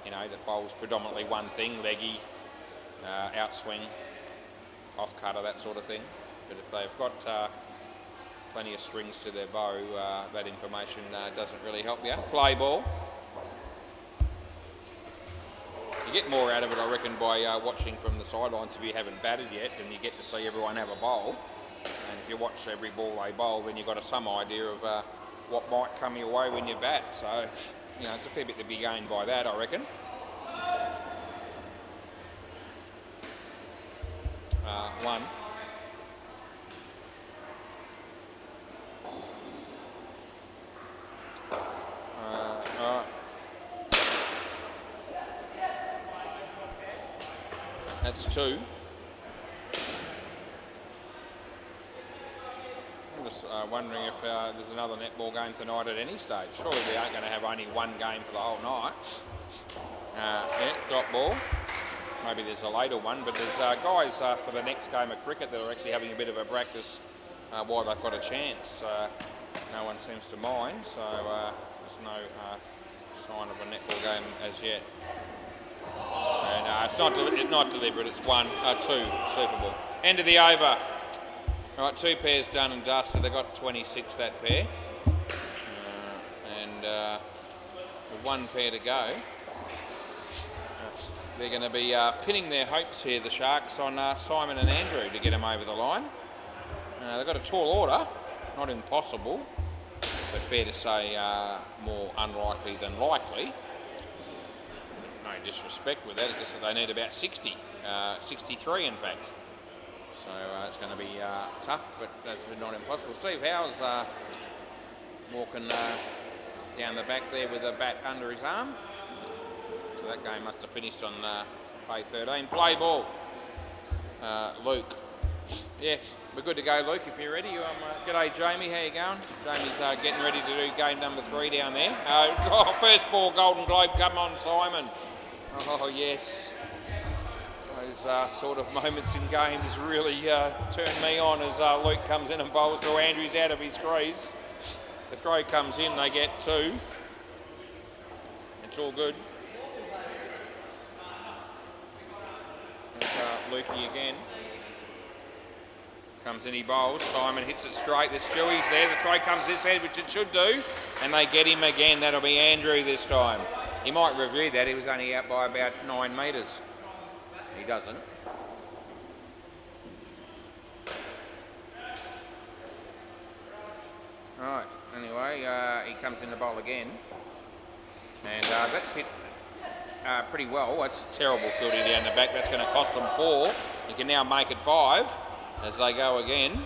you know, that bowls predominantly one thing, leggy, outswing, off cutter, that sort of thing. But if they've got plenty of strings to their bow, that information doesn't really help you. Play ball. You get more out of it, I reckon, by watching from the sidelines if you haven't batted yet, and you get to see everyone have a bowl. And if you watch every ball they bowl, then you've got some idea of what might come your way when you bat. So, you know, it's a fair bit to be gained by that, I reckon. One. That's two. I'm just wondering if there's another netball game tonight at any stage. Surely we aren't going to have only one game for the whole night. Yeah, dot ball. Maybe there's a later one, but there's guys for the next game of cricket that are actually having a bit of a practice while they've got a chance. No one seems to mind, so there's no sign of a netball game as yet. And it's not deliberate, it's two, Super Bowl. End of the over. All right, two pairs done and dusted. They've got 26, that pair. And with one pair to go, they're going to be pinning their hopes here, the Sharks, on Simon and Andrew to get them over the line. They've got a tall order, not impossible, but fair to say more unlikely than likely. No disrespect with that, it's just that they need about 60, 63 in fact. So it's going to be tough, but that's not impossible. Steve Howe's walking down the back there with a bat under his arm. So that game must have finished on play 13. Play ball. Luke. Yeah, we're good to go, Luke, if you're ready. G'day, Jamie. How you going? Jamie's getting ready to do game number 3 down there. First ball, Golden Globe. Come on, Simon. Oh, yes. Those sort of moments in games really turn me on as Luke comes in and bowls to Andrews out of his crease. The throw comes in, they get 2. It's all good. Lukey again. Comes in, he bowls. Simon hits it straight. The Stewie's there. The throw comes this end, which it should do. And they get him again. That'll be Andrew this time. He might review that. He was only out by about 9 metres. He doesn't. Right. Anyway, he comes in the bowl again. And that's hit pretty well. That's terrible fielding down the back. That's going to cost them 4. You can now make it 5 as they go again.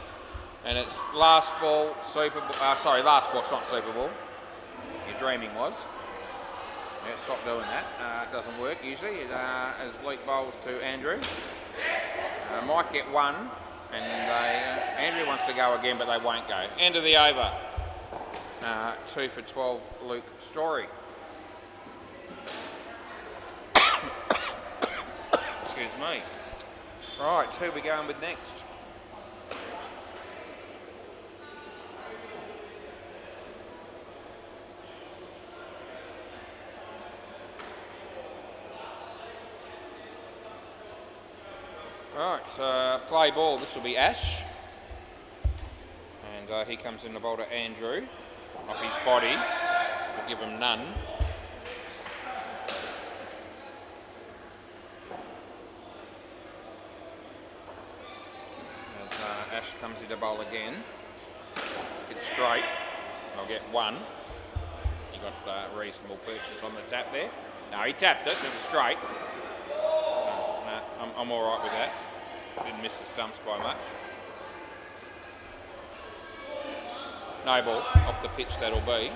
And it's last ball, Super Bowl. Sorry, last ball, it's not Super Bowl. Your dreaming was. Yeah, stop doing that. It doesn't work usually. As Luke bowls to Andrew. Might get 1. And Andrew wants to go again, but they won't go. End of the over. 2 for 12, Luke Story. Excuse me. Right, who are we going with next? Right, play ball. This will be Ash. And he comes in the bowl to Andrew. Off his body. We'll give him none. As Ash comes into bowl again. It's straight. I'll get 1. He got reasonable purchase on the tap there. No, he tapped it. It was straight. I'm all right with that. Didn't miss the stumps by much. No ball off the pitch, that'll be.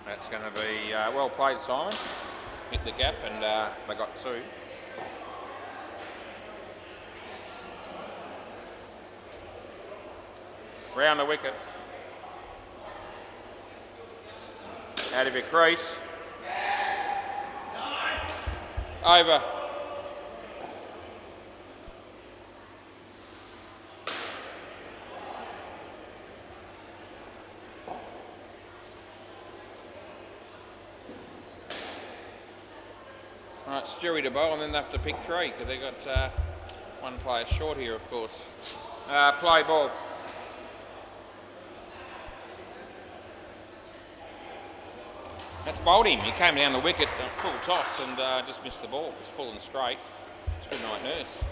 That's going to be well played, Simon. Hit the gap and they got 2. Round the wicket. Out of your crease. Over. Alright, Stewie to bowl, and then they have to pick 3 because they've got one player short here, of course. Play ball. That's bowled him. He came down the wicket, full toss, and just missed the ball. It was full and straight. It's good night, nurse.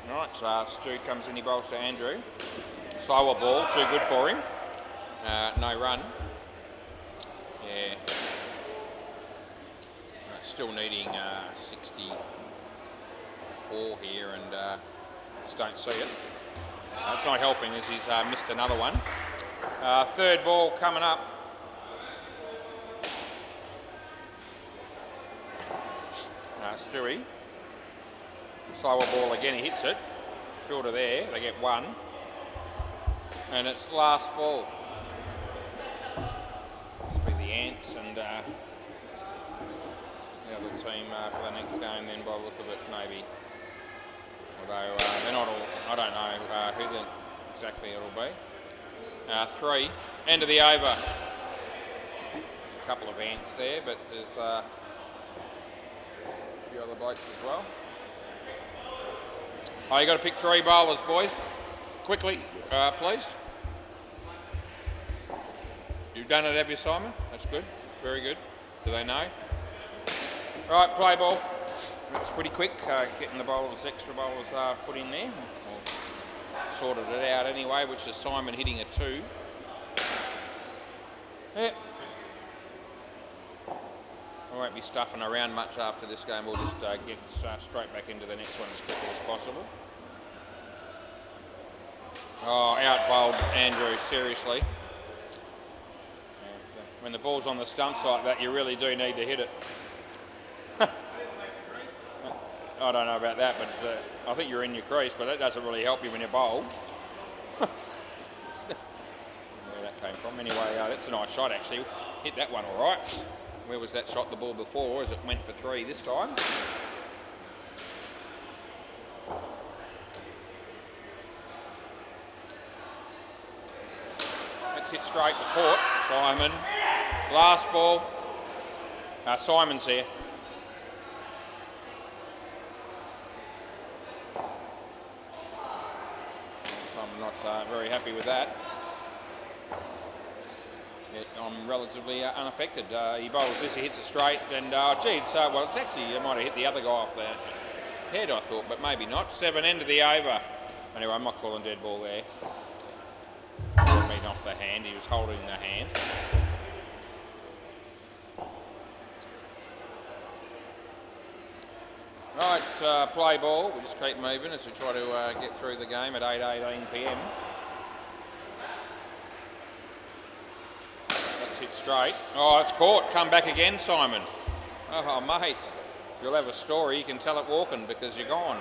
Right, Stu comes in, he bowls to Andrew. Slower ball, too good for him. No run. Yeah. Still needing 64 here, and just don't see it. It's not helping as he's missed another one. Third ball coming up. Stewie. Slower ball again, he hits it. Fielder there, they get 1. And it's last ball. Must be the Ants and the other team for the next game then, by the look of it, maybe. Although they're not all, I don't know who exactly it'll be. 3, end of the over. There's a couple of Ants there, but there's a few other blokes as well. Oh, you got to pick 3 bowlers, boys. Quickly, please. You've done it, have you, Simon? That's good. Very good. Do they know? Right, play ball. It's pretty quick, getting the bowlers, extra bowlers put in there. Or sorted it out anyway, which is Simon hitting a 2. Yep. I won't be stuffing around much after this game. We'll just get straight back into the next one as quickly as possible. Oh, out bowled Andrew, seriously. When the ball's on the stumps like that, you really do need to hit it. I don't know about that, but I think you're in your crease, but that doesn't really help you when you bowl. Where that came from. Anyway, that's a nice shot actually. Hit that one all right. Where was that shot the ball before, as it went for 3 this time? That's hit straight to court. Simon. Last ball. Simon's here. I'm not very happy with that. I'm relatively unaffected. He bowls this, he hits it straight, and gee, well, it's actually, it might have hit the other guy off the head, I thought, but maybe not. 7, end of the over. Anyway, I'm not calling dead ball there. I mean, off the hand, he was holding the hand. Right, play ball. We'll just keep moving as we try to get through the game at 8:18 p.m. Hit straight. Oh, it's caught. Come back again, Simon. Oh, mate. You'll have a story. You can tell it walking because you're gone.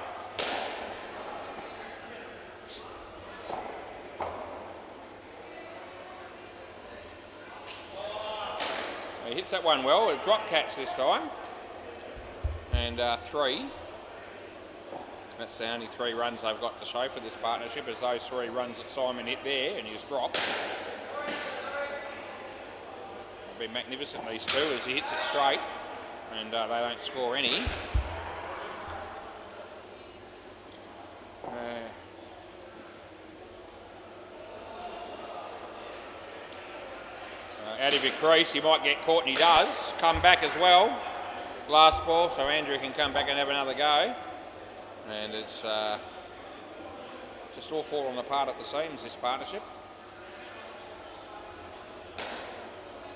He hits that one well. A drop catch this time. And 3. That's the only 3 runs they've got to show for this partnership, as those 3 runs that Simon hit there, and he was dropped. Been magnificent, these 2, as he hits it straight, and they don't score any. Out of your crease, he might get caught, and he does. Come back as well. Last ball, so Andrew can come back and have another go. And it's just all falling apart at the seams, this partnership.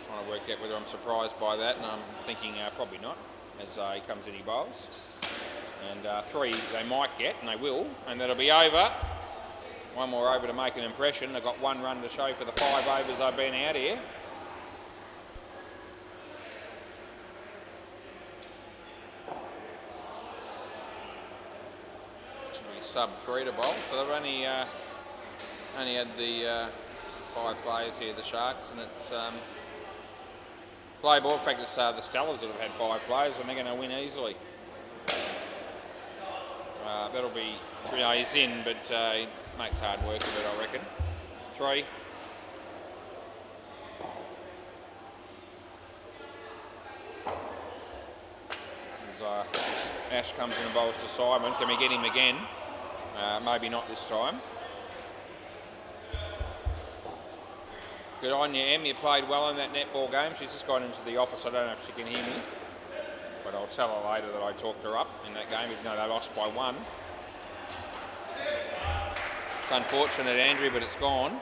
Trying to work out whether I'm surprised by that, and I'm thinking probably not, as he comes in, he bowls. And 3 they might get, and they will, and that'll be over. 1 more over to make an impression. They've got 1 run to show for the 5 overs they've been out here. should be sub 3 to bowl. So they've only had the 5 players here, the Sharks, and it's play ball. In fact, it's the Stellars that have had 5 players, and they're going to win easily. That'll be 3 days in, but he makes hard work of it, I reckon. 3. As Ash comes in and bowls to Simon. Can we get him again? Maybe not this time. Good on you, Em. You played well in that netball game. She's just gone into the office. I don't know if she can hear me, but I'll tell her later that I talked her up in that game, even though they lost by 1. It's unfortunate, Andrew, but it's gone.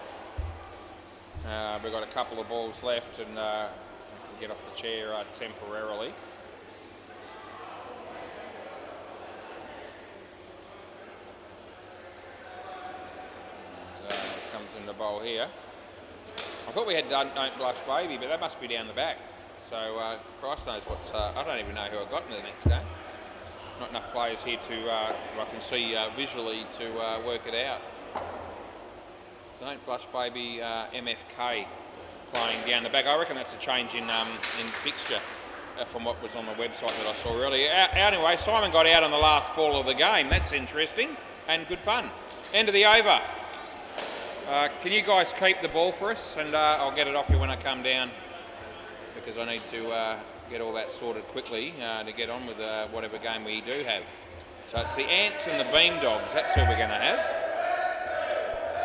We've got a couple of balls left, and can get off the chair temporarily. Comes in the bowl here. I thought we had Don't Blush Baby, but that must be down the back. So Christ knows what's... I don't even know who I got in the next game. Not enough players here to, I can see visually, to work it out. Don't Blush Baby MFK playing down the back. I reckon that's a change in fixture from what was on the website that I saw earlier. Anyway, Simon got out on the last ball of the game. That's interesting and good fun. End of the over. Can you guys keep the ball for us, and I'll get it off you when I come down, because I need to get all that sorted quickly to get on with whatever game we do have. So it's the Ants and the Beam Dogs. That's who we're going to have.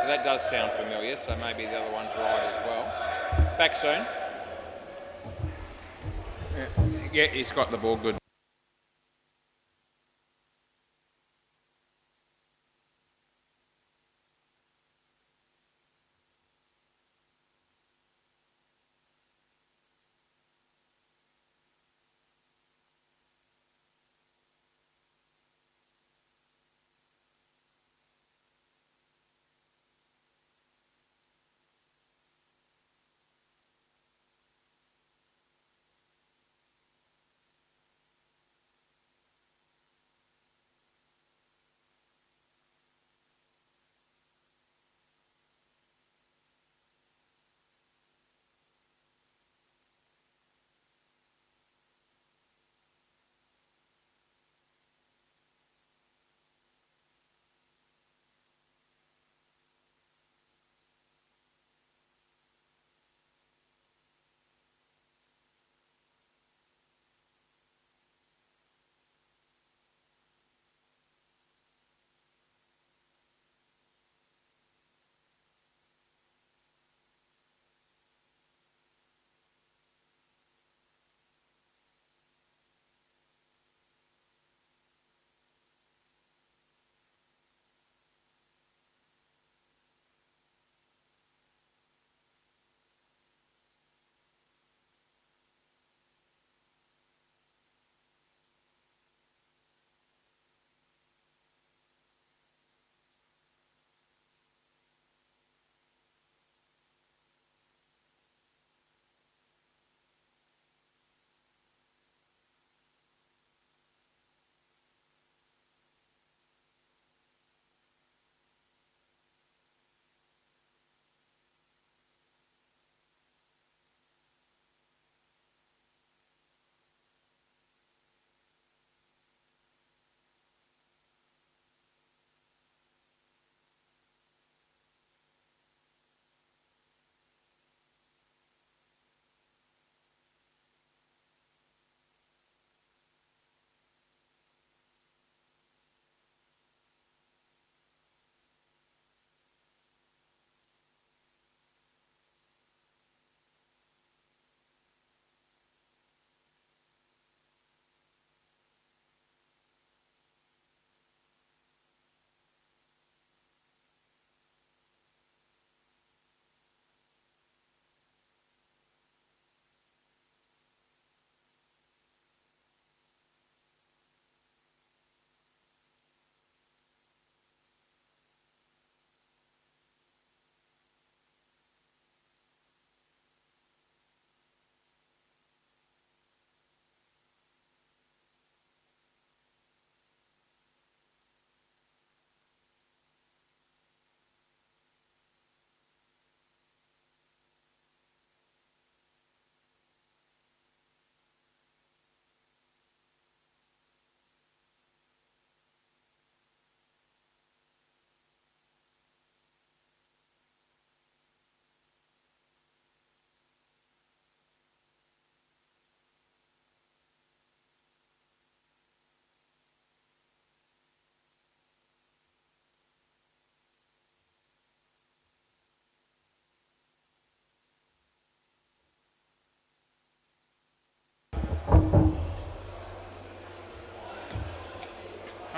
So that does sound familiar, so maybe the other one's right as well. Back soon. Yeah, he's got the ball good.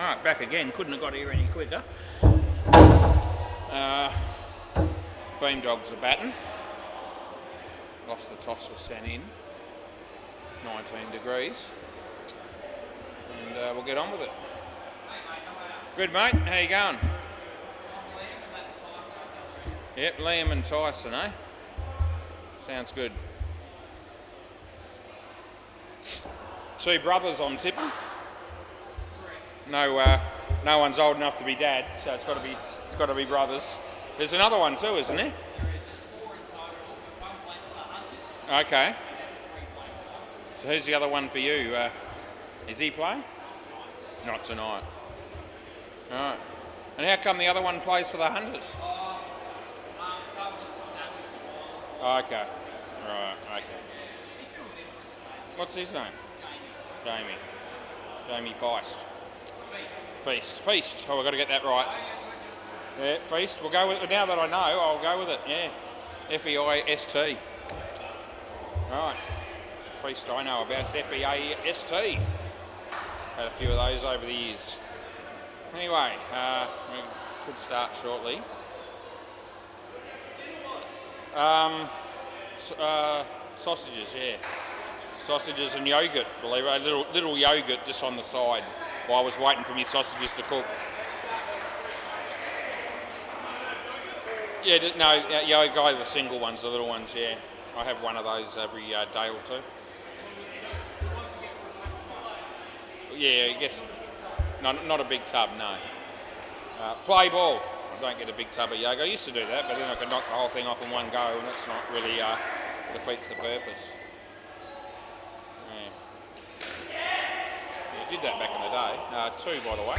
Alright, back again. Couldn't have got here any quicker. Beam Dogs are batting. Lost the toss with San in. 19 degrees. And we'll get on with it. Good, mate. How you going? Yep, Liam and Tyson, eh? Sounds good. 2 brothers I'm tipping. No one's old enough to be dad, so it's got to be brothers. There's another one too, isn't there? Okay. So who's the other one for you? Is he playing? Not tonight. All right. And how come the other one plays for the Hunters? Okay. Right. Okay. What's his name? Jamie Feist. Feast. Oh, we've got to get that right. Yeah, Feast. We'll go with it. Now that I know, I'll go with it. Yeah. F-E-I-S-T. Right. Feast I know about. It's F-E-A-S-T. Had a few of those over the years. Anyway, we could start shortly. Sausages, yeah. Sausages and yogurt, believe it. A little yogurt just on the side while I was waiting for my sausages to cook. Yeah, no, go the single ones, the little ones, yeah. I have one of those every day or two. Yeah, I guess not a big tub, no. Play ball. I don't get a big tub of yogurt. I used to do that, but then I could knock the whole thing off in one go, and that's not really defeats the purpose. Yeah, did that back in the day. 2, by the way.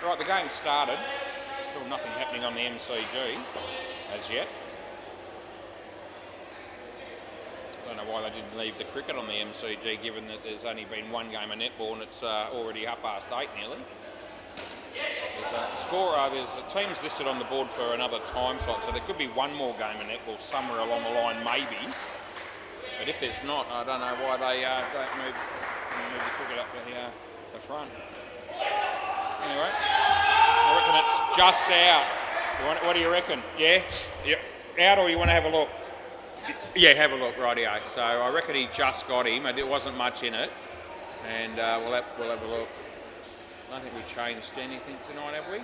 Right, the game started. Still nothing happening on the MCG as yet. I don't know why they didn't leave the cricket on the MCG, given that there's only been one game of netball and it's already 8:30 nearly. There's teams listed on the board for another time slot, so there could be one more game of netball somewhere along the line, maybe. But if there's not, I don't know why they don't move the cricket up the front. Anyway, I reckon it's just out. What do you reckon? Yeah? Out, or you want to have a look? Yeah, have a look, rightio. So I reckon he just got him, and there wasn't much in it. And we'll have a look. I don't think we changed anything tonight, have we?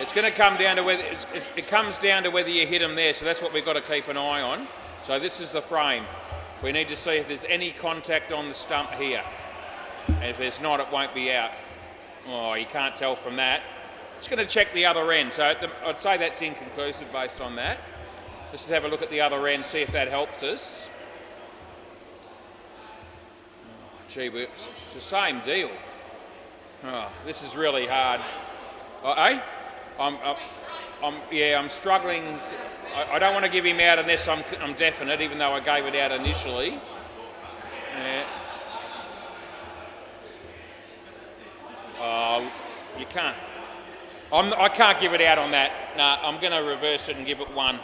It's going to come down to whether it comes down to whether you hit him there. So that's what we've got to keep an eye on. So this is the frame. We need to see if there's any contact on the stump here. And if there's not, it won't be out. Oh, you can't tell from that. Just going to check the other end. So I'd say that's inconclusive based on that. Let's just have a look at the other end, see if that helps us. Oh, gee, it's the same deal. Oh, this is really hard. I'm struggling. I don't want to give him out unless I'm definite, even though I gave it out initially. You can't. I can't give it out on that. No, I'm going to reverse it and give it 1.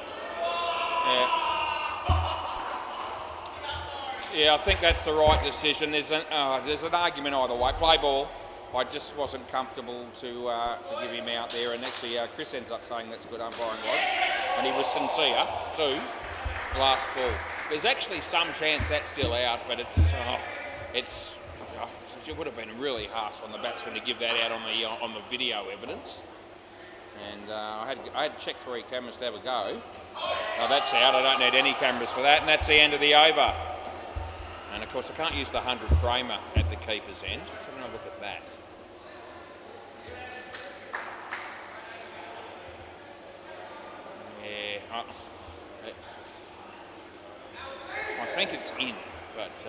Yeah, I think that's the right decision. There's an argument either way. Play ball. I just wasn't comfortable to give him out there, and actually Chris ends up saying that's good umpiring was, and he was sincere too. Last ball. There's actually some chance that's still out, but it would have been really harsh on the batsman to give that out on the video evidence. And I had checked 3 cameras to have a go. Oh, that's out. I don't need any cameras for that, and that's the end of the over. And of course, I can't use the 100 framer at the keeper's end. Let's have another look at that. Yeah, I think it's in, but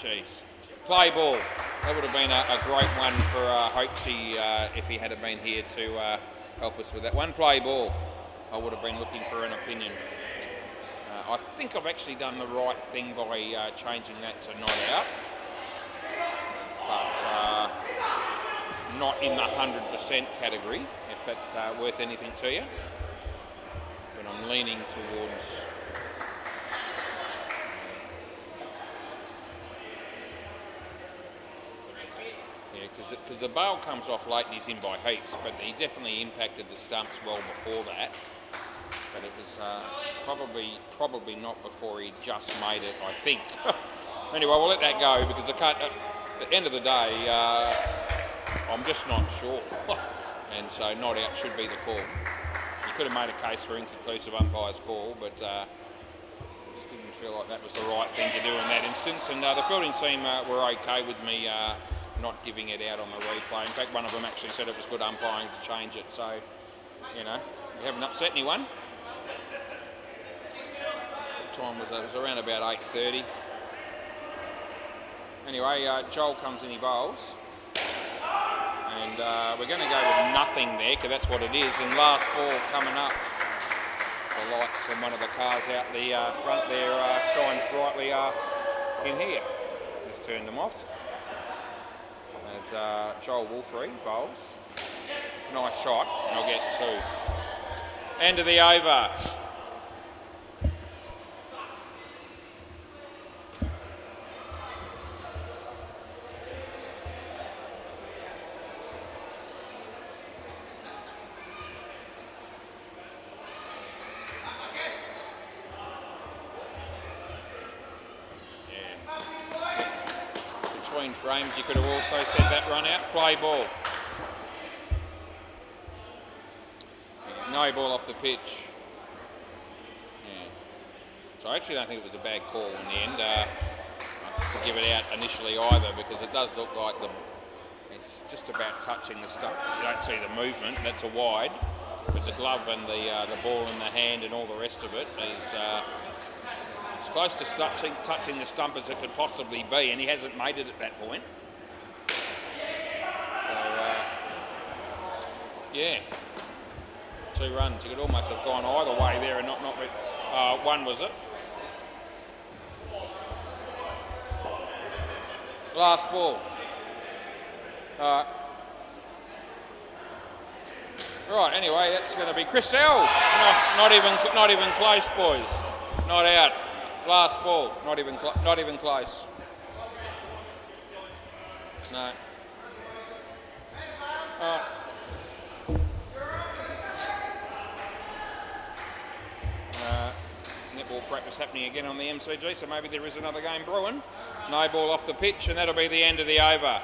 geez. Play ball. That would have been a great one for Hoaxie if he had been here to help us with that one. Play ball. I would have been looking for an opinion. I think I've actually done the right thing by changing that to not out, but not in the 100% category, if that's worth anything to you. But I'm leaning towards because the bail comes off late and he's in by heaps, but he definitely impacted the stumps well before that. But it was probably not before he just made it, I think. Anyway, we'll let that go because at the end of the day, I'm just not sure. And so not out should be the call. You could have made a case for inconclusive umpire's call, but just didn't feel like that was the right thing to do in that instance. And the fielding team were okay with me not giving it out on the replay. In fact, one of them actually said it was good umpiring to change it. So, you know, we haven't upset anyone. What time was that? It was around about 8:30. Anyway, Joel comes in, he bowls. And we're going to go with nothing there, because that's what it is. And last ball coming up. The lights from one of the cars out the front there shines brightly in here. Just turned them off. As Joel Wolfrey bowls. It's a nice shot, and I'll get 2. End of the over. Frames, you could have also said that run out. Play ball. No ball off the pitch. Yeah. So I actually don't think it was a bad call in the end to give it out initially either, because it does look like it's just about touching the stump. You don't see the movement. That's a wide, but the glove and the ball in the hand and all the rest of it is. As close to touching the stump as it could possibly be, and he hasn't made it at that point. So, yeah, 2 runs. He could almost have gone either way there and not 1, was it? Last ball. Right. Anyway, that's going to be Chris L. Not even close, boys. Not out. Last ball, not even close. No. Netball practice happening again on the MCG, so maybe there is another game brewing. No ball off the pitch, and that'll be the end of the over.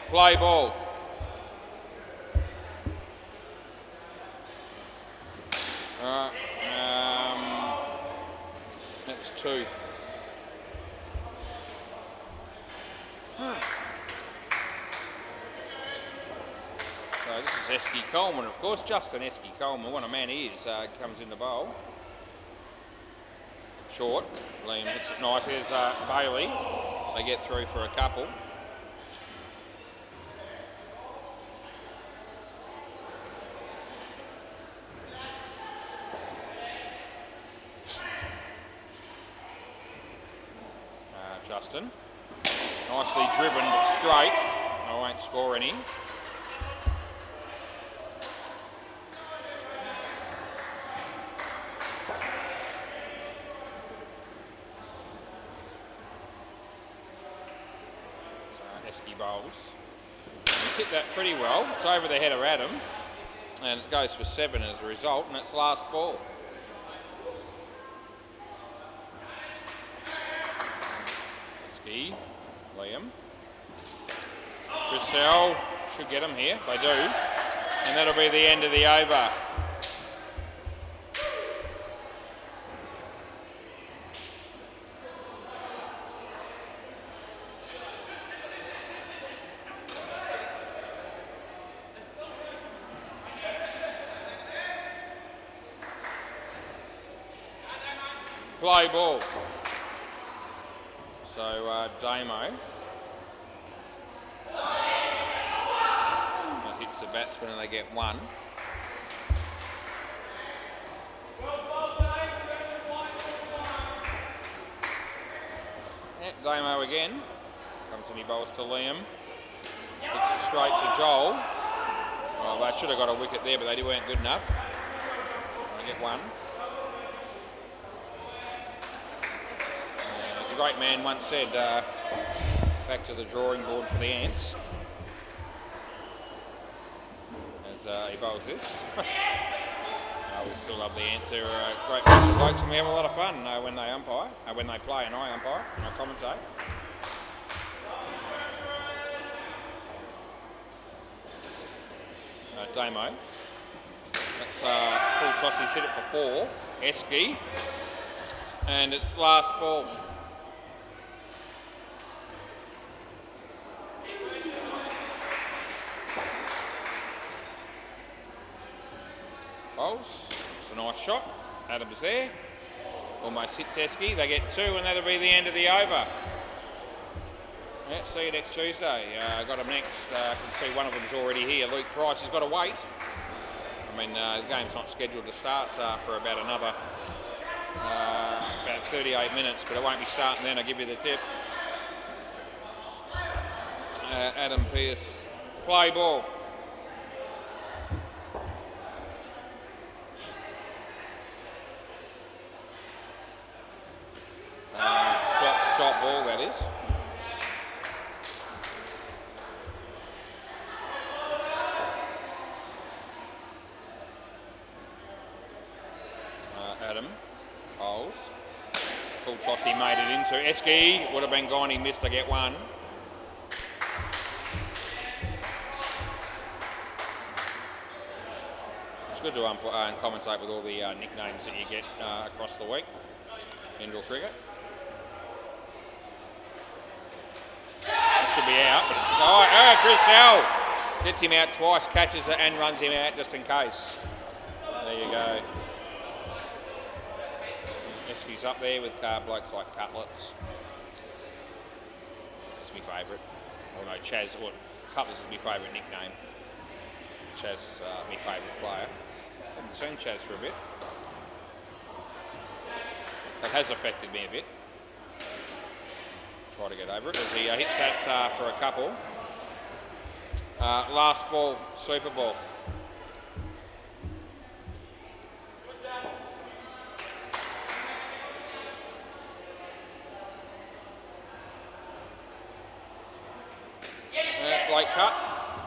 Play ball. That's 2. So this is Esky Coleman, of course. Justin Esky Coleman, what a man he is, comes in the bowl. Short. Liam hits it nice. Here's Bailey. They get through for a couple. Justin, nicely driven but straight. I won't score any. So Esky bowls. He hit that pretty well. It's over the head of Adam, and it goes for 7 as a result, and it's last ball. Liam. Brissell should get him here, they do. And that'll be the end of the over. Play ball. So Damo hits the batsman and they get 1. Damo again. Comes and he bowls to Liam. Hits it straight to Joel. Well, they should have got a wicket there, but they weren't good enough. I get one. As a great man once said, back to the drawing board for the Ants. As he bowls this. We still love the Ants. They're a great bunch of blokes and we have a lot of fun when they umpire, when they play and I umpire and I commentate. Damo. That's full toss, he's hit it for 4. Esky. And it's last ball. Bowls. It's a nice shot. Adam's there. Almost hits Esky. They get 2 and that'll be the end of the over. Yeah, see you next Tuesday. Got them next. Can see one of them's already here. Luke Price has got to wait. I mean, the game's not scheduled to start for about another about 38 minutes, but it won't be starting then. I'll give you the tip. Adam Pearce, play ball. Dot ball, that is. Adam holds. Full toss he made it into. Esky would have been gone, he missed to get 1. It's good to umpire and commentate with all the nicknames that you get across the week. Indoor cricket. That should be out. Oh, Chris Sell gets him out twice, catches it and runs him out just in case. There you go. Esky's up there with blokes like Cutlets. That's my favourite. Oh no, Chaz, or Cutlets is my favourite nickname. Chaz, my favourite player. Haven't seen Chaz for a bit. That has affected me a bit. Try to get over it as he hits that for a couple. Last ball, Super Ball. Late cut,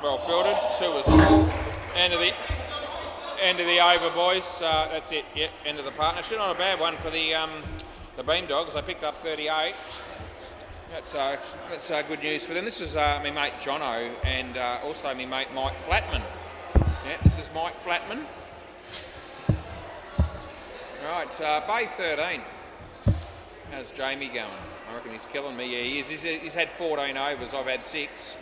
well fielded. 2 is full. End of the over, boys. That's it. Yep, end of the partnership. Not a bad one for the Beam Dogs. They picked up 38. That's good news for them. This is my mate Jono and also my mate Mike Flatman. Yeah, this is Mike Flatman. Right, Bay 13. How's Jamie going? I reckon he's killing me. Yeah, he is. He's had 14 overs. I've had 6.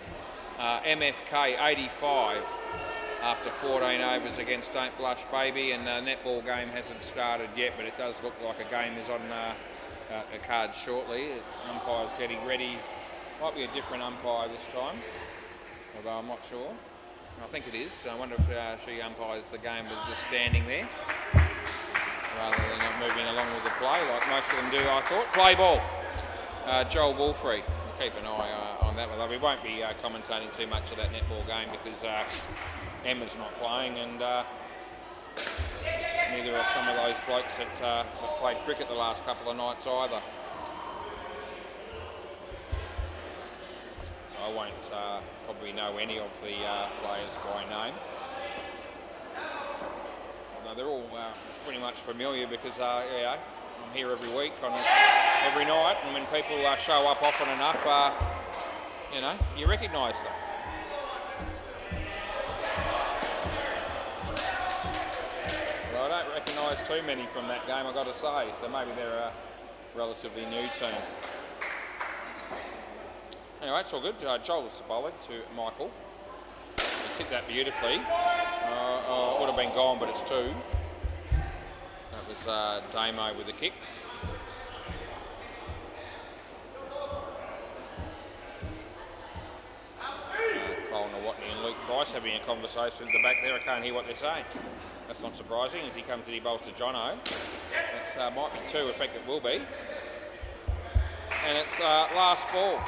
MFK 85 after 14 overs against Don't Blush Baby, and the netball game hasn't started yet, but it does look like a game is on the cards shortly. Umpire's getting ready. Might be a different umpire this time, although I'm not sure. I think it is. I wonder if she umpires the game with just standing there rather than moving along with the play like most of them do, I thought. Play ball. Joel Wolfrey. We'll keep an eye on that one. We won't be commentating too much of that netball game because Emma's not playing, and neither are some of those blokes that played cricket the last couple of nights either. So I won't probably know any of the players by name. Although they're all pretty much familiar because yeah, I'm here every week, every night, and when people show up often enough, you know, you recognise them. Well, I don't recognise too many from that game, I've got to say, so maybe they're a relatively new team. Anyway, it's all good. Joel's the bowler to Michael. He's hit that beautifully. Would have been gone, but it's 2. That was Damo with the kick. Colin Watney and Luke Price having a conversation at the back there. I can't hear what they're saying. That's not surprising as he comes in, he bowls to Jono. That might be 2, in fact it will be. and it's last ball.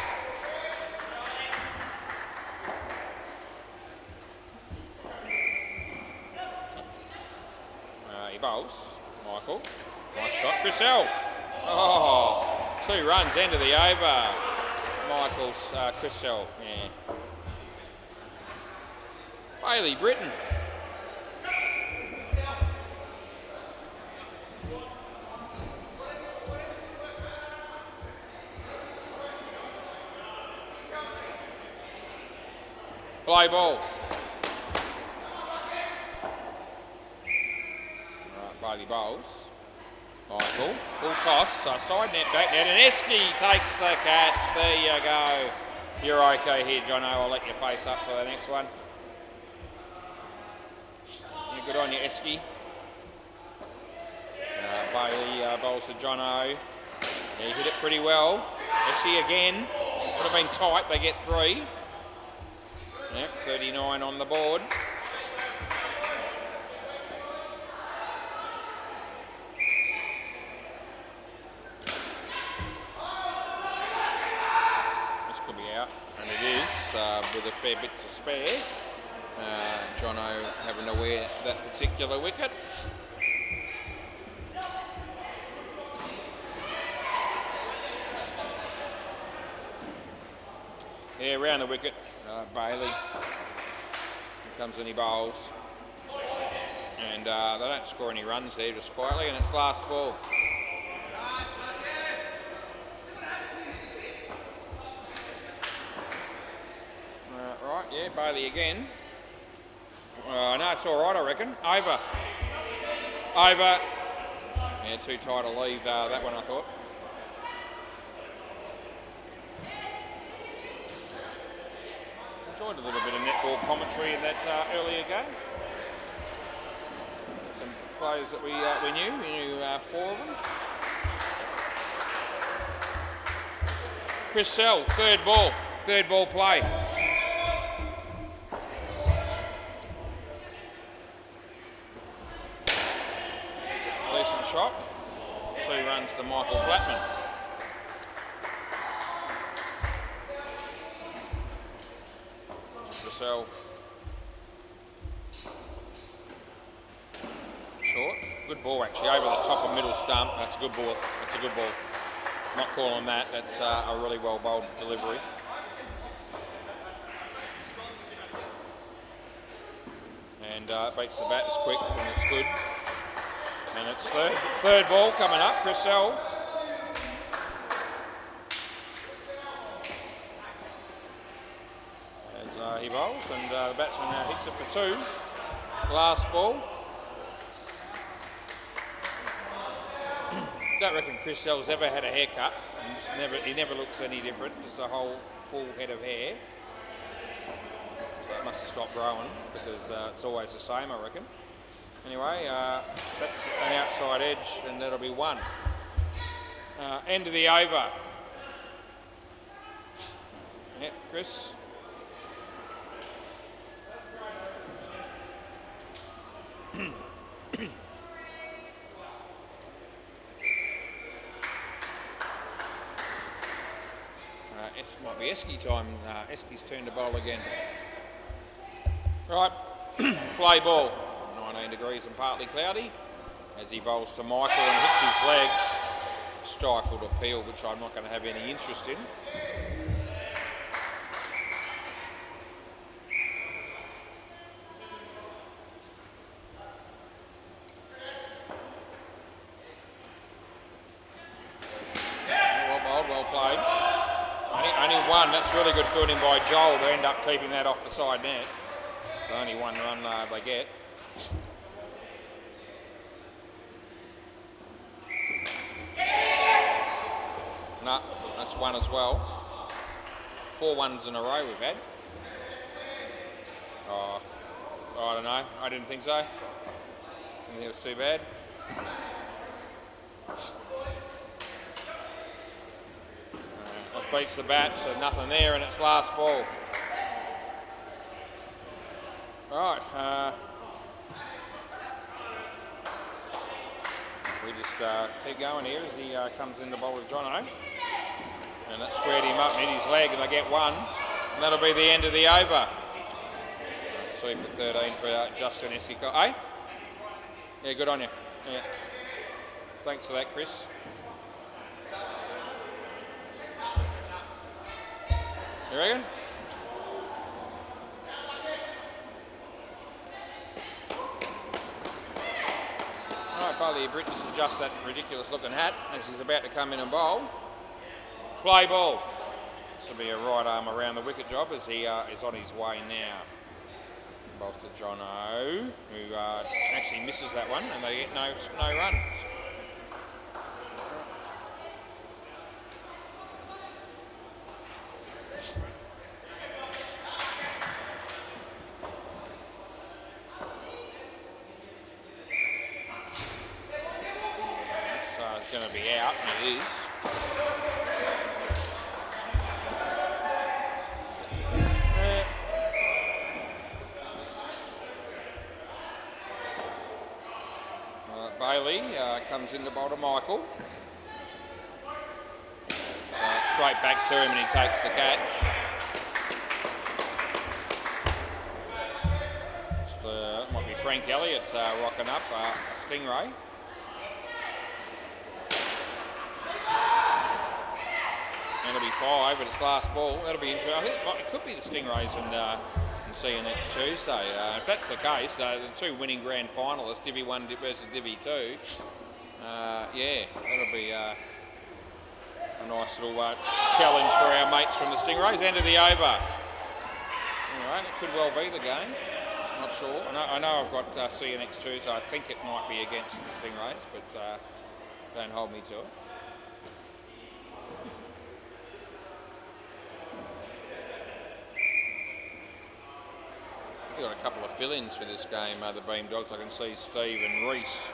He bowls. Michael. Nice shot. Chris L. Oh, 2 runs, end of the over. Michael's Chris L. Yeah. Bailey Britton. Play ball. Right, Bailey bowls. Michael, full toss, side net, back net, and Esky takes the catch. There you go. You're okay here, Jono. I'll let you face up for the next one. Yeah, good on you, Esky. Bailey bowls to Jono. Yeah, he hit it pretty well. Esky again. Would have been tight. They get 3. Yep, 39 on the board. This could be out, and it is, with a fair bit to spare. Jono having to wear that particular wicket. Yeah, round the wicket. Bailey. Here comes in, he bowls. And they don't score any runs there, just quietly, and it's last ball. Right, yeah, Bailey again. No, it's all right, I reckon. Over. Over. Yeah, too tight to leave that one, I thought. Enjoyed a little bit of netball commentary in that earlier game. Some players that we knew 4 of them. Chris Sell, third ball play. Decent shot. 2 runs to Michael Flatman. Short. Good ball actually, over the top of middle stump. That's a good ball. That's a good ball. Not calling that. That's a really well bowled delivery. And beats the bat, it's quick and it's good. And it's third ball coming up, Chris Sell. He bowls, and the batsman now hits it for 2. Last ball. Don't reckon Chris Sell's ever had a haircut. He never looks any different. Just a whole full head of hair. So it must have stopped growing because it's always the same, I reckon. Anyway, that's an outside edge, and that'll be 1. End of the over. Yep, Chris. It might be Esky time. Esky's turn to bowl again. Right, play ball. 19 degrees and partly cloudy. As he bowls to Michael and hits his leg. Stifled appeal, which I'm not going to have any interest in. Well played. Only 1. That's really good fielding by Joel to end up keeping that off the side net. So only 1 run they get. No, that's 1 as well. 4 ones in a row we've had. Oh, I don't know. I didn't think so. I didn't think it was too bad. Beats the bat, so nothing there, and it's last ball. Right, we just keep going here as he comes in the bowl with Jono. And that squared him up and hit his leg, and they get one. And that'll be the end of the over. See for 13 for Justin Escicott. Eh? Yeah, good on you. Yeah. Thanks for that, Chris. You reckon? Alright, Bailey Britt just adjusts that ridiculous looking hat as he's about to come in and bowl. Play ball. This will be a right arm around the wicket job as he is on his way now. Bowls to John O, who actually misses that one, and they get no runs. So it's going to be out, and it is. Bailey comes in to bowl to Michael. So straight back to him and he takes the catch. Just, might be Frank Elliott rocking up a Stingray. And it'll be 5 at its last ball. That'll be interesting. I think it could be the Stingrays and see you next Tuesday. If that's the case, the two winning grand finalists, Divi 1 versus Divi 2, yeah, that'll be a nice little challenge for our mates from the Stingrays. End of the over. Alright, it could well be the game. Not sure. I know I've got see you next Tuesday. I think it might be against the Stingrays, but don't hold me to it. We've got a couple of fill-ins for this game, the Beam Dogs. I can see Steve and Reese,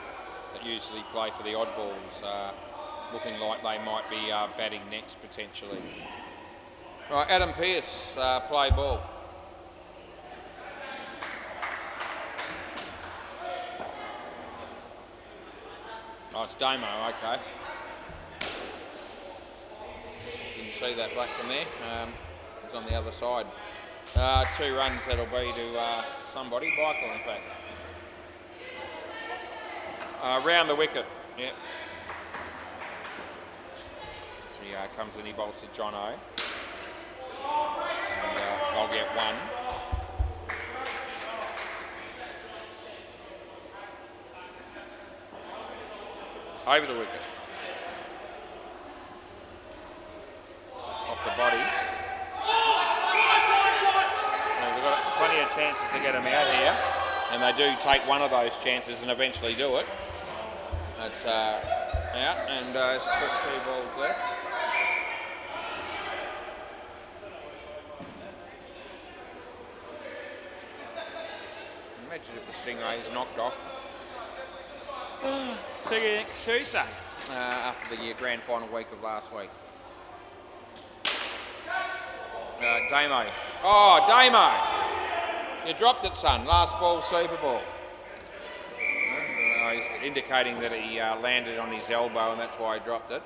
that usually play for the Oddballs, looking like they might be batting next potentially. Right, Adam Pearce, play ball. Oh, it's Damo, okay. Didn't see that back from there. It's on the other side. 2 runs that'll be to somebody, Michael in fact. Round the wicket, yep. So he comes in, he bowls to John O. And I'll get 1. Over the wicket. Off the body. Plenty of chances to get them out here, and they do take one of those chances and eventually do it. That's out, and it's 2 balls left. Imagine if the Stingrays knocked off. See you next Tuesday, after the grand final week of last week. Damo. Oh, Damo! You dropped it, son. Last ball, Super Ball. He's indicating that he landed on his elbow and that's why he dropped it.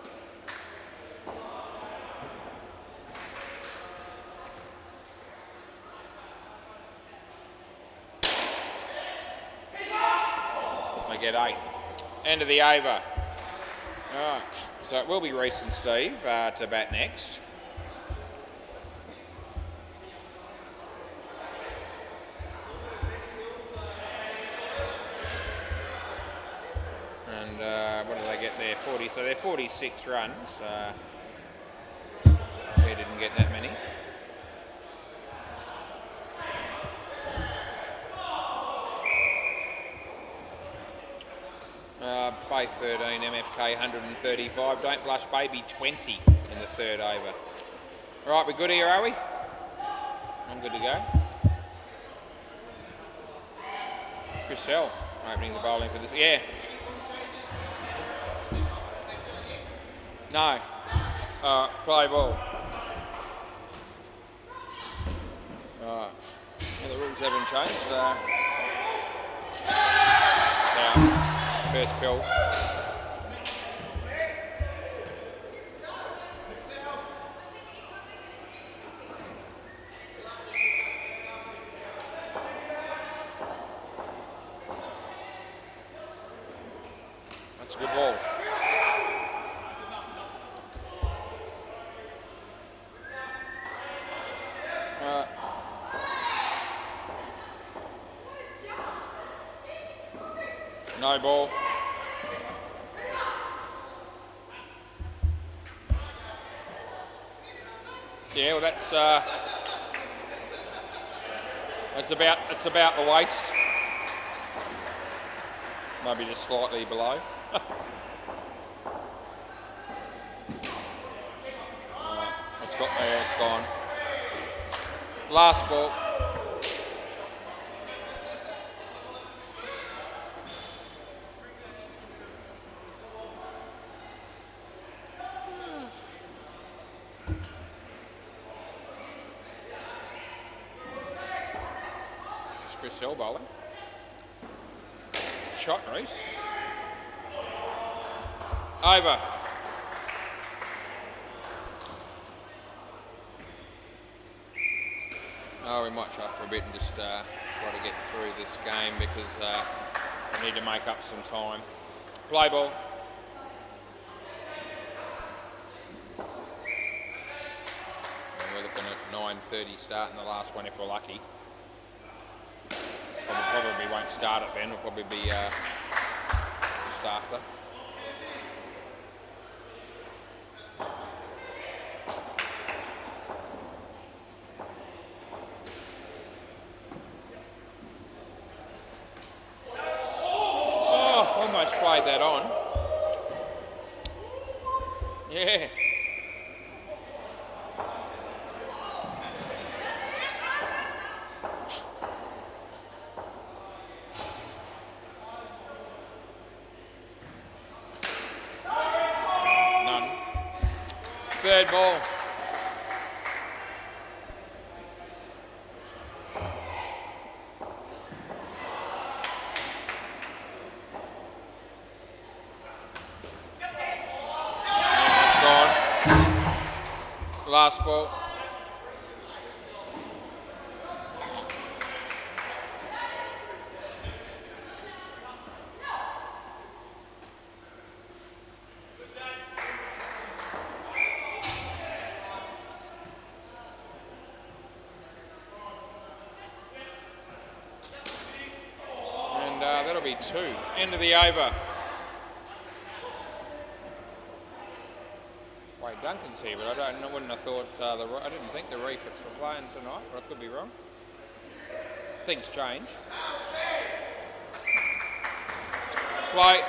They get 8. End of the over. Alright, so it will be Reese and Steve to bat next. What do they get there? 40. So they're 46 runs. We didn't get that many. Bay 13, MFK 135. Don't blush, baby 20 in the 3rd over. All right, we're good here, are we? I'm good to go. Chris Sell opening the bowling for this. Yeah. No. Play ball. Alright. Well, the rules haven't changed. First pill. It's a good ball. No ball. Yeah, well that's about the waist. Maybe just slightly below. It's gone. Last ball. This is Chris Hill bowling. Shot, Reese. Over. Oh, we might shut for a bit and just try to get through this game because we need to make up some time. Play ball. And we're looking at 9:30 starting the last one if we're lucky. Probably won't start it then. We'll probably be just after. Played that on. Yeah. None. Third ball. Last ball. And that'll be 2. End of the over. Duncan's here, but I wouldn't have thought I didn't think the Reefits were playing tonight, but I could be wrong. Things change. Play.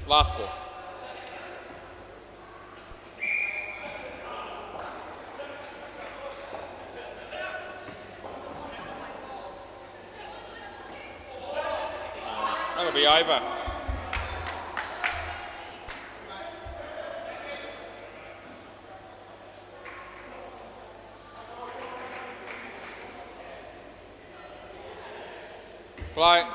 Last ball. That'll be over. Play.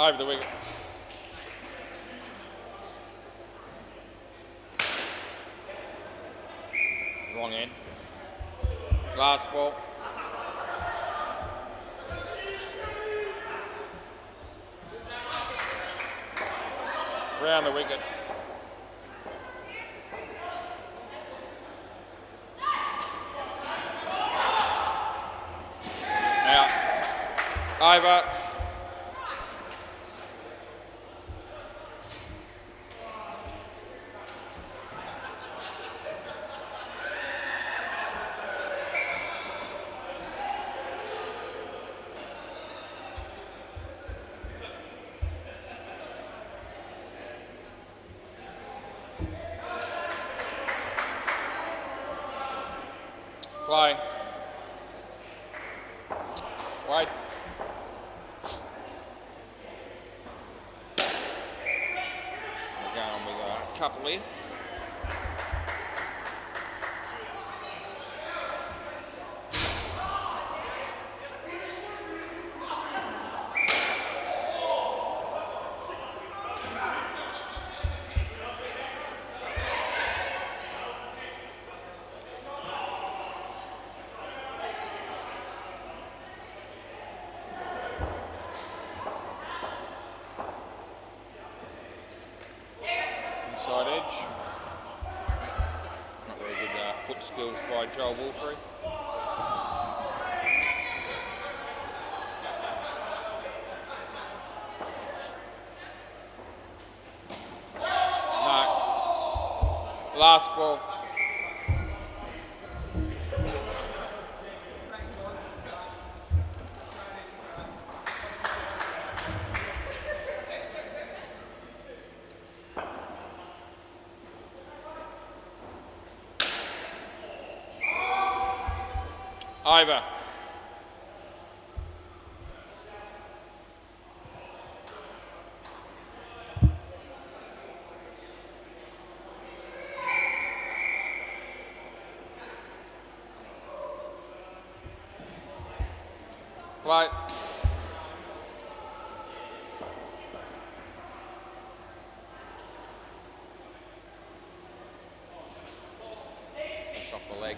Over the wicket. Wrong end. Last ball. Round the wicket. Out. Over. Play. Wait. We're going with a couple here. Inside edge. Not very good foot skills by Joel Wolfrey. No. Last ball. Over. Play. That's off the leg.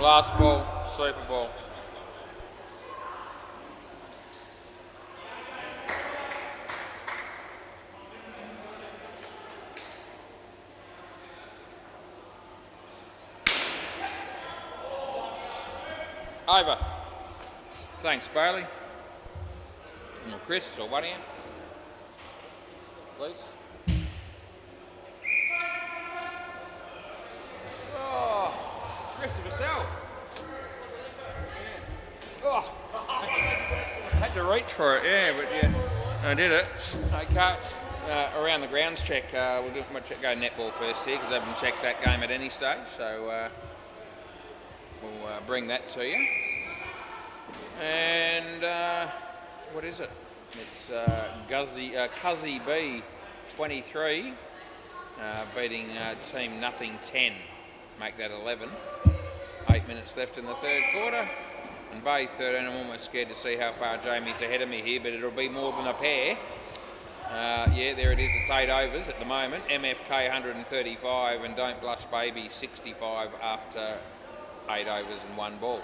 Last ball, Super Bowl. Over. Thanks, Bailey. And Chris, or what, Ian? Please. Oh, Chris himself. Oh, had to reach for it, yeah, but yeah, I did it. Okay, around the grounds check. We'll go netball first here because I haven't checked that game at any stage, so we'll bring that to you. And what is it? It's Cuzzy B 23 beating team Nothing 10. Make that 11. 8 minutes left in the third quarter. And Bay 13, I'm almost scared to see how far Jamie's ahead of me here, but it'll be more than a pair. Yeah, there it is, it's 8 overs at the moment. MFK 135 and Don't Blush Baby 65 after 8 overs and 1 ball.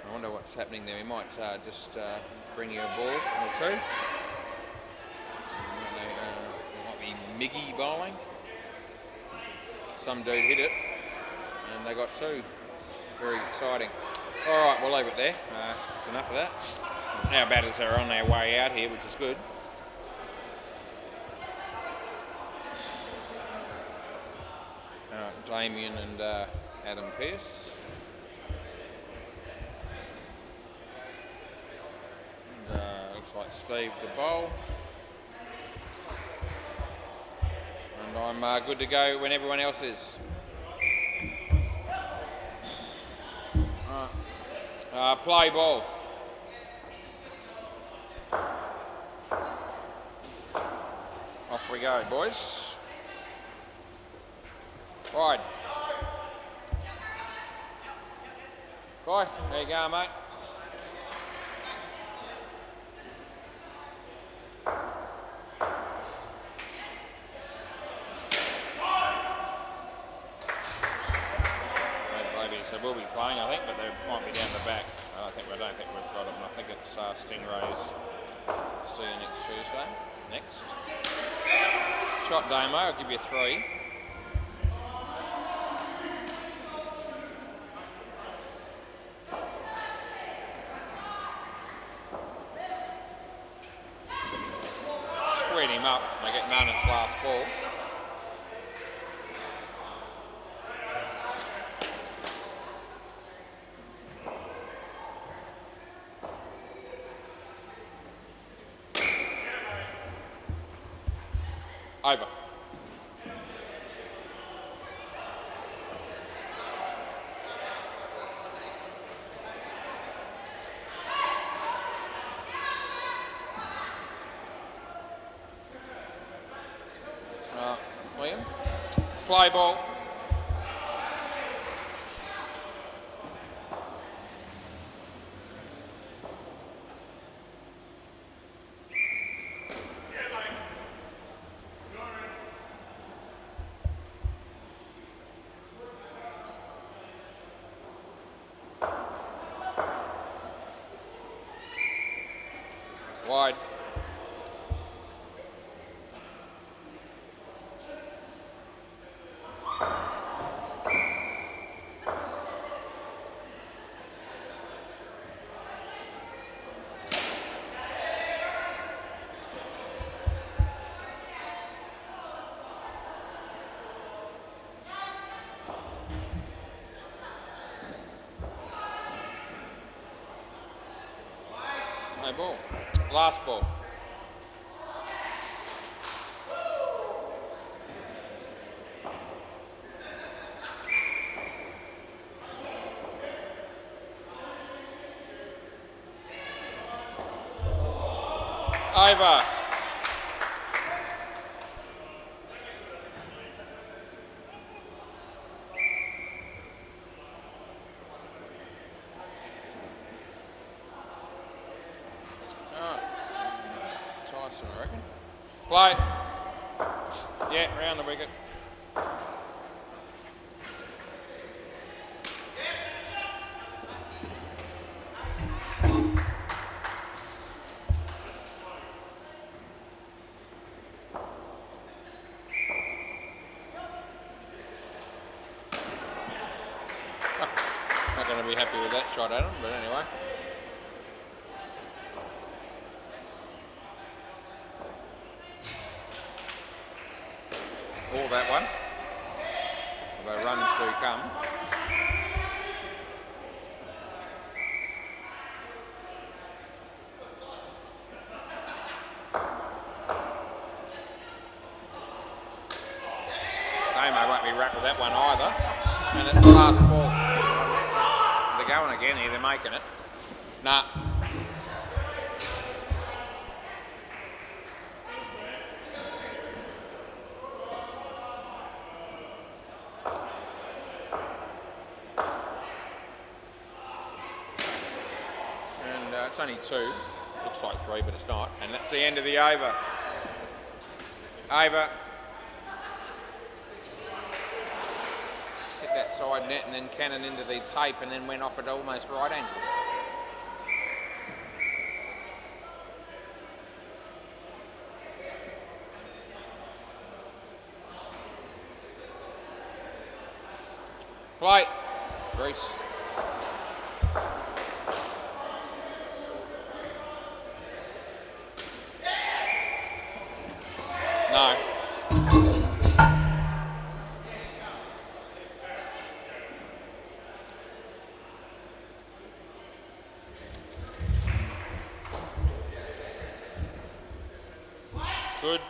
I wonder what's happening there. We might just bring you a ball or two. Might be Miggy bowling. Some dude hit it. and they got 2. Very exciting. All right, we'll leave it there. That's enough of that. Our batters are on their way out here, which is good. Damien and Adam Pearce. And, looks like Steve the bowl. And I'm good to go when everyone else is. Play ball. Off we go, boys. Wide. Bye. There you go, mate. They will be playing, I think, but they might be down the back. I don't think we've got them. I think it's Stingrays. See you next Tuesday. Next. Shot Damo, I'll give you 3. Squared him up. They get none its last ball. Over. William. Play ball. Wide. No ball. Last ball. Over. Tyson, I reckon. Play. Yeah, round the wicket. Not going to be happy with that shot, Adam, but anyway. All that one. Although runs do come. Damo won't be wrapped with that one either. And it's the last ball. They're going again here, they're making it. Nah. It's only 2, looks like 3, but it's not, and that's the end of the over. Over. Hit that side net and then cannon into the tape and then went off at almost right angles. Play. Grease. No. Good.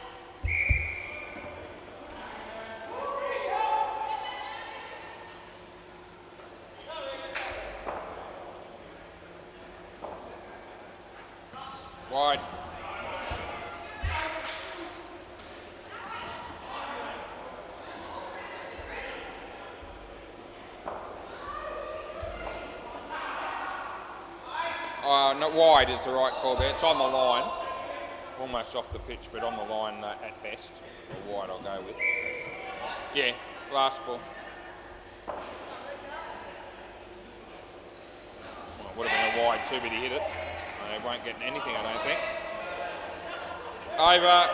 Wide. Not wide is the right call there. It's on the line. Almost off the pitch, but on the line at best. Or wide I'll go with. Yeah, last ball. Well, it would have been a wide too, but he hit it. He won't get anything, I don't think. Over.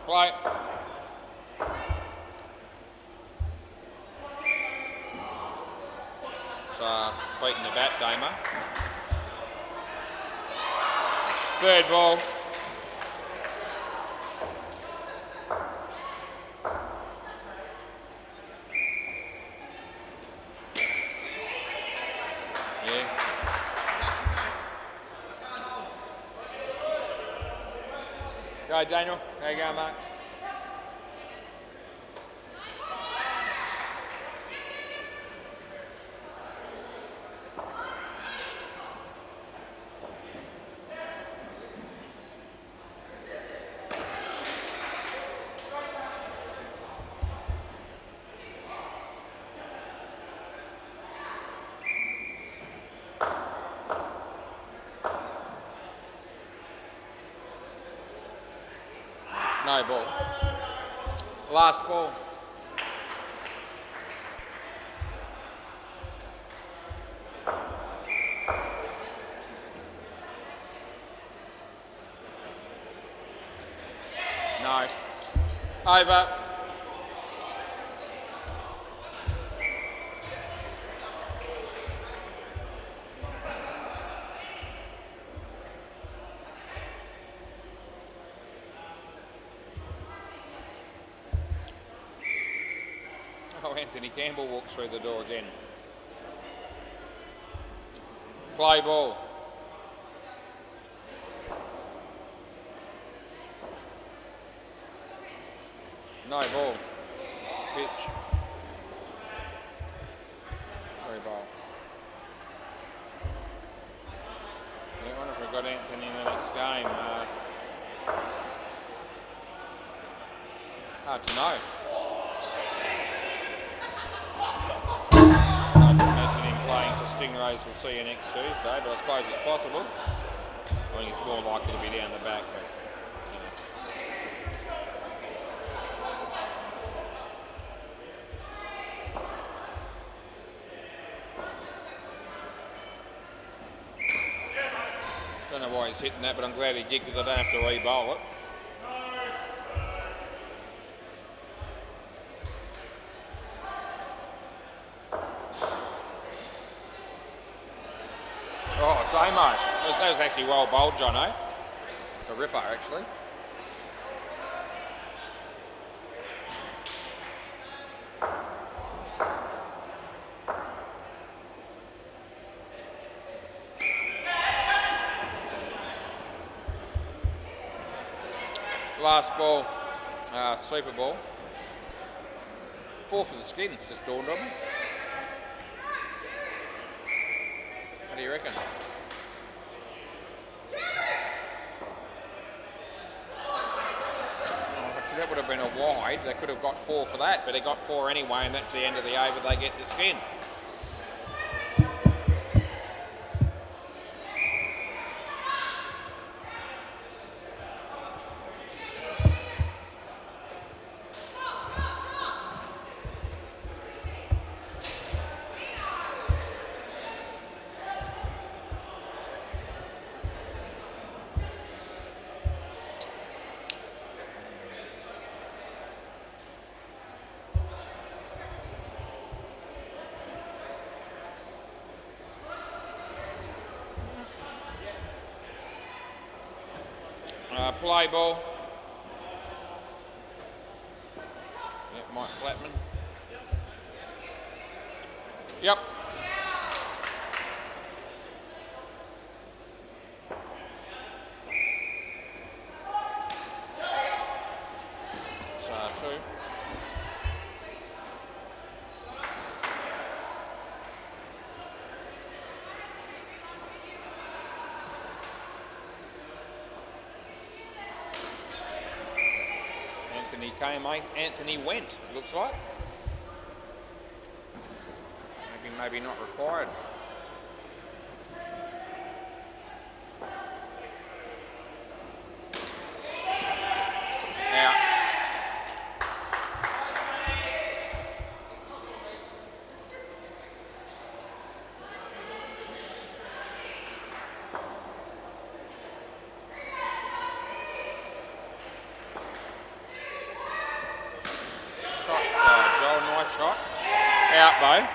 Play. So, beating the bat, Damer. Third ball. Yeah. Go, Daniel. There you go, mate. No ball. Last ball. No. Over. Oh, Anthony Campbell walks through the door again. Play ball. No ball. Pitch. Free ball. I wonder if we've got Anthony in the next game. Hard to know. Hard to imagine him playing for Stingrays. We'll see you next Tuesday, but I suppose it's possible. I think it's more likely to be down the back. But, don't know why he's hitting that, but I'm glad he did because I don't have to re-bowl it. Oh, Damo. That was actually well bowled, Jono. It's a ripper, actually. Last ball, super ball. 4 for the skins, just dawned on me. What do you reckon? That would have been a wide. They could have got 4 for that, but they got 4 anyway, and that's the end of the over. They get the skin. play ball. Yep, Mike Flatman. Yep. So 2. Anthony came, Anthony went, it looks like. Maybe not required. Out. Shot, Joel, nice shot. Out though.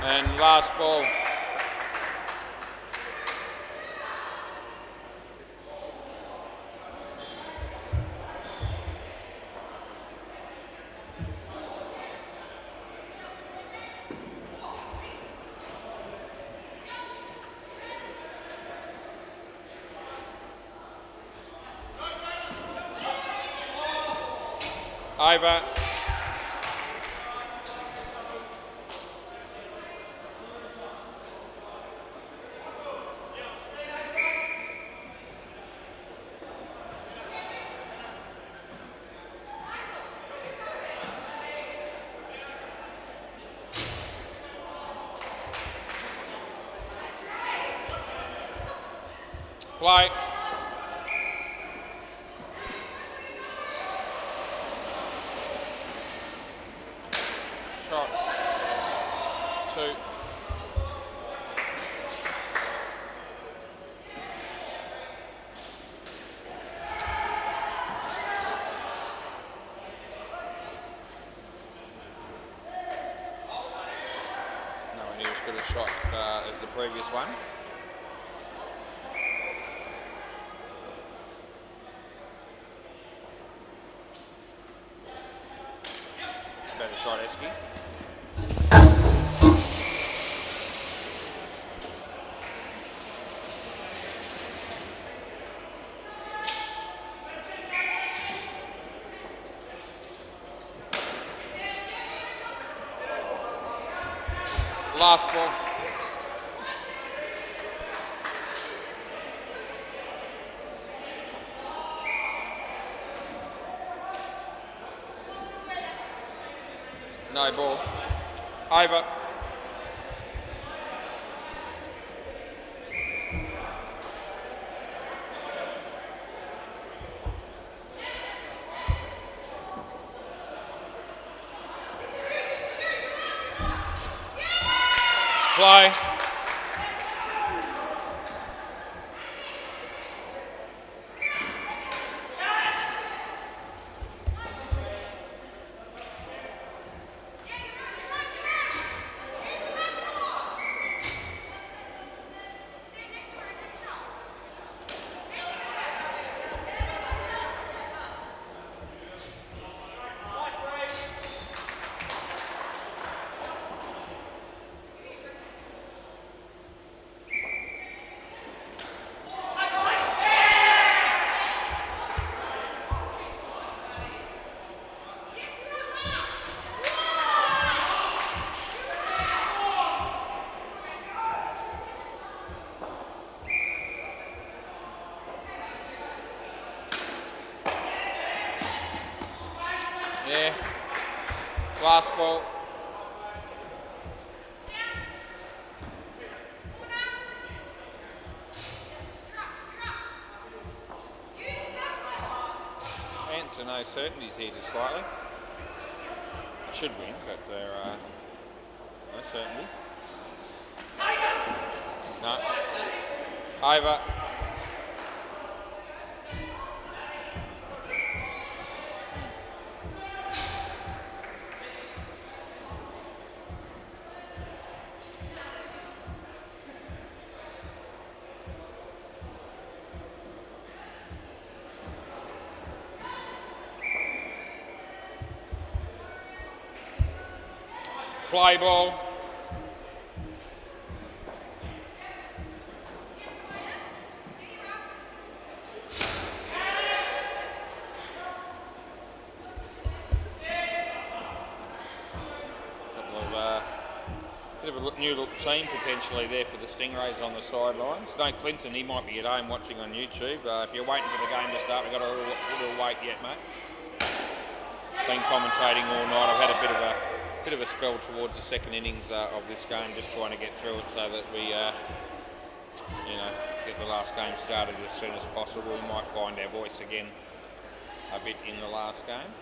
And last ball. Over. Play. Shot. 2. No one near as good a shot as the previous one. Better shot, Esky. Last ball. No ball. Over. Play. Yeah. Last ball. Ants are no certainties here just quietly. They should win, but there are no certainty. No. Over. Play ball. Bit of a new look team potentially there for the Stingrays on the sidelines. No Clinton, he might be at home watching on YouTube. If you're waiting for the game to start, we've got a little wait yet, mate. Been commentating all night. I've had a bit of a spell towards the second innings of this game, just trying to get through it so that we, get the last game started as soon as possible. We might find our voice again a bit in the last game.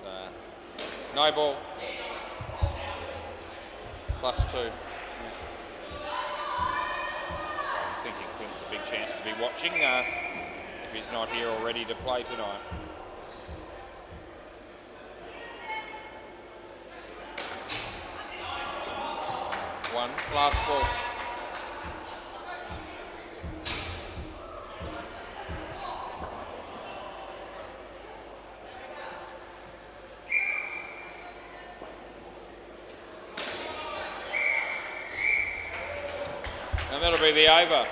So, no ball. +2. So I'm thinking Clint's a big chance to be watching if he's not here already to play tonight. One, last ball. And that'll be the over.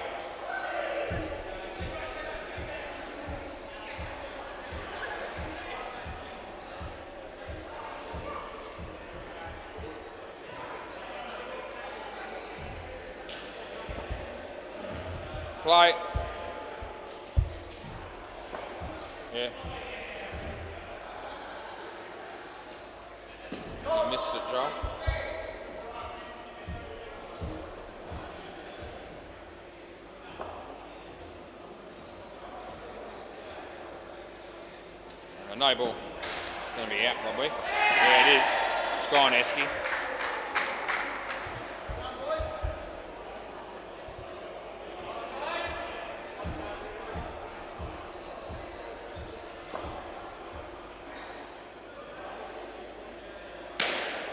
Play. Yeah. You missed it, Joel. No ball. It's going to be out probably. Yeah, it is. It's gone, Esky.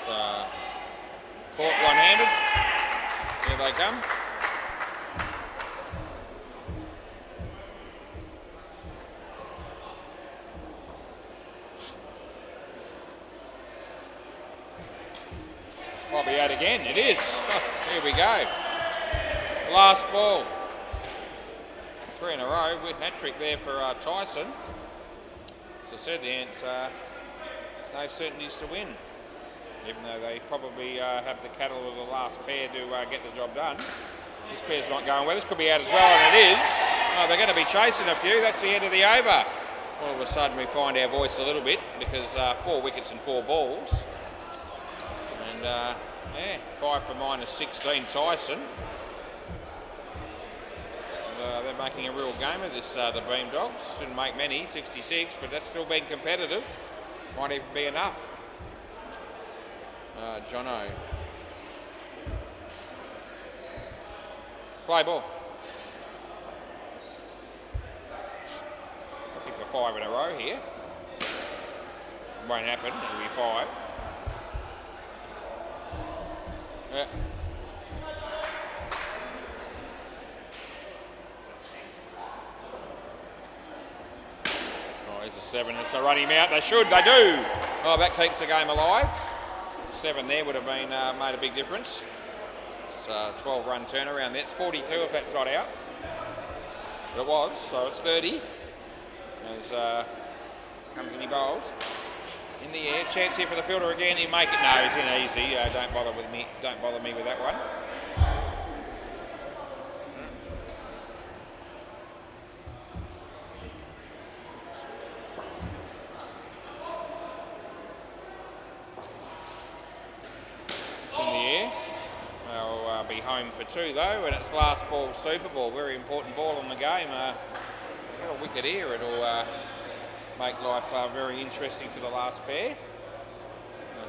So, caught one-handed. Here they come. Might be out again. It is. Oh, here we go. Last ball. 3 in a row with hat-trick there for Tyson. As I said, the Ants no certainties to win. Even though they probably have the cattle of the last pair to get the job done. This pair's not going well. This could be out as well, and it is. Oh, they're going to be chasing a few. That's the end of the over. All of a sudden we find our voice a little bit because 4 wickets and 4 balls. And yeah, 5 for -16 Tyson. And, they're making a real game of this, the Beam Dogs. Didn't make many, 66, but that's still been competitive. Might even be enough. Jono. Play ball. Looking for 5 in a row here. Won't happen, it'll be 5. Yeah. Oh, here's a 7. It's a running out. They should. They do. Oh, that keeps the game alive. 7 there would have been made a big difference. It's a 12-run turnaround there. It's 42 if that's not out. But it was, so it's 30. As company bowls. In the air, chance here for the fielder again. He'll make it. No, he's in easy. Don't bother with me. Don't bother me with that one. It's in the air. They'll be home for 2 though, and it's last ball Super Ball. Very important ball in the game. Got a wicket here. It'll make life very interesting for the last pair.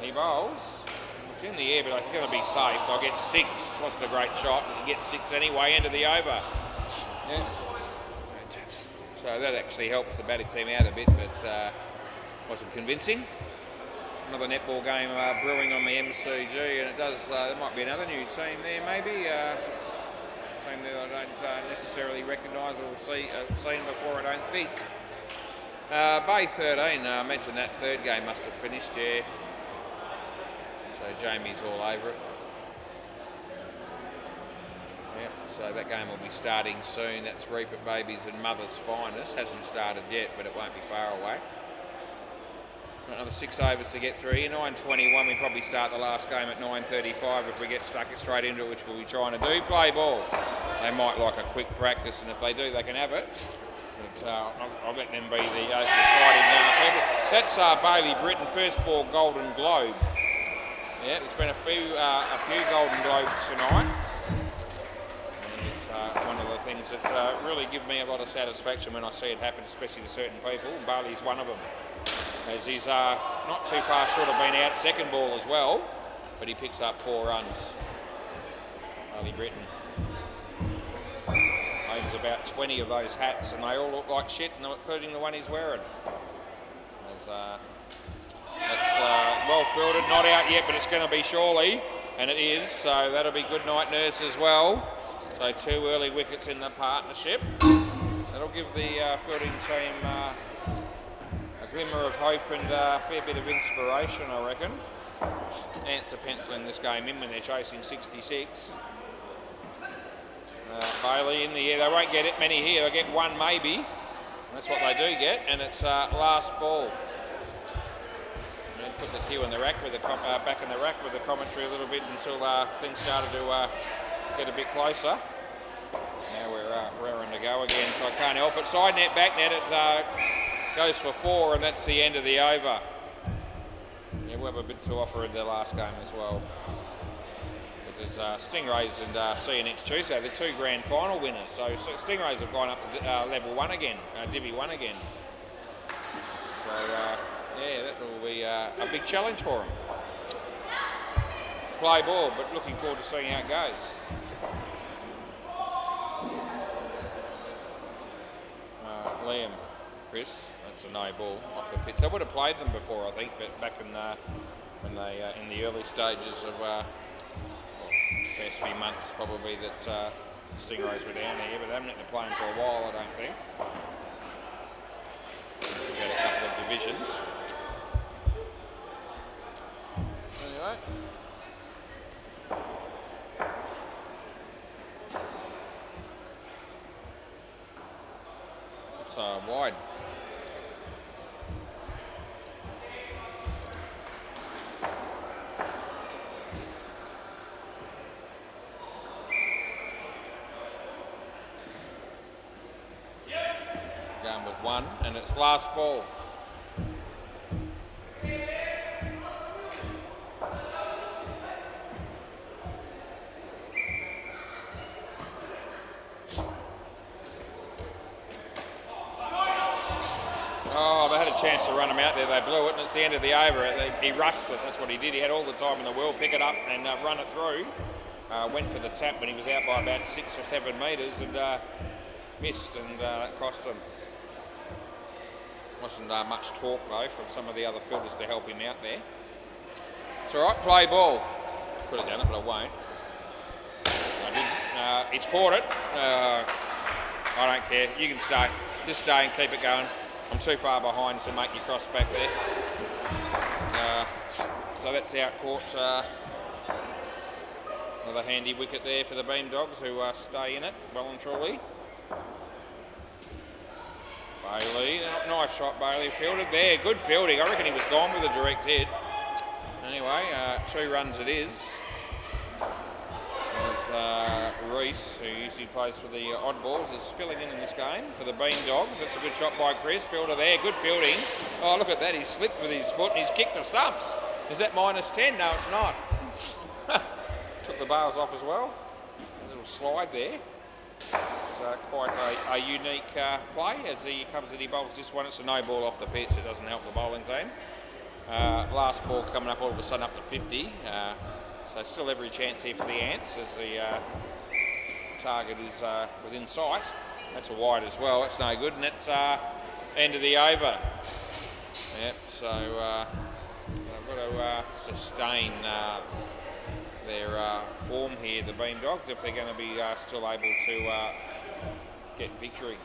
He bowls. It's in the air, but he's going to be safe. I'll get 6. Wasn't a great shot. He gets 6 anyway, end of the over. Yeah. So that actually helps the batting team out a bit, but wasn't convincing. Another netball game brewing on the MCG, and it does. There might be another new team there, maybe. Team that I don't necessarily recognise or seen before, I don't think. Bay 13, I mentioned that third game must have finished, yeah. So Jamie's all over it. Yep, so that game will be starting soon. That's Reaper Babies and Mother's Finest. Hasn't started yet, but it won't be far away. Another 6 overs to get through. 9:21, we probably start the last game at 9:35 if we get stuck straight into it, which we'll be trying to do. Play ball. They might like a quick practice, and if they do, they can have it. But I'll let them be the deciding people. That's Bailey Britton, first ball Golden Globe. Yeah, there's been a few Golden Globes tonight. One of the things that really give me a lot of satisfaction when I see it happen, especially to certain people. Bailey's one of them, as he's not too far short of being out second ball as well, but he picks up 4 runs. Bailey Britton owns about 20 of those hats, and they all look like shit, including the one he's wearing. That's well fielded, not out yet, but it's going to be surely, and it is, so that'll be good night nurse as well. So 2 early wickets in the partnership. That'll give the fielding team a glimmer of hope and a fair bit of inspiration, I reckon. Ants are penciling this game in when they're chasing 66. Bailey in the air. They won't get it many here. They'll get 1 maybe. That's what they do get, and it's last ball. And then put the cue in the rack with the back in the rack with the commentary a little bit until things started to get a bit closer. Now we're raring to go again, so I can't help it. Side net, back net, it goes for 4, and that's the end of the over. Yeah, we'll have a bit to offer in the last game as well. But there's Stingrays and CNX Tuesday, the 2 grand final winners. So Stingrays have gone up to level 1 again, Divi 1 again. So yeah, that will be a big challenge for them. Play ball, but looking forward to seeing how it goes. Liam, Chris, that's a no ball off the pitch. They would have played them before, I think, but back in when they in the early stages of first few months probably that Stingrays were down here, but they haven't been playing for a while, I don't think. We've got a couple of divisions. Anyway. Wide. Going with 1, and it's last ball. Chance to run him out there, they blew it, and it's the end of the over. He rushed it, that's what he did. He had all the time in the world, pick it up and run it through. Went for the tap when he was out by about 6 or 7 metres and missed, and that cost him. Wasn't much talk though from some of the other fielders to help him out there. It's all right, play ball. Could have done it, but I won't. I didn't. He's caught it. I don't care. You can stay. Just stay and keep it going. I'm too far behind to make you cross back there. So that's out caught. Another handy wicket there for the Beam Dogs who stay in it well and truly. Bailey, nice shot Bailey, fielded there, good fielding. I reckon he was gone with a direct hit. Anyway, 2 runs it is. Reese, who usually plays for the Oddballs, is filling in this game for the Beam Dogs. That's a good shot by Chris, fielder there, good fielding. Oh, look at that, he slipped with his foot and he's kicked the stumps. Is that -10? No, it's not. Took the bars off as well. A little slide there. It's quite a unique play as he comes and he bowls this one. It's a no ball off the pitch, it doesn't help the bowling team. Last ball coming up all of a sudden up to 50. So still every chance here for the Ants as the target is within sight. That's a wide as well, it's no good, and that's end of the over. Yep, so they've got to sustain their form here, the Beam Dogs, if they're going to be still able to get victory.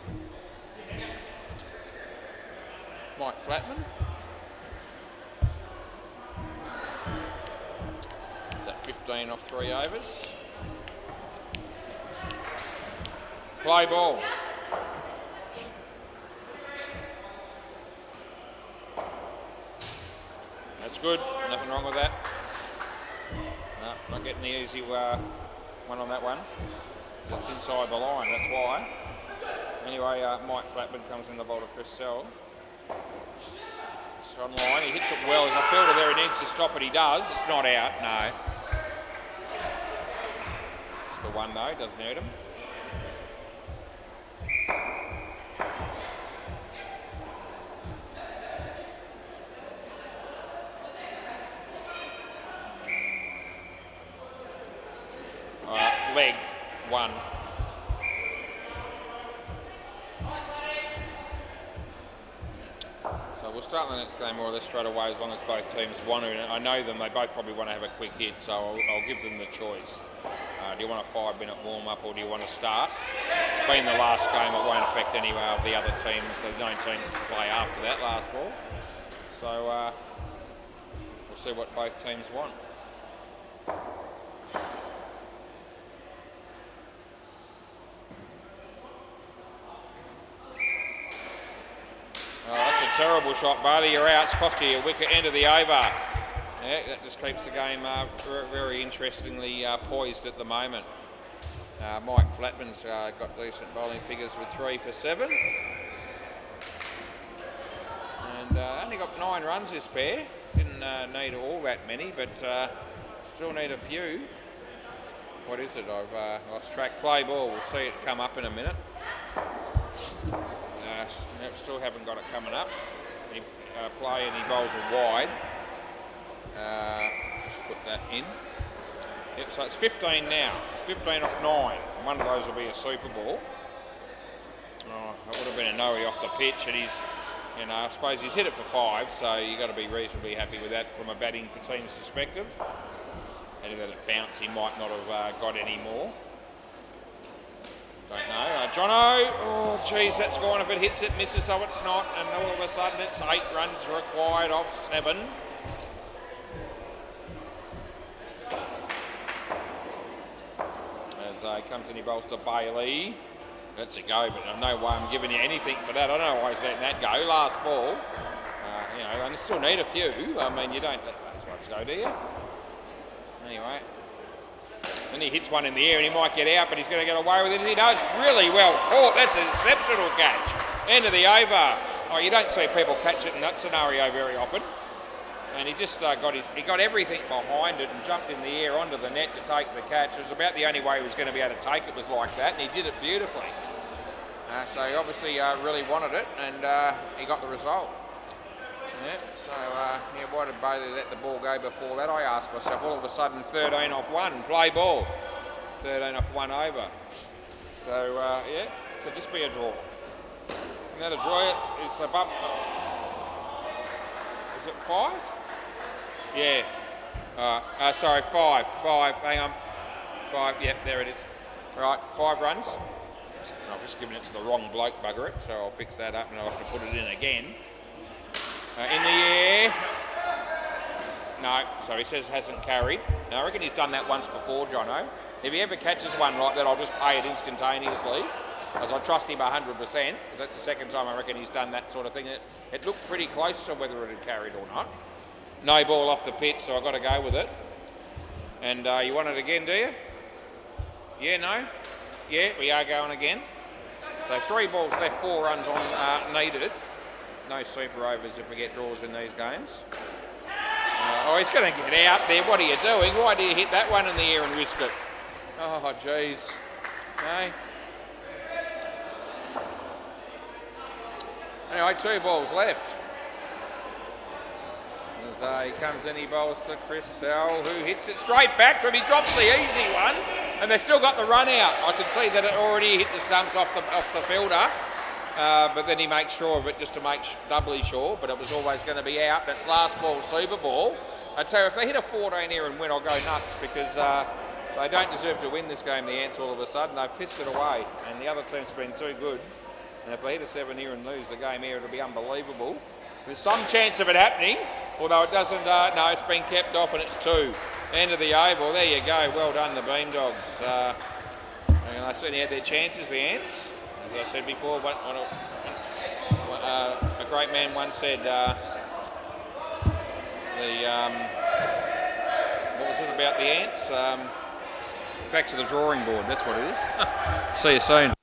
Mike Flatman. 15 off 3 overs. Play ball. That's good, nothing wrong with that. No, not getting the easy one on that one. That's inside the line, that's why. Anyway, Mike Flatman comes in the bowl to Chris Sell. It's on line, he hits it well. As a fielder there, he needs to stop it, he does. It's not out, no. It's the one though, doesn't hurt him. Leg, 1. So we'll start the next game more or less straight away as long as both teams want to. And I know them, they both probably want to have a quick hit, so I'll give them the choice. Do you want a 5-minute warm-up or do you want to start? Being the last game, it won't affect any of the other teams. There's no teams to play after that last ball. So we'll see what both teams want. Oh, that's a terrible shot, Bailey. You're out. It's cost you your wicket, end of the over. Yeah, that just keeps the game very interestingly poised at the moment. Mike Flatman's got decent bowling figures with 3 for 7. And only got 9 runs this pair. Didn't need all that many, but still need a few. What is it? I've lost track. Play ball. We'll see it come up in a minute. Still haven't got it coming up. He play and he bowls a wide. Just put that in. Yep, so it's 15 now. 15 off 9. One of those will be a super ball. Oh, it would have been a no-hit off the pitch, and he's, you know, I suppose he's hit it for 5, so you've got to be reasonably happy with that from a batting team's perspective. Had he let it bounce, he might not have got any more. Don't know. Jono, oh geez, that's gone. If it hits it, misses, so it's not. And all of a sudden it's 8 runs required off 7. As he comes in, he bowls to Bailey. That's a go, but I know why I'm giving you anything for that. I don't know why he's letting that go. Last ball. You know, and you still need a few. I mean, you don't let those ones go, do you? Anyway. Then he hits one in the air and he might get out, but he's going to get away with it. He knows really well caught. That's an exceptional catch. End of the over. Oh, you don't see people catch it in that scenario very often. And he just he got everything behind it and jumped in the air onto the net to take the catch. It was about the only way he was going to be able to take it was like that, and he did it beautifully. So he obviously really wanted it, and he got the result. Yeah, so yeah, why did Bailey let the ball go before that? I asked myself. All of a sudden, 13 off 1, play ball. 13 off 1 over. So yeah, could this be a draw? Now to draw it is above. Is it 5? Yeah. Sorry, 5. 5. Hang on. 5. Yep, there it is. Right, 5 runs. I've just given it to the wrong bloke, bugger it. So I'll fix that up and I'll have to put it in again. In the air. No, so he says hasn't carried. Now I reckon he's done that once before, Jono. If he ever catches one like that, I'll just pay it instantaneously, as I trust him 100%. That's the second time I reckon he's done that sort of thing. It looked pretty close to whether it had carried or not. No ball off the pitch, so I've got to go with it. And you want it again, do you? Yeah, no? Yeah, we are going again. So 3 balls left, 4 runs on needed. No super overs if we get draws in these games. Oh, he's going to get out there. What are you doing? Why do you hit that one in the air and risk it? Oh, jeez. No. Anyway, 2 balls left. As he comes in, he bowls to Chris Sell, who hits it straight back to him. He drops the easy one, and they've still got the run out. I can see that it already hit the stumps off the fielder. But then he makes sure of it just to make doubly sure, but it was always going to be out. That's last ball, super ball. I tell you, if they hit a 14 here and win, I'll go nuts, because they don't deserve to win this game, the Ants, all of a sudden. They've pissed it away, and the other team's been too good. And if they hit a 7 here and lose the game here, it'll be unbelievable. There's some chance of it happening, although it doesn't, no, it's been kept off and it's 2. End of the oval. There you go. Well done, the Bean Dogs. And they certainly had their chances, the Ants. As I said before, a great man once said, what was it about the Ants? Back to the drawing board. That's what it is. See you soon.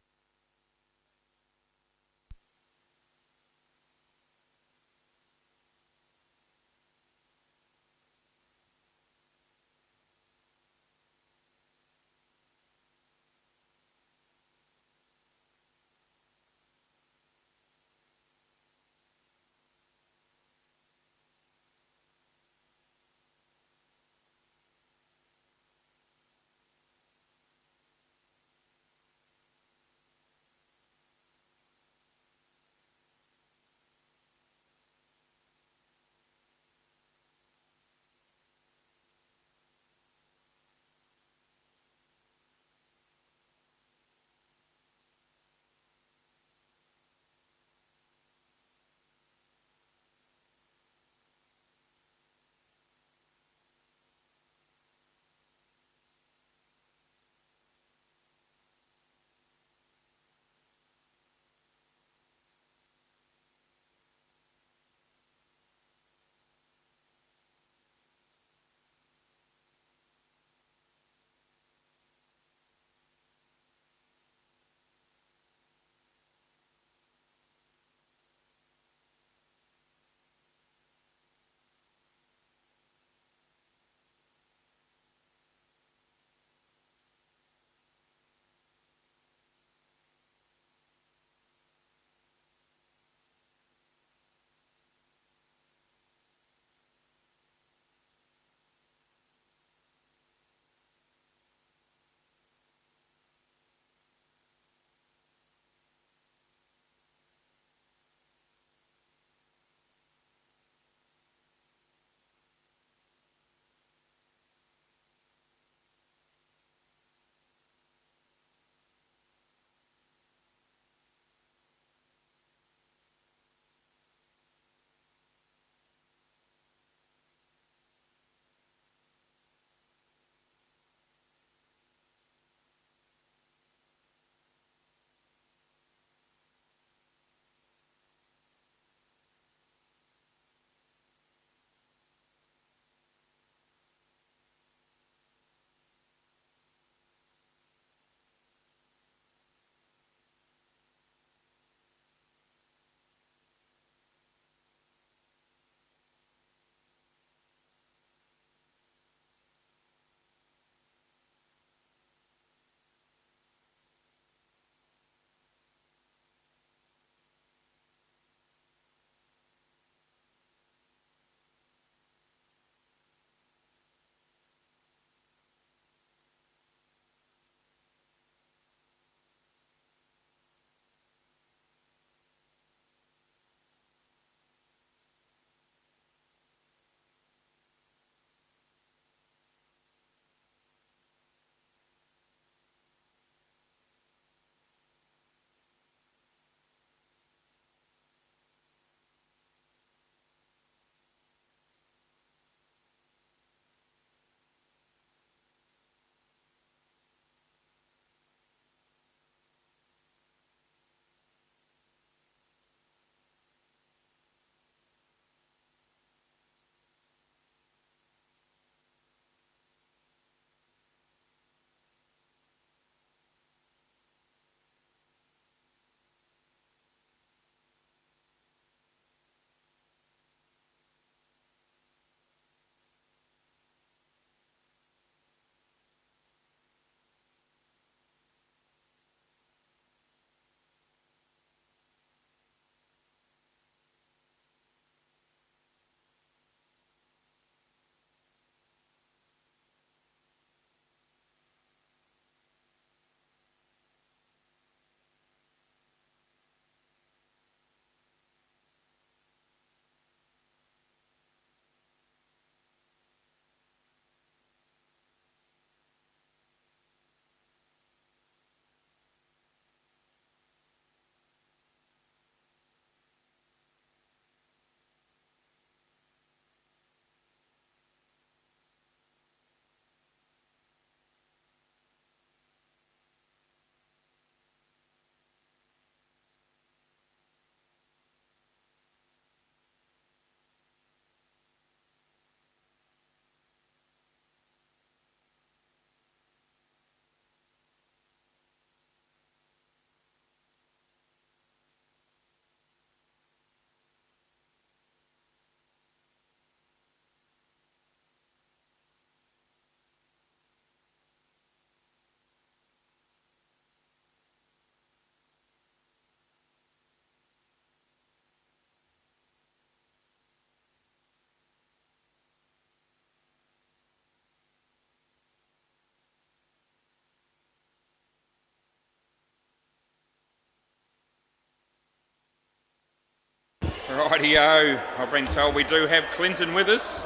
Rightio, I've been told we do have Clinton with us.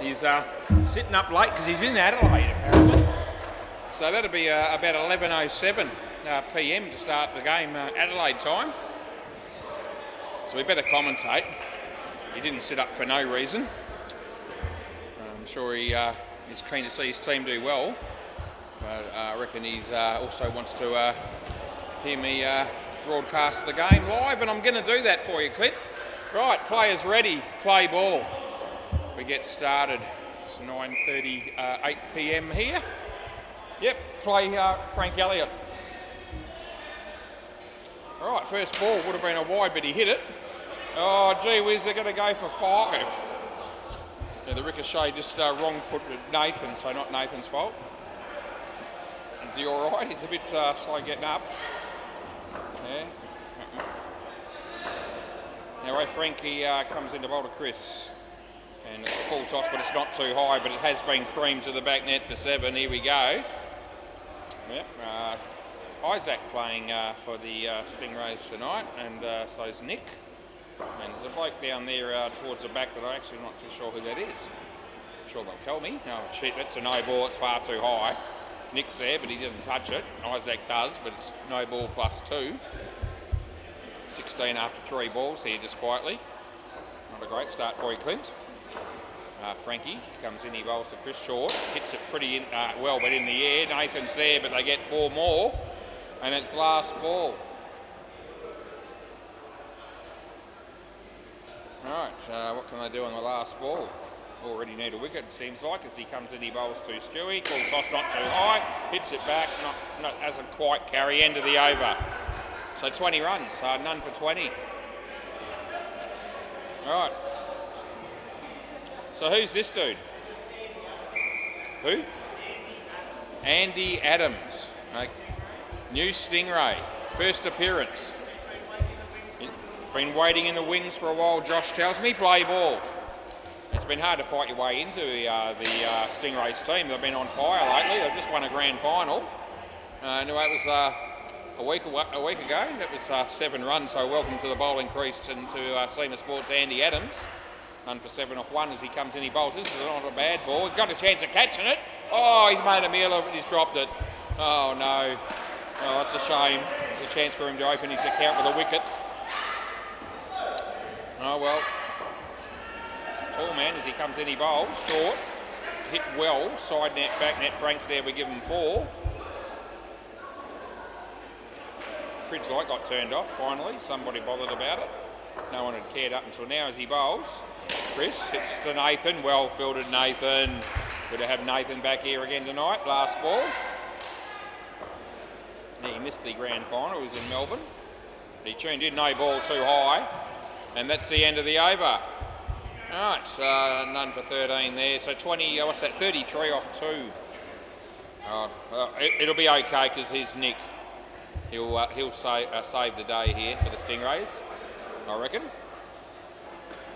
He's sitting up late because he's in Adelaide apparently. So that'll be about 11:07 PM to start the game Adelaide time. So we better commentate. He didn't sit up for no reason. I'm sure he is keen to see his team do well. But I reckon he's also wants to hear me broadcast the game live, and I'm going to do that for you, Clint. Right, players ready, play ball. We get started. It's 9:38 PM here. Yep, play Frank Elliott. Right, first ball would have been a wide, but he hit it. Oh, gee whiz, they're going to go for 5. Yeah, the ricochet just wrong foot with Nathan, so not Nathan's fault. Is he all right? He's a bit slow getting up. Yeah. Anyway, Frankie comes into bowl to Chris. And it's a full toss, but it's not too high, but it has been creamed to the back net for 7. Here we go. Yep. Isaac playing for the Stingrays tonight, and so is Nick. And there's a bloke down there towards the back that I'm actually not too sure who that is. I'm sure they'll tell me. Oh, shit, that's a no ball. It's far too high. Nick's there, but he didn't touch it. Isaac does, but it's no ball +2. 16 after 3 balls here, just quietly. Not a great start for you, Clint. Frankie comes in, he bowls to Chris Short. Hits it pretty well, but in the air. Nathan's there, but they get 4 more. And it's last ball. Right, what can they do on the last ball? Already need a wicket, it seems like, as he comes in, he bowls to Stewie. Full toss, not too high. Hits it back, doesn't quite carry, end of the over. So 20 runs, none for 20. Right. So who's this dude? Who? Andy Adams. New Stingray. First appearance. Been waiting in the wings for a while, Josh tells me. Play ball. It's been hard to fight your way into the Stingrays team. They've been on fire lately. They've just won a grand final. Anyway, it was a week ago. That was 7 runs, so welcome to the bowling crease and to SEMA Sports' Andy Adams. None for 7 off 1 as he comes in, he bowls. This is not a bad ball. He's got a chance of catching it. Oh, he's made a meal of it. He's dropped it. Oh, no. Oh, that's a shame. It's a chance for him to open his account with a wicket. Oh, well. Tall man as he comes in, he bowls. Short. Hit well. Side net, back net. Frank's there. We give him 4. Fridge light got turned off, finally. Somebody bothered about it. No one had cared up until now as he bowls. Chris hits it to Nathan. Well fielded, Nathan. Good to have Nathan back here again tonight. Last ball. Yeah, he missed the grand final. It was in Melbourne. But he tuned in, no ball too high. And that's the end of the over. All right, none for 13 there. So 20, what's that, 33 off 2. It'll be okay because he's Nick. He'll save the day here for the Stingrays, I reckon.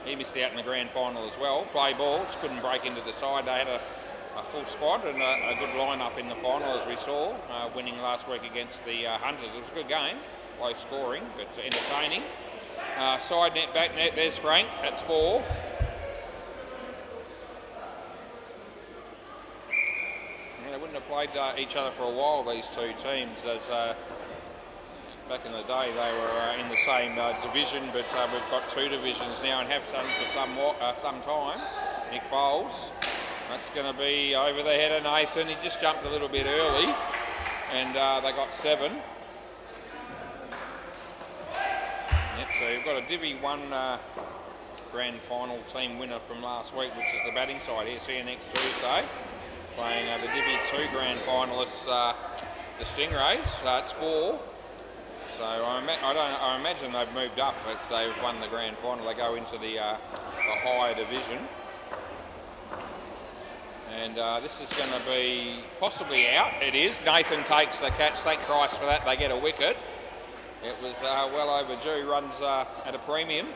He missed out in the grand final as well. Play ball, just couldn't break into the side. They had a full squad and a good lineup in the final, as we saw, winning last week against the Hunters. It was a good game, low scoring, but entertaining. Side net, back net, there's Frank, that's 4. Yeah, they wouldn't have played each other for a while, these two teams, as back in the day they were in the same division, but we've got 2 divisions now and have done for some time. Nick bowls. That's going to be over the head of Nathan. He just jumped a little bit early, and they got 7. Yep, so you've got a Divi 1 grand final team winner from last week, which is the batting side here. See you next Tuesday. Playing the Divi 2 grand finalists, the Stingrays. It's 4. So I imagine they've moved up. They've won the grand final. They go into the higher division. And this is going to be possibly out. It is. Nathan takes the catch. Thank Christ for that. They get a wicket. It was well overdue. Runs at a premium.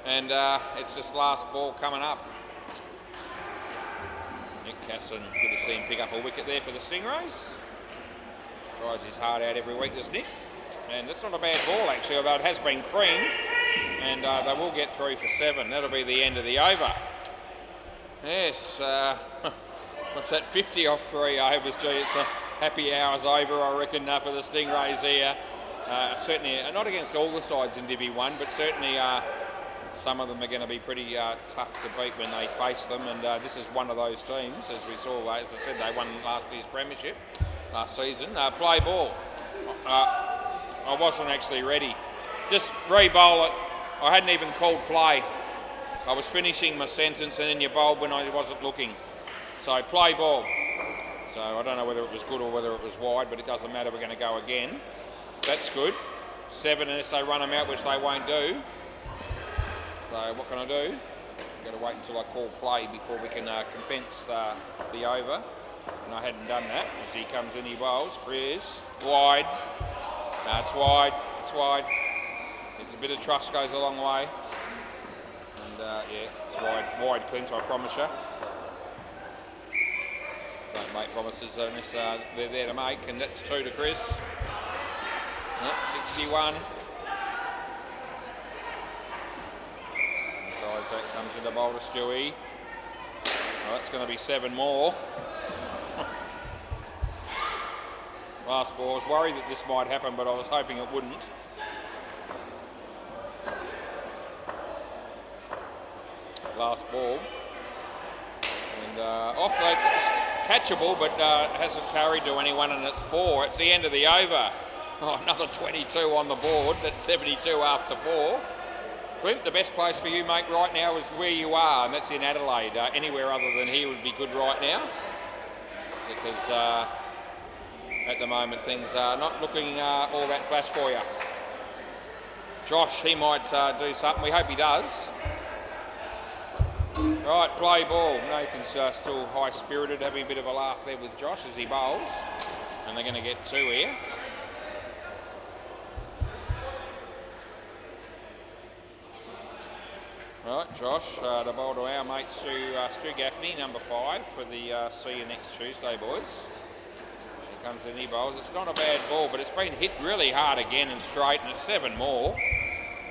And it's this last ball coming up. Nick Casson, good to see him pick up a wicket there for the Stingrays. Tries his heart out every week, doesn't Nick? And that's not a bad ball, actually, although it has been creamed. and they will get through for 7. That'll be the end of the over. Yes, what's that, 50 off 3 overs? Gee, it's a happy hours over, I reckon, for the Stingrays here. Certainly, not against all the sides in Divi 1, but certainly some of them are going to be pretty tough to beat when they face them, and this is one of those teams, as we saw, as I said, they won last year's premiership last season. Play ball. I wasn't actually ready. Just re-bowl it. I hadn't even called play. I was finishing my sentence and then you bowled when I wasn't looking. So play ball. So I don't know whether it was good or whether it was wide, but it doesn't matter, we're going to go again. That's good. 7 unless they run them out, which they won't do. So what can I do? I've got to wait until I call play before we can compense the over. And I hadn't done that. As he comes in, he bowls, clears, wide. No, it's wide, it's wide. It's a bit of trust goes a long way. And yeah, it's wide Clint, I promise you. Don't make promises unless they're there to make, and that's 2 to Chris. Yep, 61. Besides that comes in the bowl to Stewie. Well, that's going to be 7 more. Last ball, I was worried that this might happen, but I was hoping it wouldn't. Last ball. And off the catchable, but hasn't carried to anyone, and it's 4. It's the end of the over. Oh, another 22 on the board. That's 72 after 4. Clint, the best place for you, mate, right now is where you are, and that's in Adelaide. Anywhere other than here would be good right now, because at the moment things are not looking all that flash for you. Josh, he might do something. We hope he does. Right, play ball. Nathan's still high-spirited, having a bit of a laugh there with Josh as he bowls. And they're going to get 2 here. Right, Josh, the bowl to our mate Stu Gaffney, number 5, for the see you next Tuesday, boys. Here comes in, he bowls. It's not a bad ball, but it's been hit really hard again and straight, and it's 7 more.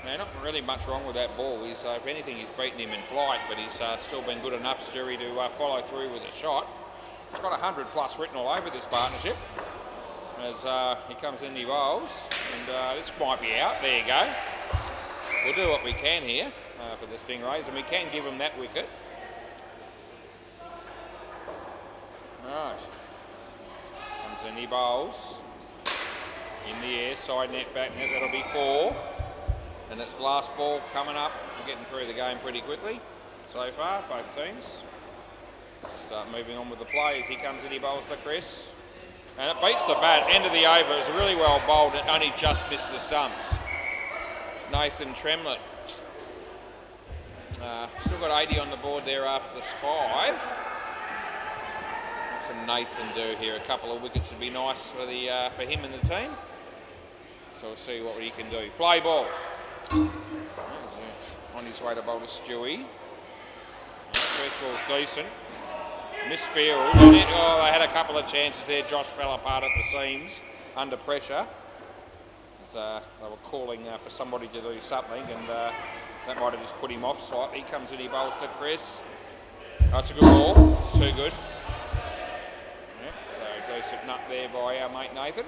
Now, not really much wrong with that ball. He's, if anything, he's beaten him in flight, but he's still been good enough, Stewie, to follow through with a shot. He's got 100 plus written all over this partnership. As he comes in, he bowls, and this might be out. There you go. We'll do what we can here for the Stingrays, and we can give them that wicket. Right. Comes in, he bowls. In the air, side net, back net, that'll be 4. And it's last ball coming up. We're getting through the game pretty quickly so far, both teams. Start moving on with the play as he comes in, he bowls to Chris. And it beats the bat, end of the over. It was really well bowled, it only just missed the stumps. Nathan Tremlett. Still got 80 on the board there after 5. What can Nathan do here? A couple of wickets would be nice for him and the team. So we'll see what he can do. Play ball. On his way to bowl to Stewie. First ball's decent. Misfield. Oh, they had a couple of chances there. Josh fell apart at the seams under pressure. As, they were calling for somebody to do something, and that might have just put him off slightly. He comes in, he bowls to Chris. That's a good ball. It's too good. Yep, so decent nut there by our mate Nathan.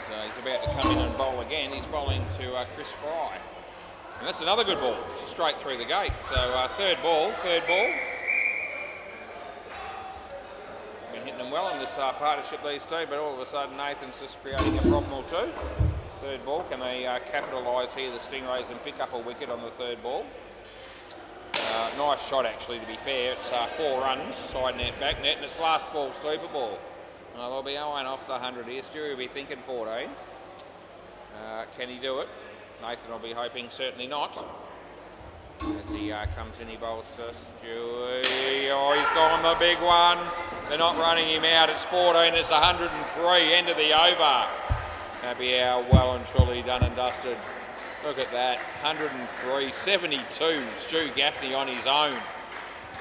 So he's about to come in and bowl again. He's bowling to Chris Fry. And that's another good ball. It's straight through the gate. So third ball. Been hitting them well in this partnership, these two, but all of a sudden Nathan's just creating a problem or two. Third ball, can they capitalise here, the Stingrays, and pick up a wicket on the third ball? Nice shot actually, to be fair. It's 4 runs, side net, back net, and it's last ball, super ball. They'll be going off the 100 here. Stewie will be thinking 14. Can he do it? Nathan will be hoping certainly not. As he comes in, he bowls to Stewie. Oh, he's gone the big one. They're not running him out. It's 14. It's 103. End of the over. Happy hour, well and truly done and dusted. Look at that. 103. 72. Stu Gaffney on his own.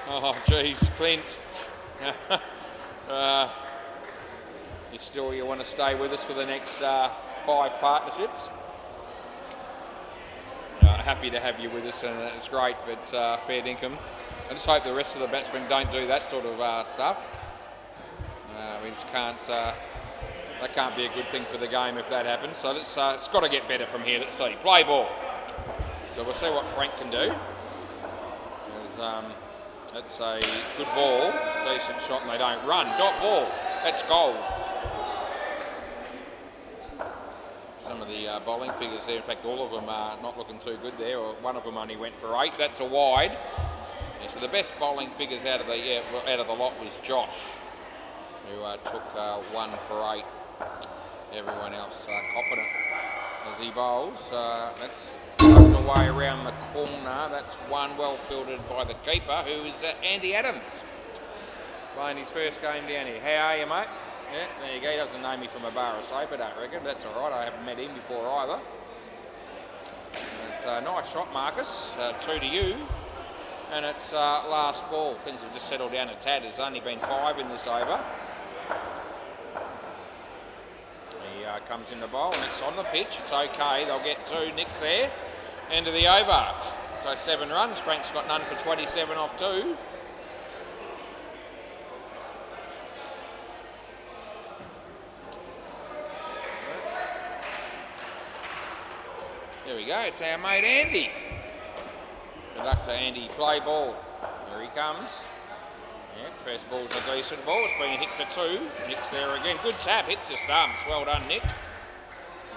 Oh, geez, Clint. You want to stay with us for the next 5 5 partnerships. Happy to have you with us, and it's great, but fair dinkum. I just hope the rest of the batsmen don't do that sort of stuff. We just can't. That can't be a good thing for the game if that happens. So it's got to get better from here. Let's see. Play ball. So we'll see what Frank can do. That's a good ball, decent shot, and they don't run. Dot ball. That's gold. Some of the bowling figures there, in fact all of them are not looking too good there, or one of them only went for 8. That's a wide. Yeah, so the best bowling figures out of the lot was Josh, who took 1 for 8. Everyone else copping it as he bowls. That's tucked away around the corner. That's one well fielded by the keeper, who is Andy Adams, playing his first game down here. How are you, mate? Yeah, there you go. He doesn't know me from a bar of soap, I don't reckon. That's all right. I haven't met him before either. It's a nice shot, Marcus. 2 to you. And it's last ball. Things have just settled down a tad. There's only been 5 in this over. He comes in the bowl and it's on the pitch. It's okay. They'll get 2. Nick's there. End of the over. So 7 runs. Frank's got none for 27 off 2. There we go, it's our mate Andy. Good luck to Andy. Play ball. Here he comes. Yeah, first ball's a decent ball. It's been hit for 2. Nick's there again. Good tap, hits the stumps. Well done, Nick.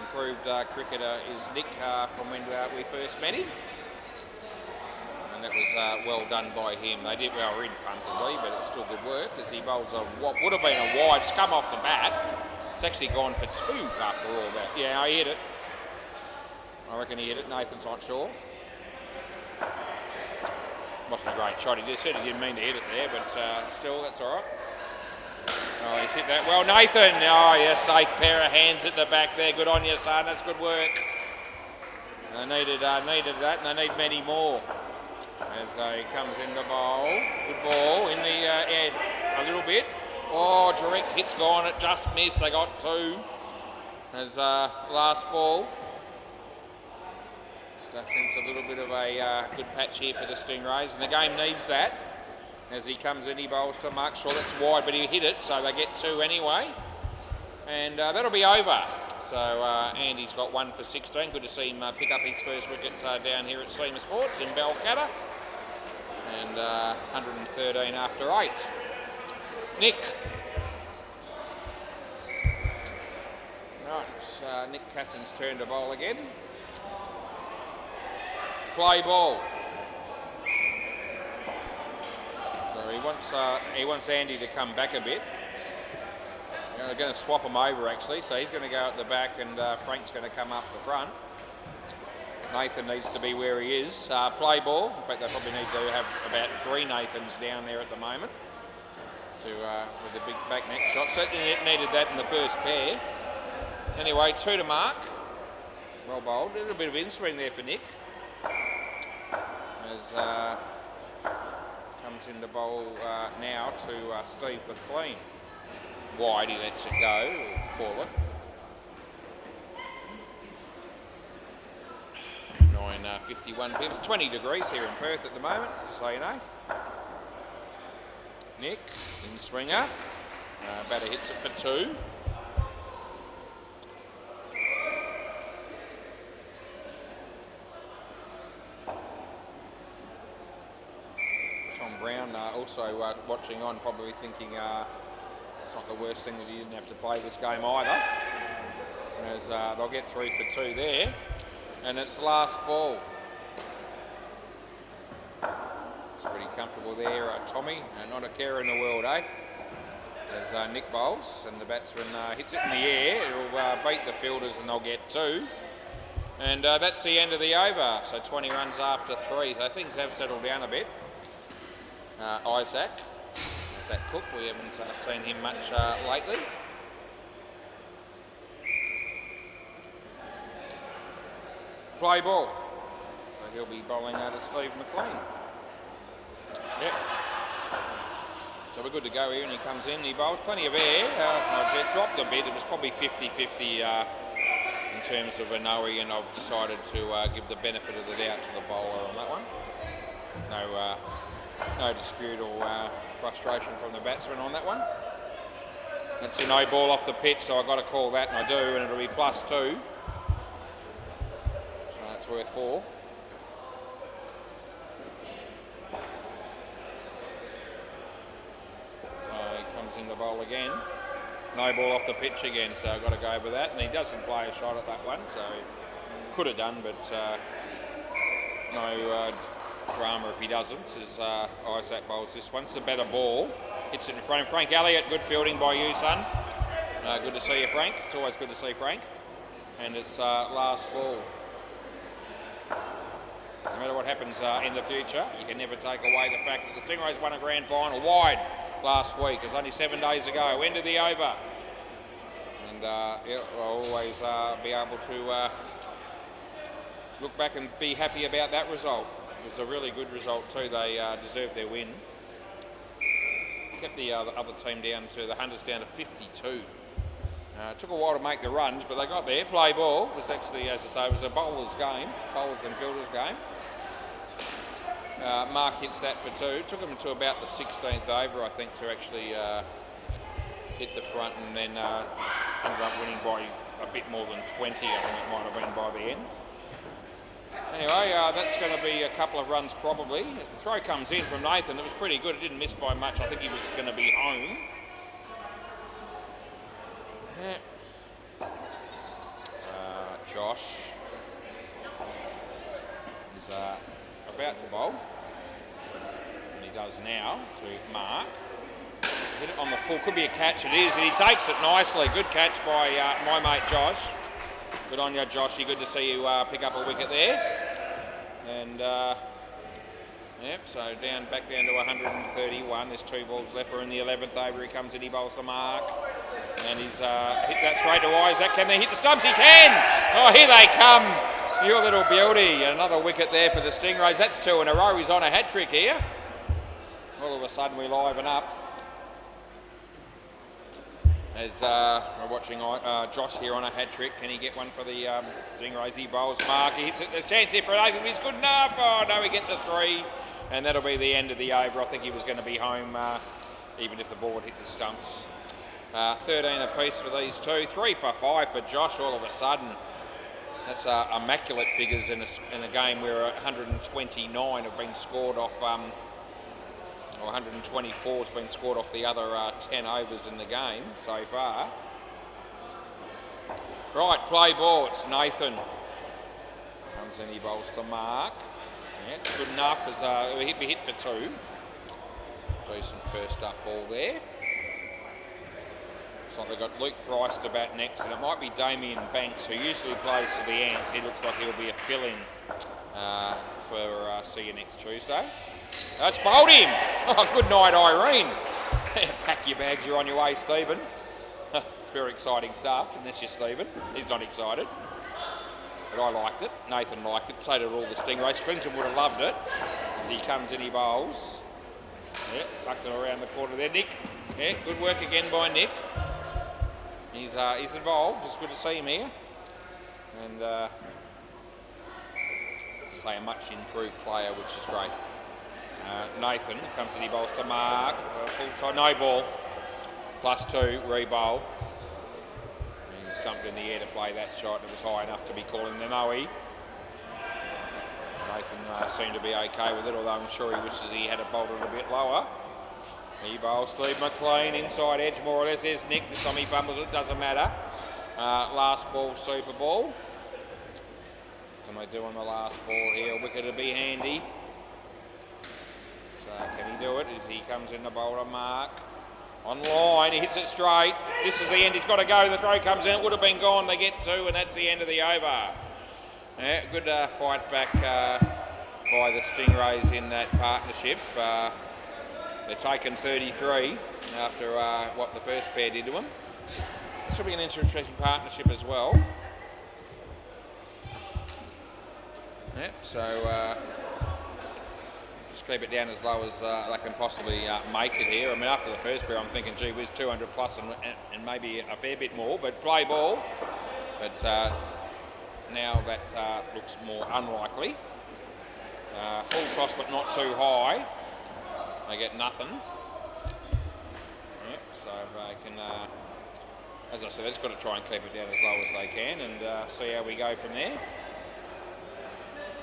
Improved cricketer is Nick from when we first met him. And that was well done by him. They did well in comfortably, but it's still good work as he bowls what would have been a wide. It's come off the bat. It's actually gone for 2 after all that. Yeah, I hit it. I reckon he hit it. Nathan's not sure. Must be a great shot. He just said he didn't mean to hit it there, but still, that's all right. Oh, he's hit that well. Nathan! Oh, yeah, safe pair of hands at the back there. Good on you, son. That's good work. They needed that, and they need many more. As he comes in the bowl. Good ball in the head a little bit. Oh, direct hit's gone. It just missed. They got 2. As last ball. So that seems a little bit of a good patch here for the Stingrays, and the game needs that. As he comes in, he bowls to Mark Shaw. That's wide, but he hit it, so they get 2 anyway. And that'll be over. So Andy's got 1 for 16. Good to see him pick up his first wicket down here at SEMA Sports in Balcatta. And 113 after 8. Nick. Right, it's Nick Cassin's turn to bowl again. Play ball. So he wants Andy to come back a bit. They're going to swap him over actually. So he's going to go at the back, and Frank's going to come up the front. Nathan needs to be where he is. Play ball. In fact, they probably need to have about 3 Nathans down there at the moment with the big back neck shot. Certainly needed that in the first pair. Anyway, 2 to mark. Well bowled. A little bit of in-swing there for Nick. As comes in the bowl now to Steve McLean. Wide, he lets it go, or call it. 9:51 p.m. It's 20 degrees here in Perth at the moment, so you know. Nick, in swinger. Batter hits it for 2. Brown also watching on, probably thinking it's not the worst thing that he didn't have to play this game either. As they'll get 3 for 2 there, and it's last ball. It's pretty comfortable there, Tommy. Not a care in the world, eh? As Nick bowls, and the batsman hits it in the air. It'll beat the fielders, and they'll get 2. And that's the end of the over. So 20 runs after 3. So things have settled down a bit. Isaac Cook, we haven't seen him much lately. Play ball. So he'll be bowling out of Steve McLean. Yep. So we're good to go here, and he comes in, he bowls plenty of air. It dropped a bit, it was probably 50-50 terms of a no, and I've decided to give the benefit of the doubt to the bowler on that one. No dispute or frustration from the batsman on that one. It's a no ball off the pitch, so I've got to call that, and I do, and it'll be +2. So that's worth 4. So he comes in the bowl again. No ball off the pitch again, so I've got to go with that. And he doesn't play a shot at that one, so could have done, but no drama if he doesn't, as Isaac bowls this one. It's a better ball. Hits it in front of Frank Elliott. Good fielding by you, son. Good to see you, Frank. It's always good to see Frank. And it's last ball. No matter what happens in the future, you can never take away the fact that the Stingrays won a grand final wide last week. It was only 7 days ago. End of the over. And yeah, I'll always be able to look back and be happy about that result. It was a really good result too. They deserved their win. Kept the other team down to the Hunters down to 52. It took a while to make the runs, but they got there. Play ball was actually, as I say, it was a bowler's game, bowlers and fielders game. Mark hits that for 2. It took him to about the 16th over, I think, to actually hit the front, and then ended up winning by a bit more than 20. I think it might have been by the end. Anyway, that's going to be a couple of runs probably. The throw comes in from Nathan. It was pretty good. It didn't miss by much. I think he was going to be home. Yeah. Josh is about to bowl. And he does now to Mark. Hit it on the full. Could be a catch. It is. And he takes it nicely. Good catch by my mate Josh. Good on you, Joshy. Good to see you pick up a wicket there. And, yep, so back down to 131. There's 2 balls left. We're in the 11th over. He comes in, he bowls to Mark. And he's hit that straight to Isaac. Can they hit the stumps? He can! Oh, here they come. Your little beauty. Another wicket there for the Stingrays. That's 2 in a row. He's on a hat-trick here. All of a sudden, we liven up. As we're watching Josh here on a hat-trick. Can he get one for the Stingrays? He bowls Mark. He hits it. There's a chance here for Nathan. He's good enough. Oh, no, we get the 3. And that'll be the end of the over. I think he was going to be home even if the ball would hit the stumps. 13 apiece for these 2. 3 for 5 for Josh all of a sudden. That's immaculate figures in a game where 129 have been scored off... or 124 has been scored off the other 10 overs in the game so far. Right, play ball. It's Nathan. Comes in, he bowls to Mark. Yeah, it's good enough as we hit for 2. Decent first up ball there. Looks like they've got Luke Price to bat next, and it might be Damien Banks, who usually plays for the Ants. He looks like he'll be a fill-in for see you next Tuesday. That's bowled him. Oh, good night, Irene. Pack your bags, you're on your way, Stephen. It's very exciting stuff, unless you're Stephen. He's not excited. But I liked it. Nathan liked it. So did all the Stingrays. Clinton would have loved it. As he comes in, he bowls. Yeah, tucked it around the corner there. Nick. Yeah, good work again by Nick. He's involved. It's good to see him here. And, as I say, a much improved player, which is great. Nathan comes in, he bowls to Mark. Full side, no ball. +2, re-bowl. He's jumped in the air to play that shot. It was high enough to be calling the no-e. Nathan seemed to be okay with it, although I'm sure he wishes he had it bowled a bit lower. He bowls Steve McLean, inside edge more or less. There's Nick, this time he fumbles it, doesn't matter. Last ball, super ball. Can they do on the last ball here? A wicket would be handy. So can he do it as he comes in the bowler Mark? On line, he hits it straight. This is the end, he's got to go. The throw comes in, it would have been gone. They get 2 and that's the end of the over. Yeah, good fight back by the Stingrays in that partnership. They're taking 33 after what the first pair did to them. This will be an interesting partnership as well. Yep, so just keep it down as low as they can possibly make it here. I mean, after the first pair, I'm thinking, gee whiz, 200 plus and maybe a fair bit more, but play ball. But now that looks more unlikely. Full toss, but not too high. They get nothing. Yep, so they can, as I said, they've just got to try and keep it down as low as they can and see how we go from there.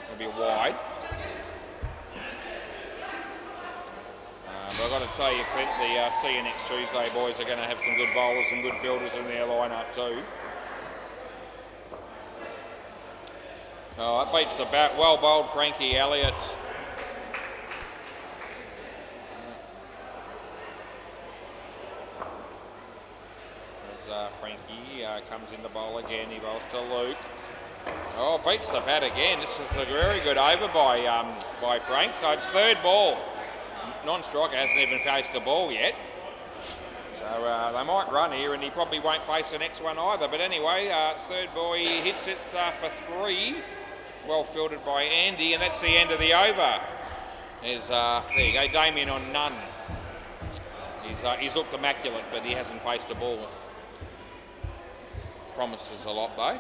It'll be wide. But I've got to tell you, Clint, the see you next Tuesday boys are going to have some good bowlers and good fielders in their lineup too. Oh, that beats the bat. Well bowled, Frankie Elliott. As Frankie comes in the bowl again, he bowls to Luke. Oh, beats the bat again. This is a very good over by Frank. So it's third ball. Non-striker hasn't even faced a ball yet. So they might run here and he probably won't face the next one either. But anyway, it's third ball. He hits it for 3. Well fielded by Andy, and that's the end of the over. There you go, Damien on none. He's looked immaculate, but he hasn't faced a ball. Promises a lot though.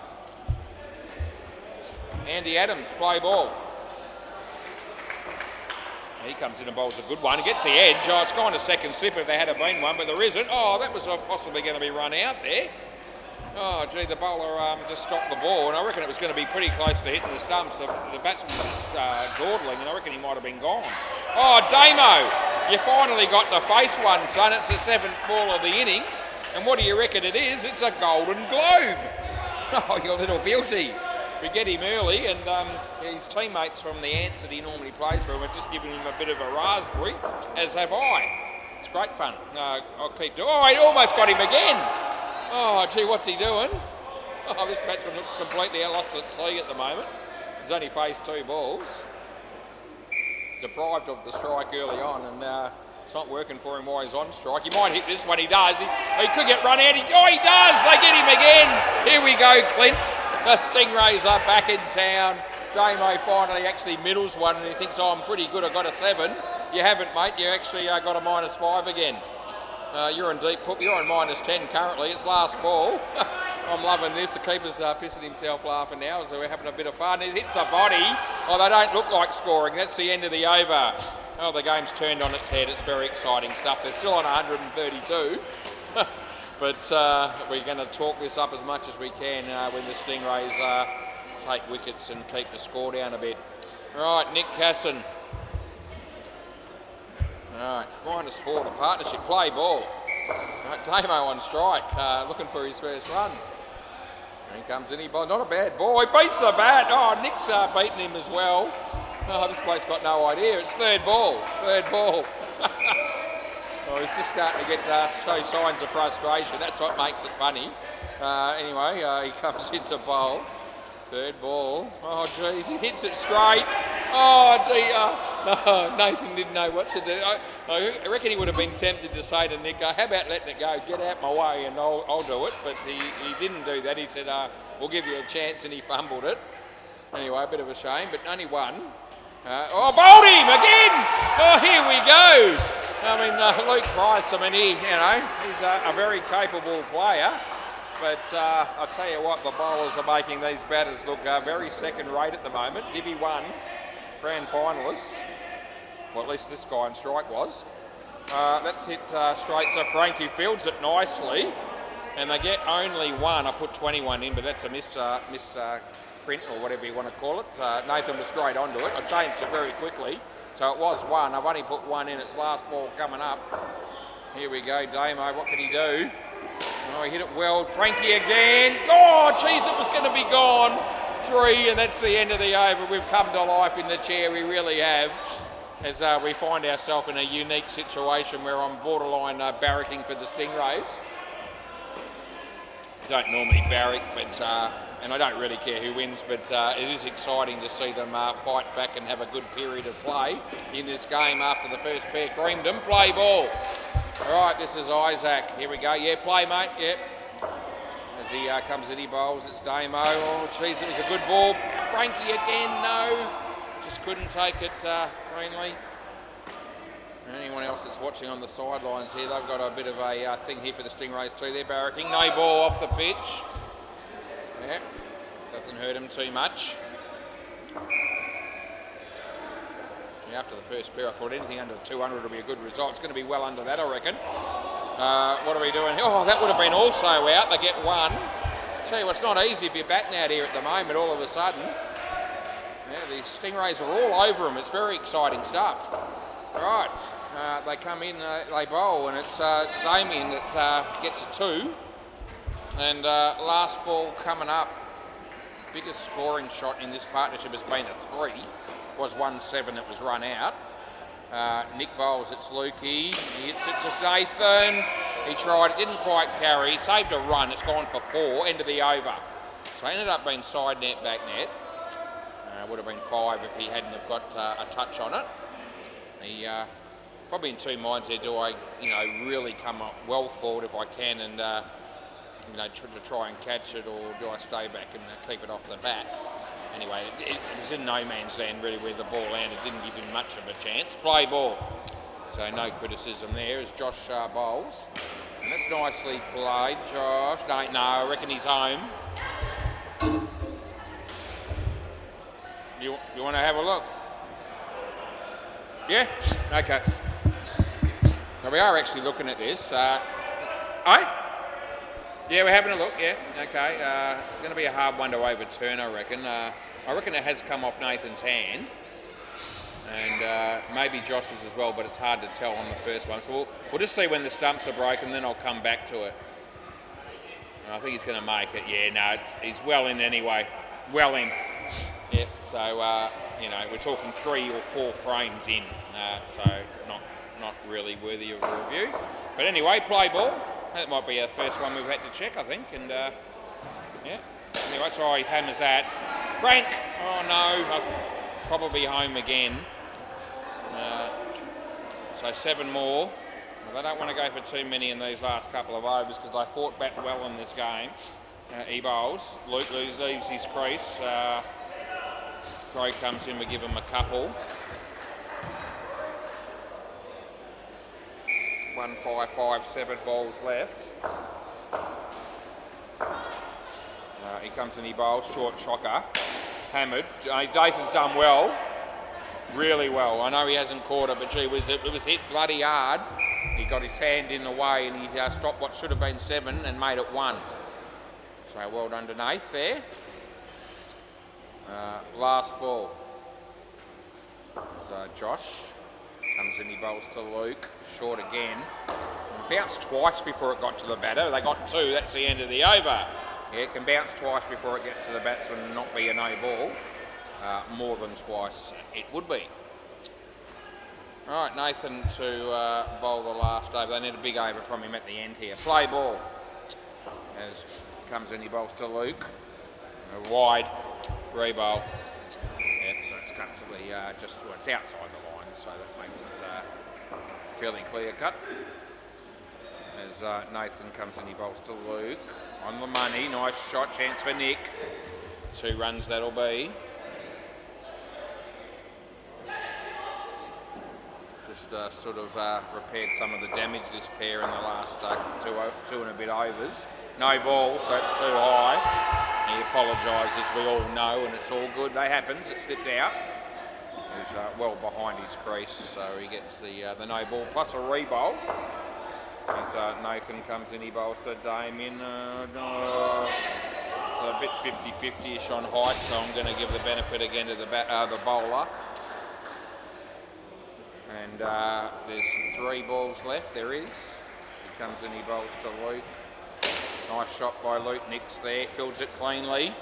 Andy Adams, play ball. He comes in and bowls a good one. He gets the edge. Oh, it's gone to second slip if there had been one, but there isn't. Oh, that was possibly going to be run out there. Oh, gee, the bowler just stopped the ball, and I reckon it was going to be pretty close to hitting the stumps. The batsman was dawdling, and I reckon he might have been gone. Oh, Damo, you finally got to face one, son. It's the 7th ball of the innings, and what do you reckon it is? It's a Golden Globe. Oh, you little beauty. We get him early, and his teammates from the Ants that he normally plays for have just given him a bit of a raspberry, as have I. It's great fun. I'll keep doing. Oh, he almost got him again. Oh, gee, what's he doing? Oh, this batsman looks completely lost at sea at the moment. He's only faced 2 balls. Deprived of the strike early on, and it's not working for him while he's on strike. He might hit this when he does. He could get run out. He does. They get him again. Here we go, Clint. The Stingrays are back in town. Damo finally actually middles one, and he thinks, oh, I'm pretty good. I got a 7. You haven't, mate. You actually got a -5 again. You're in deep put. You're on -10 currently. It's last ball. I'm loving this. The keeper's pissing himself laughing now as we're having a bit of fun. It hits a body. Oh, they don't look like scoring. That's the end of the over. Oh, the game's turned on its head. It's very exciting stuff. They're still on 132. But we're going to talk this up as much as we can when the Stingrays take wickets and keep the score down a bit. All right, Nick Casson. All right, -4 to partnership. Play ball. All right, Damo on strike, looking for his first run. He comes in, he bowls. Not a bad ball. He beats the bat. Oh, Nick's beating him as well. Oh, this bloke's got no idea. It's third ball. Third ball. Oh, he's just starting to get show signs of frustration. That's what makes it funny. Anyway, he comes into bowl. Third ball. Oh, geez, he hits it straight. Oh, gee, no, Nathan didn't know what to do. I reckon he would have been tempted to say to Nick, how about letting it go, get out my way and I'll do it. But he didn't do that. He said, we'll give you a chance, and he fumbled it. Anyway, a bit of a shame, but only one. Bowled him again! Oh, here we go! I mean, Luke Price, he's a very capable player. But I'll tell you what, the bowlers are making these batters look very second rate at the moment. Divi 1, grand finalists. Well, at least this guy on strike was. That's hit straight to Frank, who fields it nicely. And they get only 1. I put 21 in, but that's a missed print, or whatever you want to call it. Nathan was straight onto it. I changed it very quickly. So it was 1. I've only put 1 in. It's last ball coming up. Here we go, Damo. What can he do? Oh, he hit it well. Frankie again. Oh, geez, it was going to be gone. 3, and that's the end of the over. We've come to life in the chair. We really have. As we find ourselves in a unique situation where I'm borderline barracking for the Stingrays. Don't normally barrack, but and I don't really care who wins, but it is exciting to see them fight back and have a good period of play in this game after the first pair creamed them. Play ball. All right, this is Isaac. Here we go. Yeah, play, mate. Yep. As he comes in, he bowls. It's Damo. Oh, jeez, it was a good ball. Frankie again. No. Just couldn't take it cleanly. Anyone else that's watching on the sidelines here, they've got a bit of a thing here for the Stingrays too. They're barracking. No ball off the pitch. Yeah. Doesn't hurt him too much. After the first pair, I thought anything under 200 would be a good result. It's going to be well under that, I reckon. What are we doing? Oh, that would have been also out. They get one. Tell you what, it's not easy if you're batting out here at the moment all of a sudden. Yeah, the Stingrays are all over them. It's very exciting stuff. Right, they come in, they bowl, and it's Damien that gets a 2. And last ball coming up. Biggest scoring shot in this partnership has been a 3. Was 1-7, it was run out. Nick bowls, it's Lukey. He hits it to Nathan. He tried, it didn't quite carry. Saved a run, it's gone for 4, end of the over. So it ended up being side net, back net. Would have been 5 if he hadn't have got a touch on it. He probably in two minds there, do I, really come up well forward if I can and, to try and catch it, or do I stay back and keep it off the bat? Anyway, it was in no man's land really where the ball landed. Didn't give him much of a chance. Play ball. So no criticism there as Josh bowls. And that's nicely played, Josh. No, I reckon he's home. You want to have a look? Yeah? Okay. So we are actually looking at this. Yeah, we're having a look, yeah. Okay. Going to be a hard one to overturn, I reckon. I reckon it has come off Nathan's hand. And maybe Josh's as well, but it's hard to tell on the first one. So we'll just see when the stumps are broken, then I'll come back to it. And I think he's going to make it. Yeah, no, he's well in anyway. Well in. Yeah, so, we're talking 3 or 4 frames in. So not really worthy of a review. But anyway, play ball. That might be the first one we've had to check, I think. And, yeah. Anyway, so he hammers that. Frank! Oh, no. Probably home again. So 7 more. Well, they don't want to go for too many in these last couple of overs because they fought back well in this game. He bowls. Luke leaves his crease. Throw comes in, we give him a couple. 1, 5, 5, 7 balls left. He comes in, he bowls, short shocker. Hammered. Nathan's done well. Really well. I know he hasn't caught it, but gee, it was hit bloody hard. He got his hand in the way and he stopped what should have been 7 and made it 1. So well done to Nath there. Last ball. So Josh comes in, he bowls to Luke. Short again. Bounced twice before it got to the batter. They got 2, that's the end of the over. Yeah, it can bounce twice before it gets to the batsman and not be a no ball. More than twice it would be. All right, Nathan to bowl the last over. They need a big over from him at the end here. Play ball. As comes in, he bowls to Luke. A wide re-bowl. Yep, so it's comfortably it's outside the line, so that makes it fairly clear cut. As Nathan comes in, he bowls to Luke. On the money, nice shot, chance for Nick. 2 runs that'll be. Just repaired some of the damage this pair in the last 2 and a bit overs. No ball, so it's too high. He apologises, we all know, and it's all good. That happens, it slipped out. He's well behind his crease, so he gets the no ball plus a re-bowl. As Nathan comes in, he bowls to Damien. It's a bit 50-50ish on height, so I'm going to give the benefit again to the bowler. And there's 3 balls left, there is. He comes in, he bowls to Luke. Nice shot by Luke, Nick's there, fields it cleanly.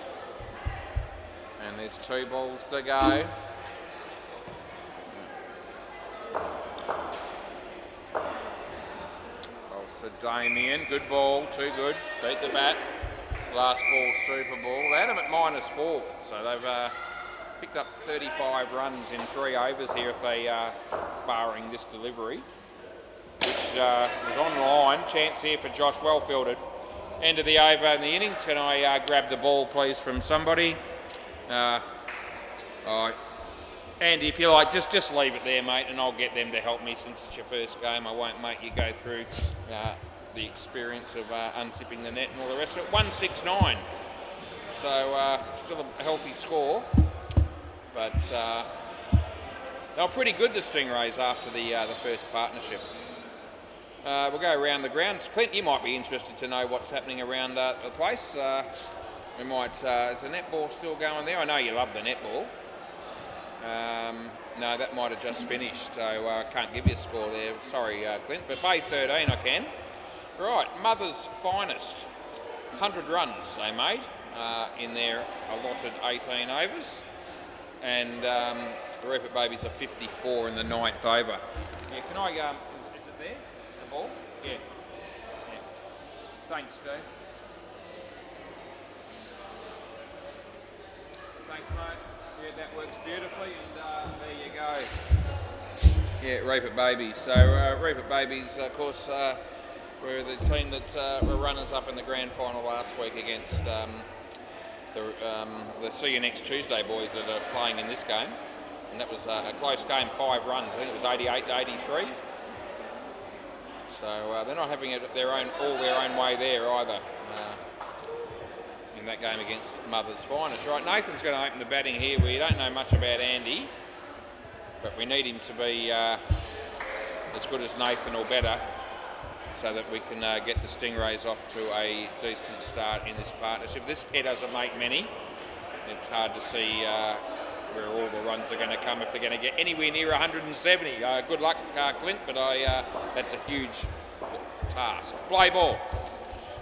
And there's 2 balls to go. Balls to Damien, good ball, too good, beat the bat. Last ball, super ball. They had him at -4, so they've picked up 35 runs in 3 overs here if they barring this delivery, which was on line. Chance here for Josh, well fielded. End of the over in the innings. Can I grab the ball, please, from somebody? Andy, if you like, just leave it there, mate, and I'll get them to help me since it's your first game. I won't make you go through the experience of unzipping the net and all the rest of it. 169. So still a healthy score, but they were pretty good, the Stingrays, after the first partnership. We'll go around the grounds. Clint, you might be interested to know what's happening around the place. We might. Is the netball still going there? I know you love the netball. No, that might have just finished, so I can't give you a score there. Sorry, Clint, but Bay 13 I can. Right, Mother's Finest. 100 runs they made in their allotted 18 overs. And the Rupert Babies are 54 in the 9th over. Yeah, can I, is it there, the ball? Yeah. Thanks, Steve. Thanks, mate. Yeah, that works beautifully, and there you go. Yeah, Rupert Babies. So Rupert Babies, of course, were the team that were runners-up in the grand final last week against the See You Next Tuesday boys that are playing in this game. And that was a close game, 5 runs. I think it was 88 to 83. So they're not having it all their own way there either. In that game against Mother's Finest. Right, Nathan's going to open the batting here. We don't know much about Andy, but we need him to be as good as Nathan or better, so that we can get the Stingrays off to a decent start in this partnership. This pair doesn't make many. It's hard to see where all the runs are going to come if they're going to get anywhere near 170. Good luck, Clint, but that's a huge task. Play ball.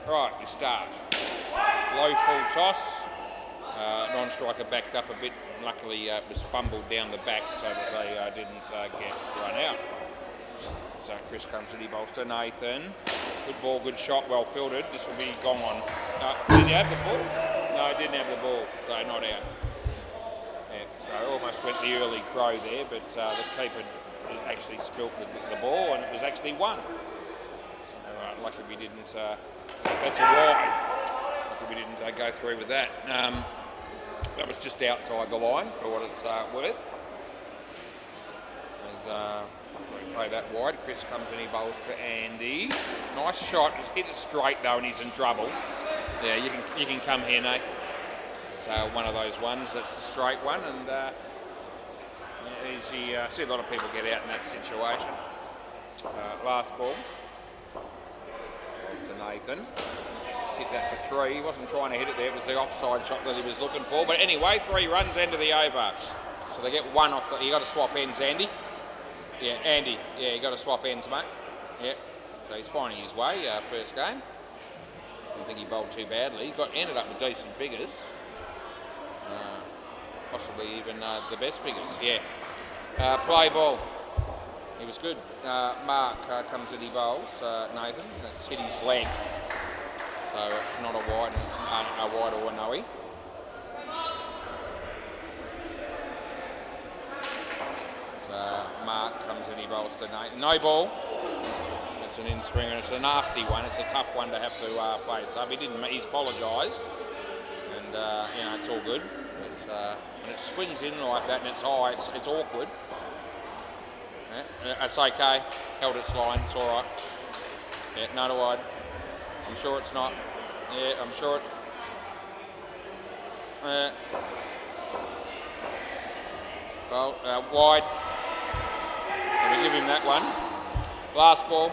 Right, you start. Low full toss. Non-striker backed up a bit. Luckily, it was fumbled down the back so that they didn't get run out. So Chris comes in, he bowls to Nathan. Good ball, good shot, well fielded. This will be gone on. Did he have the ball? No, he didn't have the ball, so not out. Yeah, so almost went the early crow there, but the keeper actually spilt the ball, and it was actually one. So lucky we didn't. That's a wide. Lucky we didn't go through with that. That was just outside the line for what it's worth. So we play that wide. Chris comes in, he bowls to Andy. Nice shot. He's hit it straight though, and he's in trouble. Yeah, you can come here, Nate. It's one of those ones. That's the straight one, and easy. See a lot of people get out in that situation. Last ball. Balls to Nathan. He's hit that to 3. He wasn't trying to hit it there. It was the offside shot that he was looking for. But anyway, 3 runs, end of the over. So they get 1 off. You got to swap ends, Andy. Yeah, Andy. Yeah, you got to swap ends, mate. Yeah. So he's finding his way. First game. I don't think he bowled too badly. He ended up with decent figures. Possibly even the best figures. Yeah. Play ball. He was good. Mark comes in, he bowls. Nathan. That's hit his leg. So it's not a wide. It's a wide or a no-y. Mark comes in, he bowls to Nathan. No ball. It's an in-swing, and it's a nasty one. It's a tough one to have to face up. He's apologised, and it's all good. But when it swings in like that and it's high, it's awkward. Yeah, it's okay. Held its line. It's all right. Yeah, no to wide. I'm sure it's not. Yeah, I'm sure it. Wide. So we give him that one. Last ball.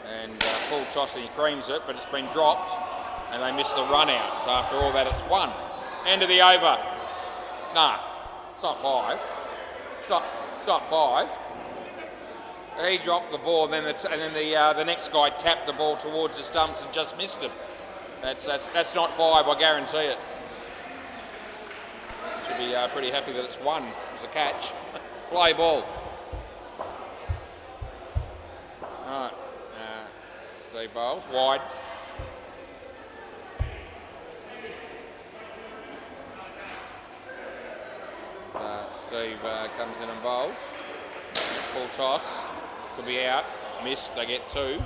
And full toss, and he creams it, but it's been dropped, and they missed the run out. So after all that, it's 1. End of the over. Nah, it's not 5. It's not 5. He dropped the ball, and then the next guy tapped the ball towards the stumps and just missed him. That's not 5, I guarantee it. Should be pretty happy that it's 1. It's a catch. Play ball. All right. Steve bowls wide. So Steve comes in and bowls. Full toss. Could be out. Missed. They get 2.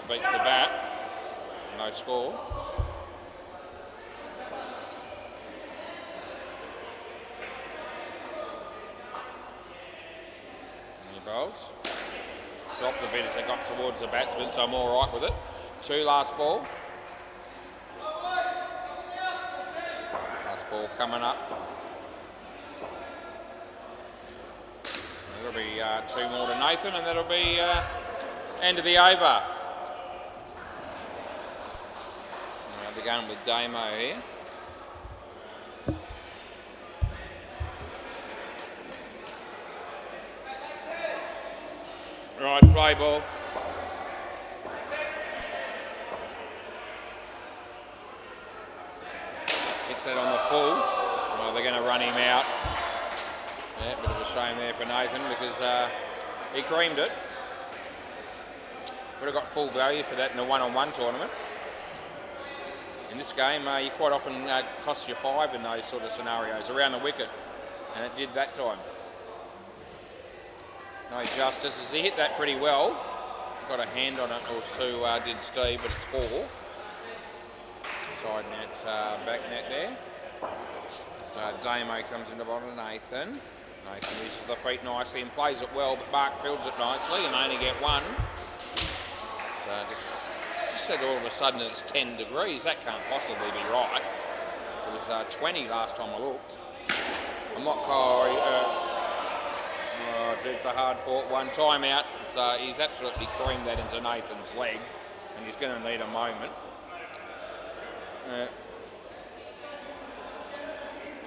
Beats the bat. No no score. Any bowls? Dropped a bit as they got towards the batsman, so I'm all right with it. 2 last ball. Last ball coming up. That'll be 2 more to Nathan, and that'll be end of the over. They're going with Damo here. Right, play ball. Hits that on the full. Well, they're going to run him out. Yeah, bit of a shame there for Nathan because he creamed it. Would have got full value for that in the one-on-one tournament. In this game, you quite often cost you 5 in those sort of scenarios around the wicket, and it did that time. No justice as he hit that pretty well. Got a hand on it, or 2 did Steve, but it's 4. Side net, back net there. So Damo comes into bottom, Nathan. Nathan uses the feet nicely and plays it well, but Bark fields it nicely and they only get 1. So just said all of a sudden it's 10 degrees. That can't possibly be right. It was 20 last time I looked. I'm not it's a hard fought one. Timeout. So he's absolutely creamed that into Nathan's leg, and he's going to need a moment.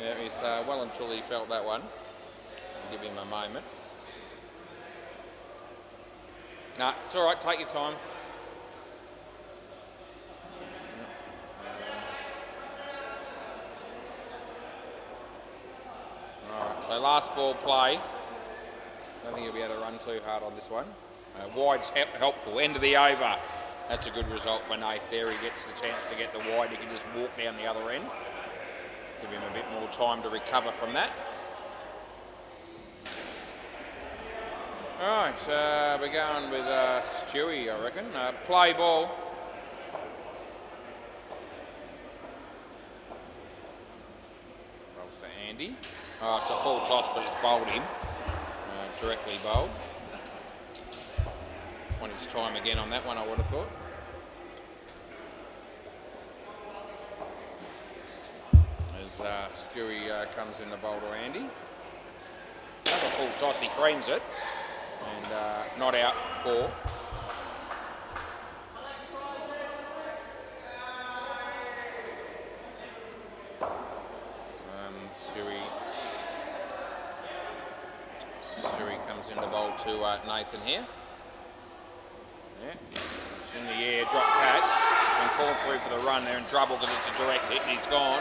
Yeah, he's well and truly felt that one. I'll give him a moment. Nah, it's all right. Take your time. All right. So last ball play. I don't think he'll be able to run too hard on this one. Wide's helpful. End of the over. That's a good result for Nate there. He gets the chance to get the wide. He can just walk down the other end. Give him a bit more time to recover from that. All right, we're going with Stewie, I reckon. Play ball. Rolls to Andy. Oh, it's a full toss, but it's bowled him. Directly bowled. Want his time again on that one, I would have thought. As Stewie comes in the bowl to Andy. Another full toss, he creams it. And not out 4. Stewie comes in the bowl to Nathan here. Yeah, it's in the air, drop catch, and called through for the run there and trouble because it's a direct hit and he's gone.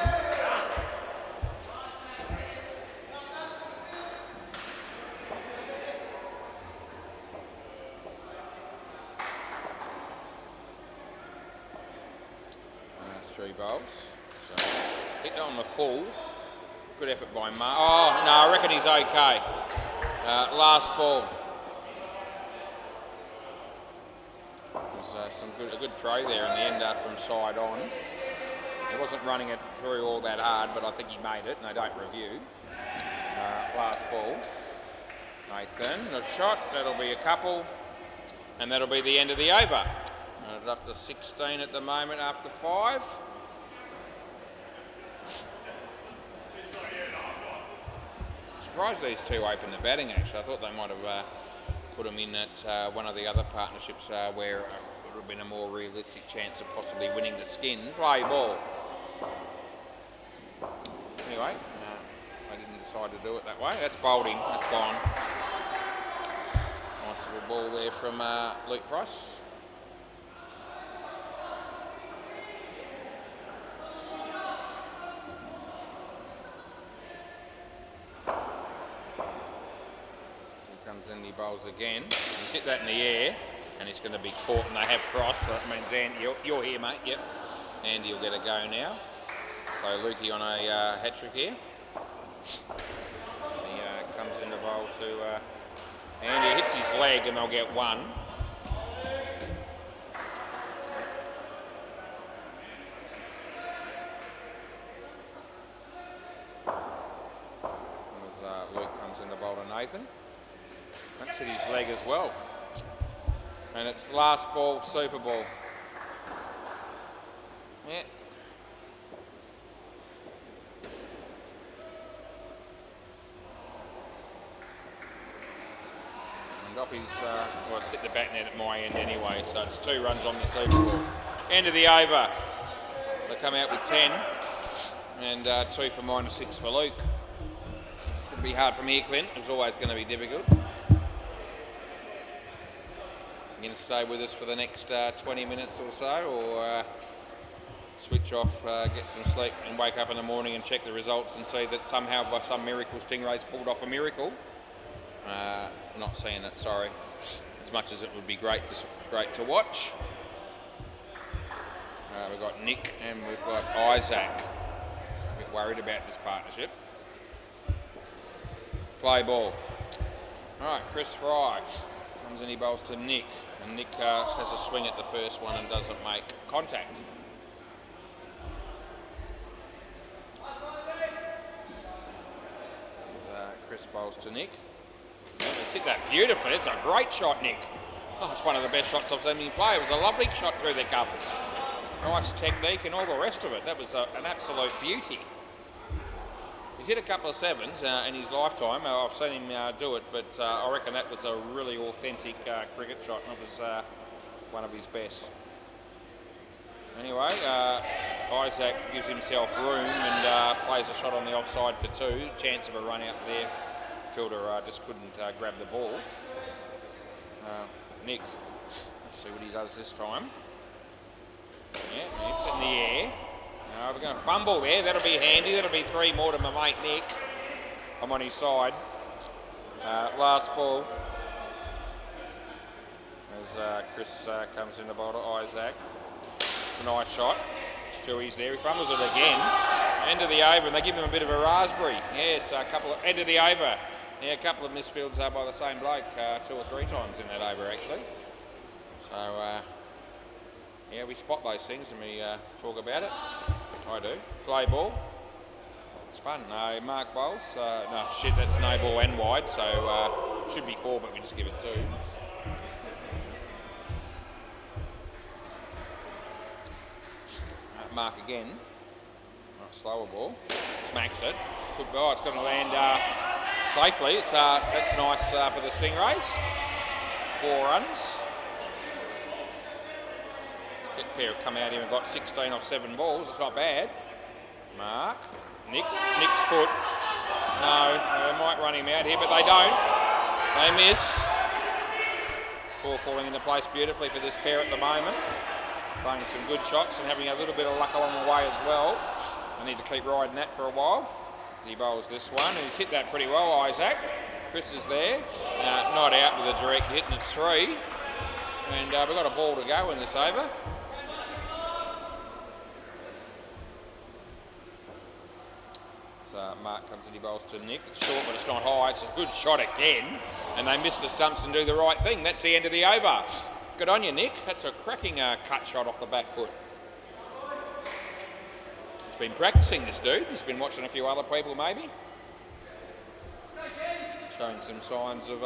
That's 3 bowls. So hit on the full. Good effort by Mark. Oh, no, I reckon he's okay. Last ball. Was a good throw there in the end from side on. He wasn't running it through all that hard, but I think he made it, and they don't review. Last ball. Nathan, a shot. That'll be a couple, and that'll be the end of the over. It's up to 16 at the moment after 5. Surprised these 2 opened the batting actually. I thought they might have put them in at one of the other partnerships where it would have been a more realistic chance of possibly winning the skin. Play ball. Anyway, they didn't decide to do it that way. That's bowled him. That's gone. Nice little ball there from Luke Price. And he bowls again. He's hit that in the air and it's going to be caught and they have crossed, so that means Andy, you're here mate, yep. Andy will get a go now. So Lukey on a hat-trick here. So he comes in the bowl to Andy, hits his leg and they'll get 1. Luke comes in the bowl to Nathan. That's hit his leg as well. And it's last ball, super ball. Yeah. And off his, well, it's hit the back net at my end anyway, so it's 2 runs on the super ball. End of the over. So they come out with 10, and 2 for -6 for Luke. It's going to be hard from here, Clint. It was always going to be difficult. You're going to stay with us for the next 20 minutes or so, or switch off, get some sleep, and wake up in the morning and check the results and see that somehow, by some miracle, Stingrays pulled off a miracle. Not seeing it, sorry. As much as it would be great to watch. We've got Nick and we've got Isaac. A bit worried about this partnership. Play ball. All right, Chris Fry comes in, he bowls to Nick, and Nick has a swing at the first one and doesn't make contact. Chris bowls to Nick. He's hit that beautifully. It's a great shot, Nick. Oh, it's one of the best shots I've seen him play. It was a lovely shot through the covers. Nice technique and all the rest of it. That was an absolute beauty. He's hit a couple of 7s in his lifetime. I've seen him do it, but I reckon that was a really authentic cricket shot, and it was one of his best. Anyway, Isaac gives himself room and plays a shot on the offside for 2. Chance of a run out there. Fielder just couldn't grab the ball. Nick, let's see what he does this time. Yeah, it's in the air. We're going to fumble there. That'll be handy. That'll be 3 more to my mate Nick. I'm on his side. Last ball. As Chris comes in the bowl to Isaac. It's a nice shot. Stewie's there. He fumbles it again. End of the over, and they give him a bit of a raspberry. Yeah, it's a couple of end of the over. Yeah, a couple of misfields by the same bloke 2 or 3 times in that over actually. So yeah, we spot those things and we talk about it. I do. Play ball. It's fun. No, Mark bowls. No, shit, that's no ball and wide, so should be 4, but we just give it 2. Mark again. Right, slower ball. Smacks it. Good ball. It's going to land safely. It's that's nice for the Stingrays. 4 runs. This pair have come out here and got 16 off 7 balls. It's not bad. Mark. Nick's foot. No, they might run him out here, but they don't. They miss. 4 falling into place beautifully for this pair at the moment. Playing some good shots and having a little bit of luck along the way as well. I need to keep riding that for a while. He bowls this one. He's hit that pretty well, Isaac. Chris is there. Not out with a direct hit, and it's 3. And we've got a ball to go in this over. So Mark comes in, he bowls to Nick. It's short, but it's not high. It's a good shot again. And they miss the stumps and do the right thing. That's the end of the over. Good on you, Nick. That's a cracking cut shot off the back foot. He's been practicing, this dude. He's been watching a few other people, maybe. Showing some signs of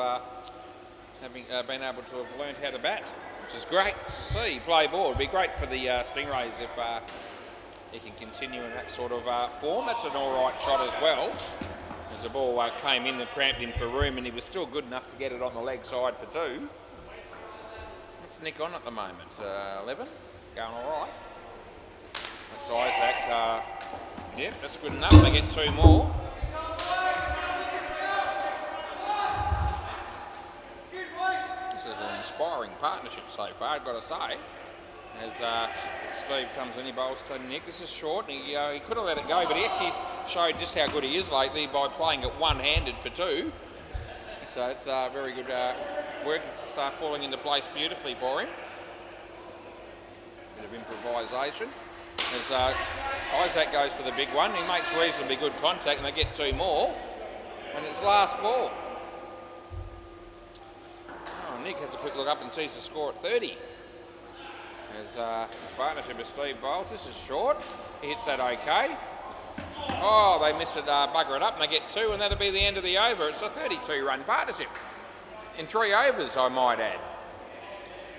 having been able to have learned how to bat, which is great to see. Play ball. It'd be great for the Stingrays if he can continue in that sort of form. That's an all right shot as well. As the ball came in and cramped him for room, and he was still good enough to get it on the leg side for 2. Nick on at the moment, 11, going all right. That's Isaac, yep, that's good enough. They get 2 more. This is an inspiring partnership so far, I've got to say. As Steve comes in, he bowls to Nick. This is short, and he could have let it go, but he actually showed just how good he is lately by playing it one-handed for 2. So it's very good work. It's falling into place beautifully for him. Bit of improvisation. As Isaac goes for the big one, he makes reasonably good contact, and they get 2 more. And it's last ball. Oh, Nick has a quick look up and sees the score at 30. As his partnership with Steve bowls. This is short. He hits that okay. Oh, they missed it, bugger it up, and they get 2, and that'll be the end of the over. It's a 32-run partnership in 3 overs, I might add.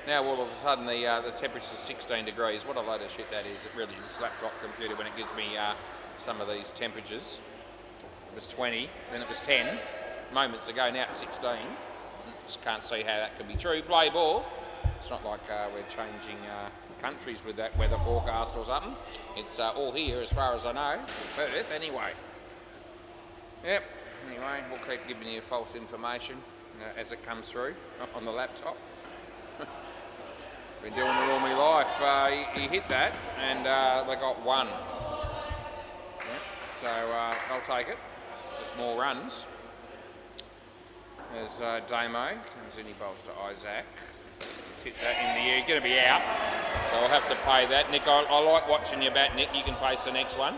Now all of a sudden the temperature's 16 degrees. What a load of shit that is. It really is a laptop computer when it gives me some of these temperatures. It was 20, then it was 10 moments ago, now it's 16. Just can't see how that could be true. Play ball. It's not like we're changing countries with that weather forecast or something. It's all here as far as I know. Perth anyway. Yep, anyway, we'll keep giving you false information as it comes through on the laptop. Been doing it all my life. He hit that and they got 1. Yep. So I'll take it. It's just more runs. There's Damo, comes in, he bowls to Isaac. He's hit that in the air, going to be out. So I'll have to pay that. Nick, I like watching you bat, Nick. You can face the next one.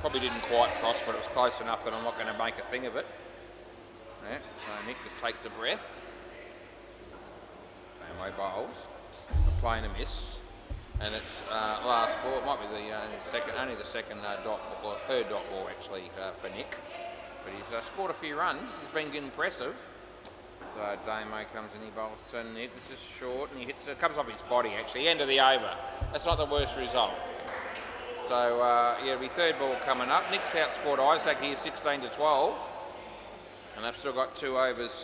Probably didn't quite cross, but it was close enough that I'm not going to make a thing of it. Yeah, so Nick just takes a breath. Damo bowls. Playing a miss, and it's last ball. It might be the only the second dot or third dot ball actually for Nick, but he's scored a few runs. He's been impressive. So Damo comes in, he bowls to Nick. This is short, and he hits it. Comes off his body actually. End of the over. That's not the worst result. So yeah, it'll be third ball coming up. Nick's outscored Isaac here 16 to 12, and they've still got 2 overs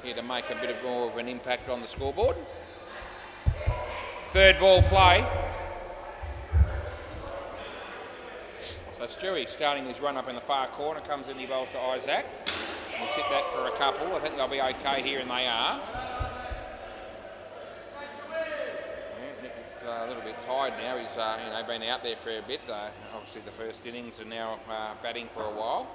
here to make a bit more of an impact on the scoreboard. Third ball play. So Stewie starting his run up in the far corner, comes in, he bowls to Isaac. He's hit that for a couple. I think they'll be okay here, and they are. Yeah, Nick's a little bit tired now. He's been out there for a bit. Obviously the first innings, and now batting for a while.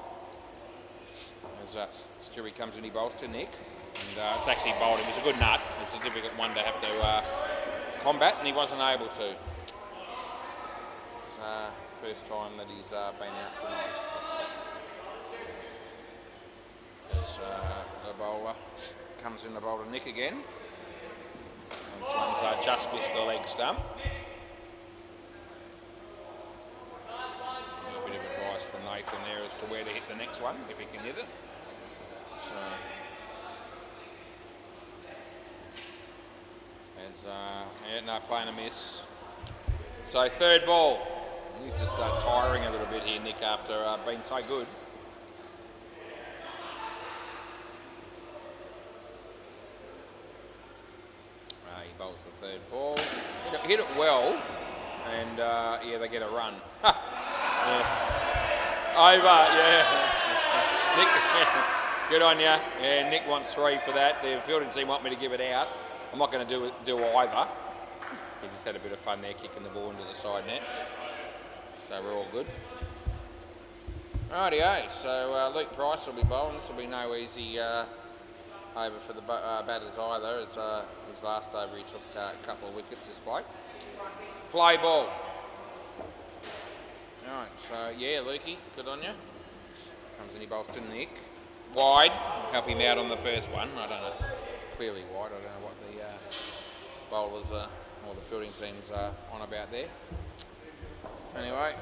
As Stewie comes in, he bowls to Nick. And it's actually bowled him. It's a good nut. It's a difficult one to have to combat, and he wasn't able to. It's first time that he's been out tonight. As the bowler comes in, the bowler Nick again. And this one's just missed the leg stump. A bit of advice from Nathan there as to where to hit the next one, if he can hit it. So, playing a miss. So third ball. He's just tiring a little bit here, Nick, after being so good. He bowls the third ball. Hit it well, and yeah, they get a run. Yeah. Over, yeah. Nick, good on you. Yeah, Nick wants 3 for that. The fielding team want me to give it out. I'm not going to do either. He just had a bit of fun there, kicking the ball into the side net. So we're all good. Rightio, so Luke Price will be bowling. This will be no easy over for the batters either, as his last over he took a couple of wickets, this bloke. Play ball. Alright, so yeah, Lukey, good on you. Comes in, he bowls to Nick. Wide, help him out on the first one. I don't know, clearly wide. I don't know what the bowlers or the fielding teams are on about there. Anyway,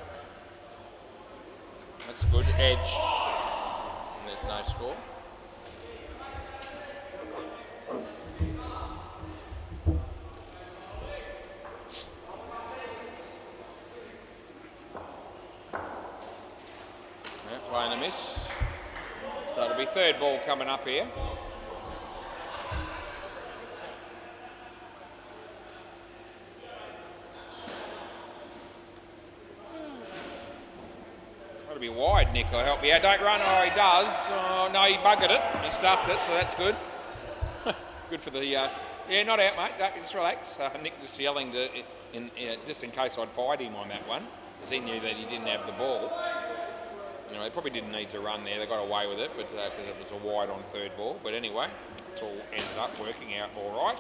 that's a good edge. And there's no score. Yeah, playing a miss. So it'll be third ball coming up here. Got to be wide, Nick. I'll help you out. Don't run. Oh, he does. Oh, no, he buggered it. He stuffed it, so that's good. Good for the... yeah, not out, mate. Don't, just relax. Nick just yelling just in case I'd fired him on that one, because he knew that he didn't have the ball. Anyway, they probably didn't need to run there. They got away with it, but because it was a wide on third ball. But anyway, it's all ended up working out all right.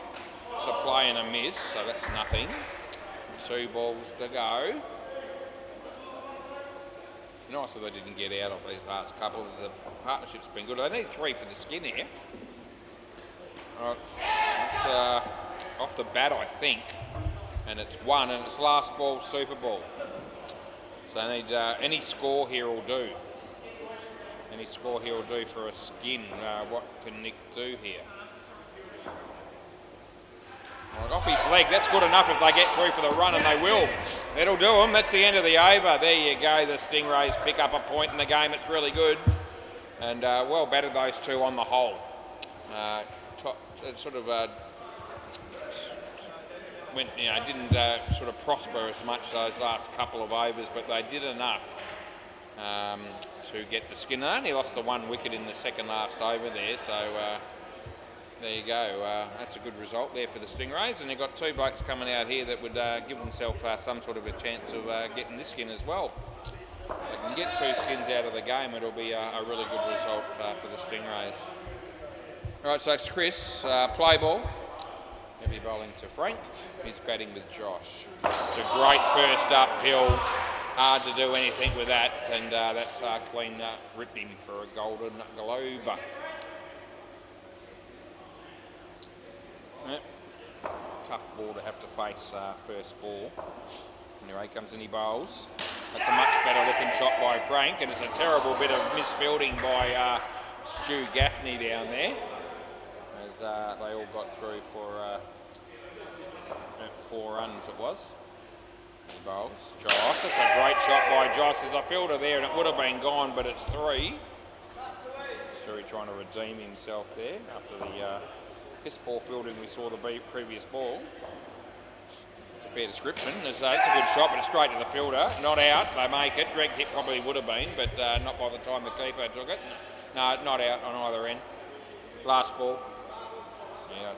It's a play and a miss, so that's nothing. 2 balls to go. Nice that they didn't get out of these last couple. The partnership's been good. They need 3 for the skin here. All right, it's off the bat, I think, and it's 1, and it's last ball, Super Ball. So I need any score here will do. Any score here will do for a skin. What can Nick do here? Well, off his leg, that's good enough if they get through for the run, and they will. It'll do them. That's the end of the over. There you go. The Stingrays pick up a point in the game. It's really good. And well battered those two on the whole. Sort of went, didn't sort of prosper as much those last couple of overs, but they did enough to get the skin. They only lost the one wicket in the second last over there, so there you go. That's a good result there for the Stingrays, and they've got two blokes coming out here that would give themselves some sort of a chance of getting this skin as well. If they can get two skins out of the game, it'll be a really good result for the Stingrays. All right, so it's Chris, play ball. Heavy bowling to Frank. He's batting with Josh. It's a great first uphill. Hard to do anything with that, and that's clean ripped him for a golden globe. Yep. Tough ball to have to face first ball. Anyway, comes in, he bowls. That's a much better looking shot by Frank, and it's a terrible bit of misfielding by Stu Gaffney down there, as they all got through for 4 runs it was. He bowls. Josh, that's a great shot by Josh. There's a fielder there, and it would have been gone, but it's 3. Stewie trying to redeem himself there after the piss poor fielding we saw the previous ball. It's a fair description. It's a good shot, but it's straight to the fielder. Not out. They make it. Direct hit probably would have been, but not by the time the keeper took it. No, not out on either end. Last ball. Yeah,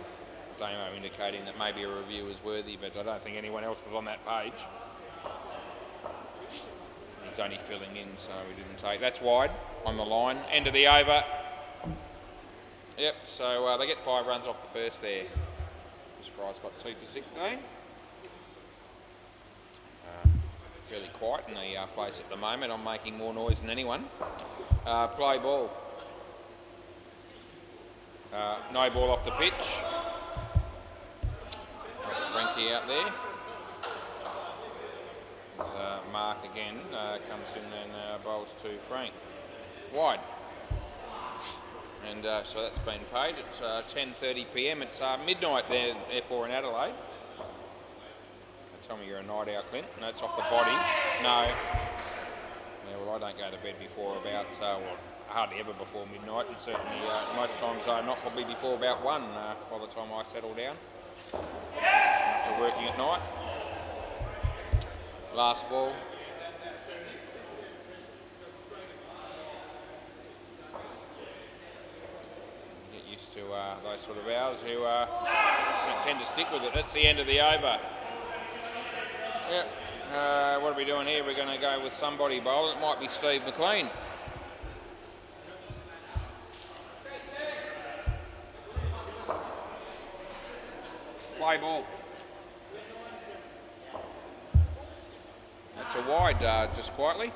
Damo indicating that maybe a review is worthy, but I don't think anyone else was on that page. He's only filling in, so we didn't take. That's wide on the line. End of the over. Yep, so they get 5 runs off the first there. This prize got 2 for 16. Fairly quiet in the place at the moment. I'm making more noise than anyone. Play ball. No ball off the pitch. Frankie out there. As Mark again comes in and bowls to Frank. Wide. And so that's been paid at 10:30 p.m. It's midnight there, therefore in Adelaide. Tell me you're a night owl, Clint. No, it's off the body. No. Yeah, well, I don't go to bed before about, hardly ever before midnight, and certainly most times not probably before about 1 by the time I settle down. After working at night. Last ball. Get used to those sort of hours who tend to stick with it. That's the end of the over. Yep. What are we doing here? We're going to go with somebody bowling. It might be Steve McLean. Play ball. That's a wide, just quietly.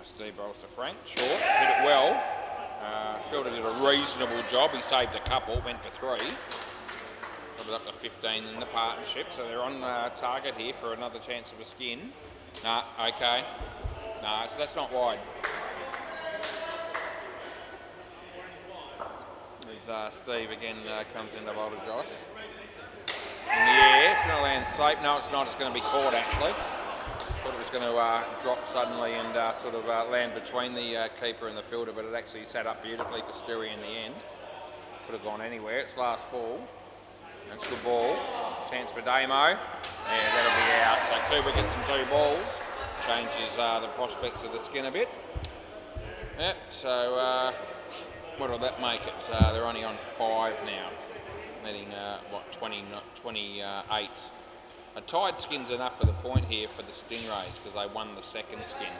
Steve bowls to Frank. Short. Hit it well. Fielder did a reasonable job. He saved a couple, went for 3. Got it up to 15 in the partnership, so they're on target here for another chance of a skin. Nah, okay. Nah, so that's not wide. There's Steve again comes in to bowl to Josh. In the air, it's going to land safe. No, it's not. It's going to be caught actually. Thought it was going to drop suddenly and sort of land between the keeper and the fielder, but it actually sat up beautifully for Stewie in the end. Could have gone anywhere. It's last ball. That's a good ball. Chance for Damo. Yeah, that'll be out. So 2 wickets and 2 balls. Changes the prospects of the skin a bit. Yep, so what will that make it? They're only on 5 now. Netting, 28. A tied skin's enough for the point here for the Stingrays because they won the second skin.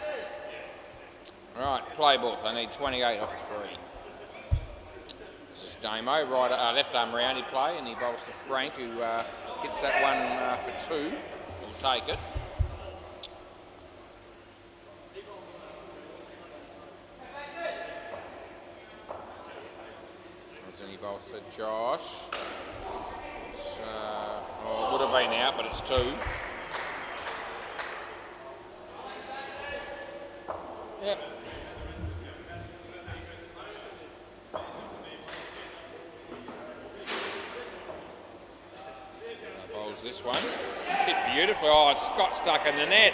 Right, play ball. They need 28 off the 3. This is Damo, left arm round he play, and he bowls to Frank, who hits that one for 2. He'll take it. And he bowls to to Josh. It would have been out, but it's 2. Yep. Bowls this one. Hit beautifully. Oh, it's got stuck in the net.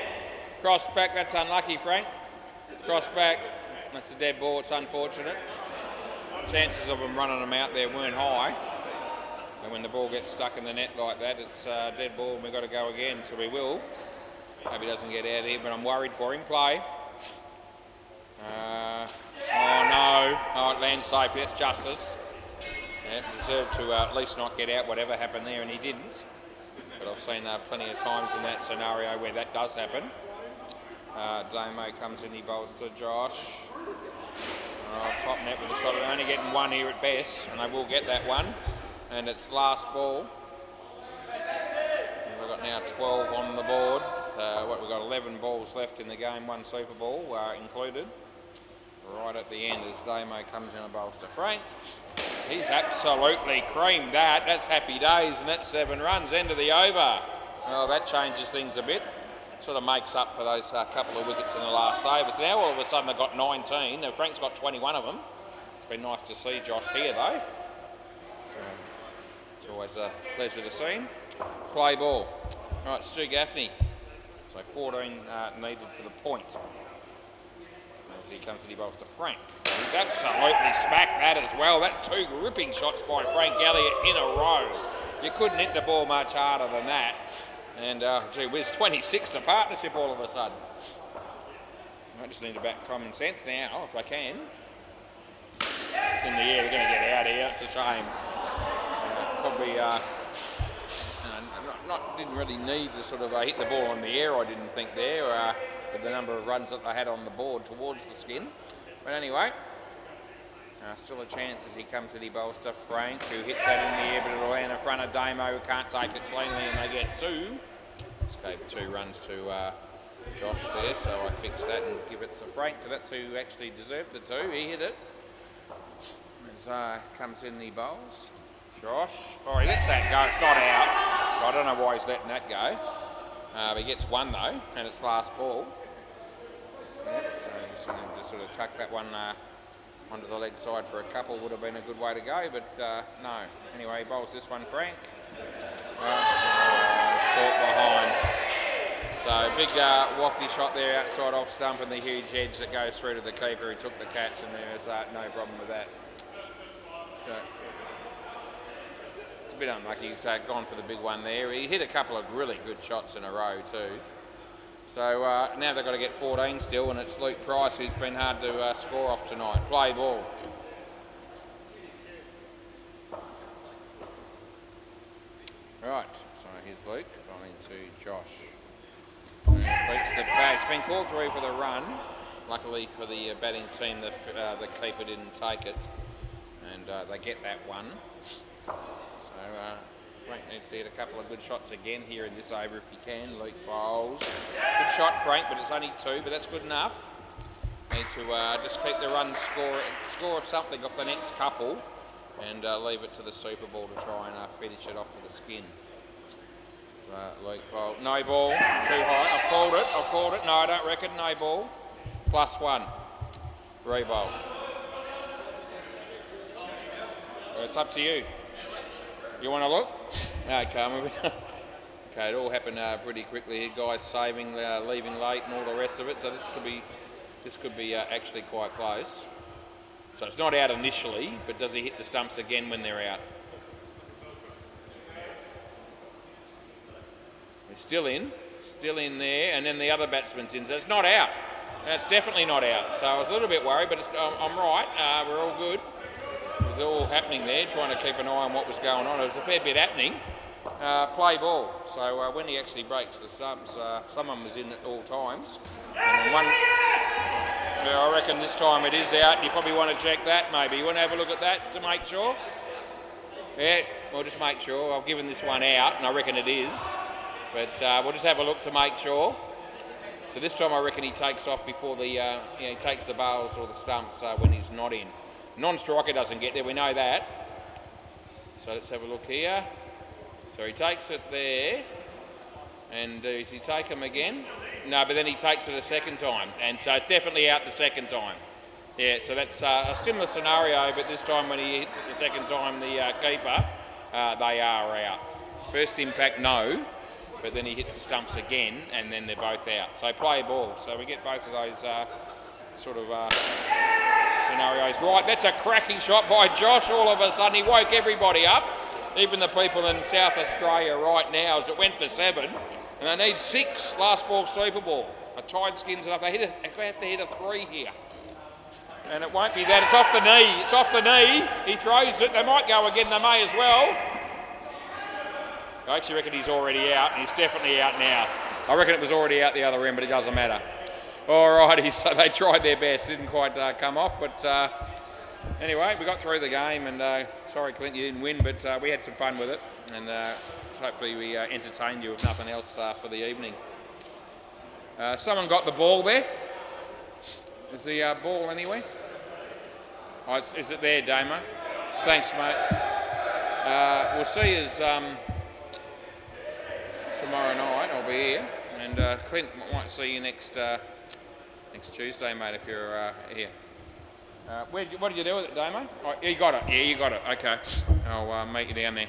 Cross back, that's unlucky, Frank. Cross back, that's a dead ball, it's unfortunate. Chances of them running them out there weren't high. And when the ball gets stuck in the net like that, it's a dead ball and we've got to go again, so we will. Hope he doesn't get out of here, but I'm worried for him. Play. Oh no, oh, it lands safely, that's justice. Yeah, deserved to at least not get out whatever happened there, and he didn't. But I've seen plenty of times in that scenario where that does happen. Damo comes in, he bowls to Josh. Top net with a shot. They're only getting 1 here at best, and they will get that one. And it's last ball. And we've got now 12 on the board. We've got 11 balls left in the game, 1 Super Ball included. Right at the end as Damo comes in and bowls to Frank. He's absolutely creamed that. That's happy days, and that's 7 runs, end of the over. Well, that changes things a bit. Sort of makes up for those couple of wickets in the last over. So now all of a sudden they've got 19. Now Frank's got 21 of them. It's been nice to see Josh here though. So it's always a pleasure to see him. Play ball. All right, Stu Gaffney. So 14 needed for the point. As he comes and he bowls to Frank. He's absolutely smacked that as well. That's 2 gripping shots by Frank Elliott in a row. You couldn't hit the ball much harder than that. And gee whiz, 26 the partnership all of a sudden. I just need to back common sense now, if I can. It's in the air, we're going to get out of here, it's a shame. Probably didn't really need to sort of hit the ball in the air, I didn't think there, with the number of runs that they had on the board towards the skin. But anyway, still a chance as he comes and he bowls to Frank, who hits that in the air, but it'll land in front of Damo, who can't take it cleanly, and they get 2. Escape 2 runs to Josh there, so I fix that and give it to Frank, because that's who actually deserved the 2. He hit it. As comes in the bowls. Josh. Oh, he lets that go. It's not out. I don't know why he's letting that go. But he gets 1 though, and it's last ball. Yep, so just wanted to sort of tuck that one onto the leg side for a couple would have been a good way to go, but no. Anyway, he bowls this one, Frank. It's caught behind. So big wafty shot there outside off stump and the huge edge that goes through to the keeper who took the catch, and there's no problem with that. So it's a bit unlucky he's gone for the big one there. He hit a couple of really good shots in a row too. So now they've got to get 14 still, and it's Luke Price who's been hard to score off tonight. Play ball. Right, so here's Luke, on into Josh. It's been called through for the run. Luckily for the batting team, the keeper didn't take it, and they get that one. So Frank needs to get a couple of good shots again here in this over if he can. Luke bowls. Good shot, Frank, but it's only 2, but that's good enough. Need to just keep the run score something off the next couple, and leave it to the Super Ball to try and finish it off to the skin. So Luke ball. No ball. Too high. I've called it. No, I don't reckon. No ball. +1. Re-bowl. Well, it's up to you. You want to look? Okay, okay, it all happened pretty quickly. Guys saving, leaving late, and all the rest of it. So this could be actually quite close. So it's not out initially, but does he hit the stumps again when they're out? It's still in there, and then the other batsman's in. So it's not out. It's definitely not out. So I was a little bit worried, but I'm right. We're all good. It was all happening there, trying to keep an eye on what was going on. It was a fair bit happening. Play ball. So when he actually breaks the stumps, someone was in at all times. And one, I reckon this time it is out. You probably want to check that, maybe. You want to have a look at that to make sure? Yeah, we'll just make sure. I've given this one out, and I reckon it is. But we'll just have a look to make sure. So this time I reckon he takes off before he takes the bails or the stumps when he's not in. Non-striker doesn't get there, we know that. So let's have a look here. So he takes it there, and does he take him again? No, but then he takes it a second time, and so it's definitely out the second time. Yeah, so that's a similar scenario, but this time when he hits it the second time, the keeper, they are out. First impact, no, but then he hits the stumps again, and then they're both out. So play ball. So we get both of those sort of scenarios right. That's a cracking shot by Josh. All of a sudden, he woke everybody up, even the people in South Australia right now, as it went for 7, and they need 6 last ball Super Ball. A tied skins enough. They have to hit a 3 here. And it won't be that. It's off the knee. It's off the knee. He throws it. They might go again. They may as well. I actually reckon he's already out. He's definitely out now. I reckon it was already out the other end, but it doesn't matter. Alrighty, so they tried their best. Didn't quite come off, but anyway, we got through the game, and sorry, Clint, you didn't win, but we had some fun with it, and hopefully we entertained you, if nothing else, for the evening. Someone got the ball there. Is the ball anywhere? Oh, is it there, Damo? Thanks, mate. We'll see us tomorrow night. I'll be here, and Clint might see you next Tuesday, mate, if you're here. What did you do with it, Damo? Oh, you got it. Yeah, you got it. Okay. I'll meet you down there.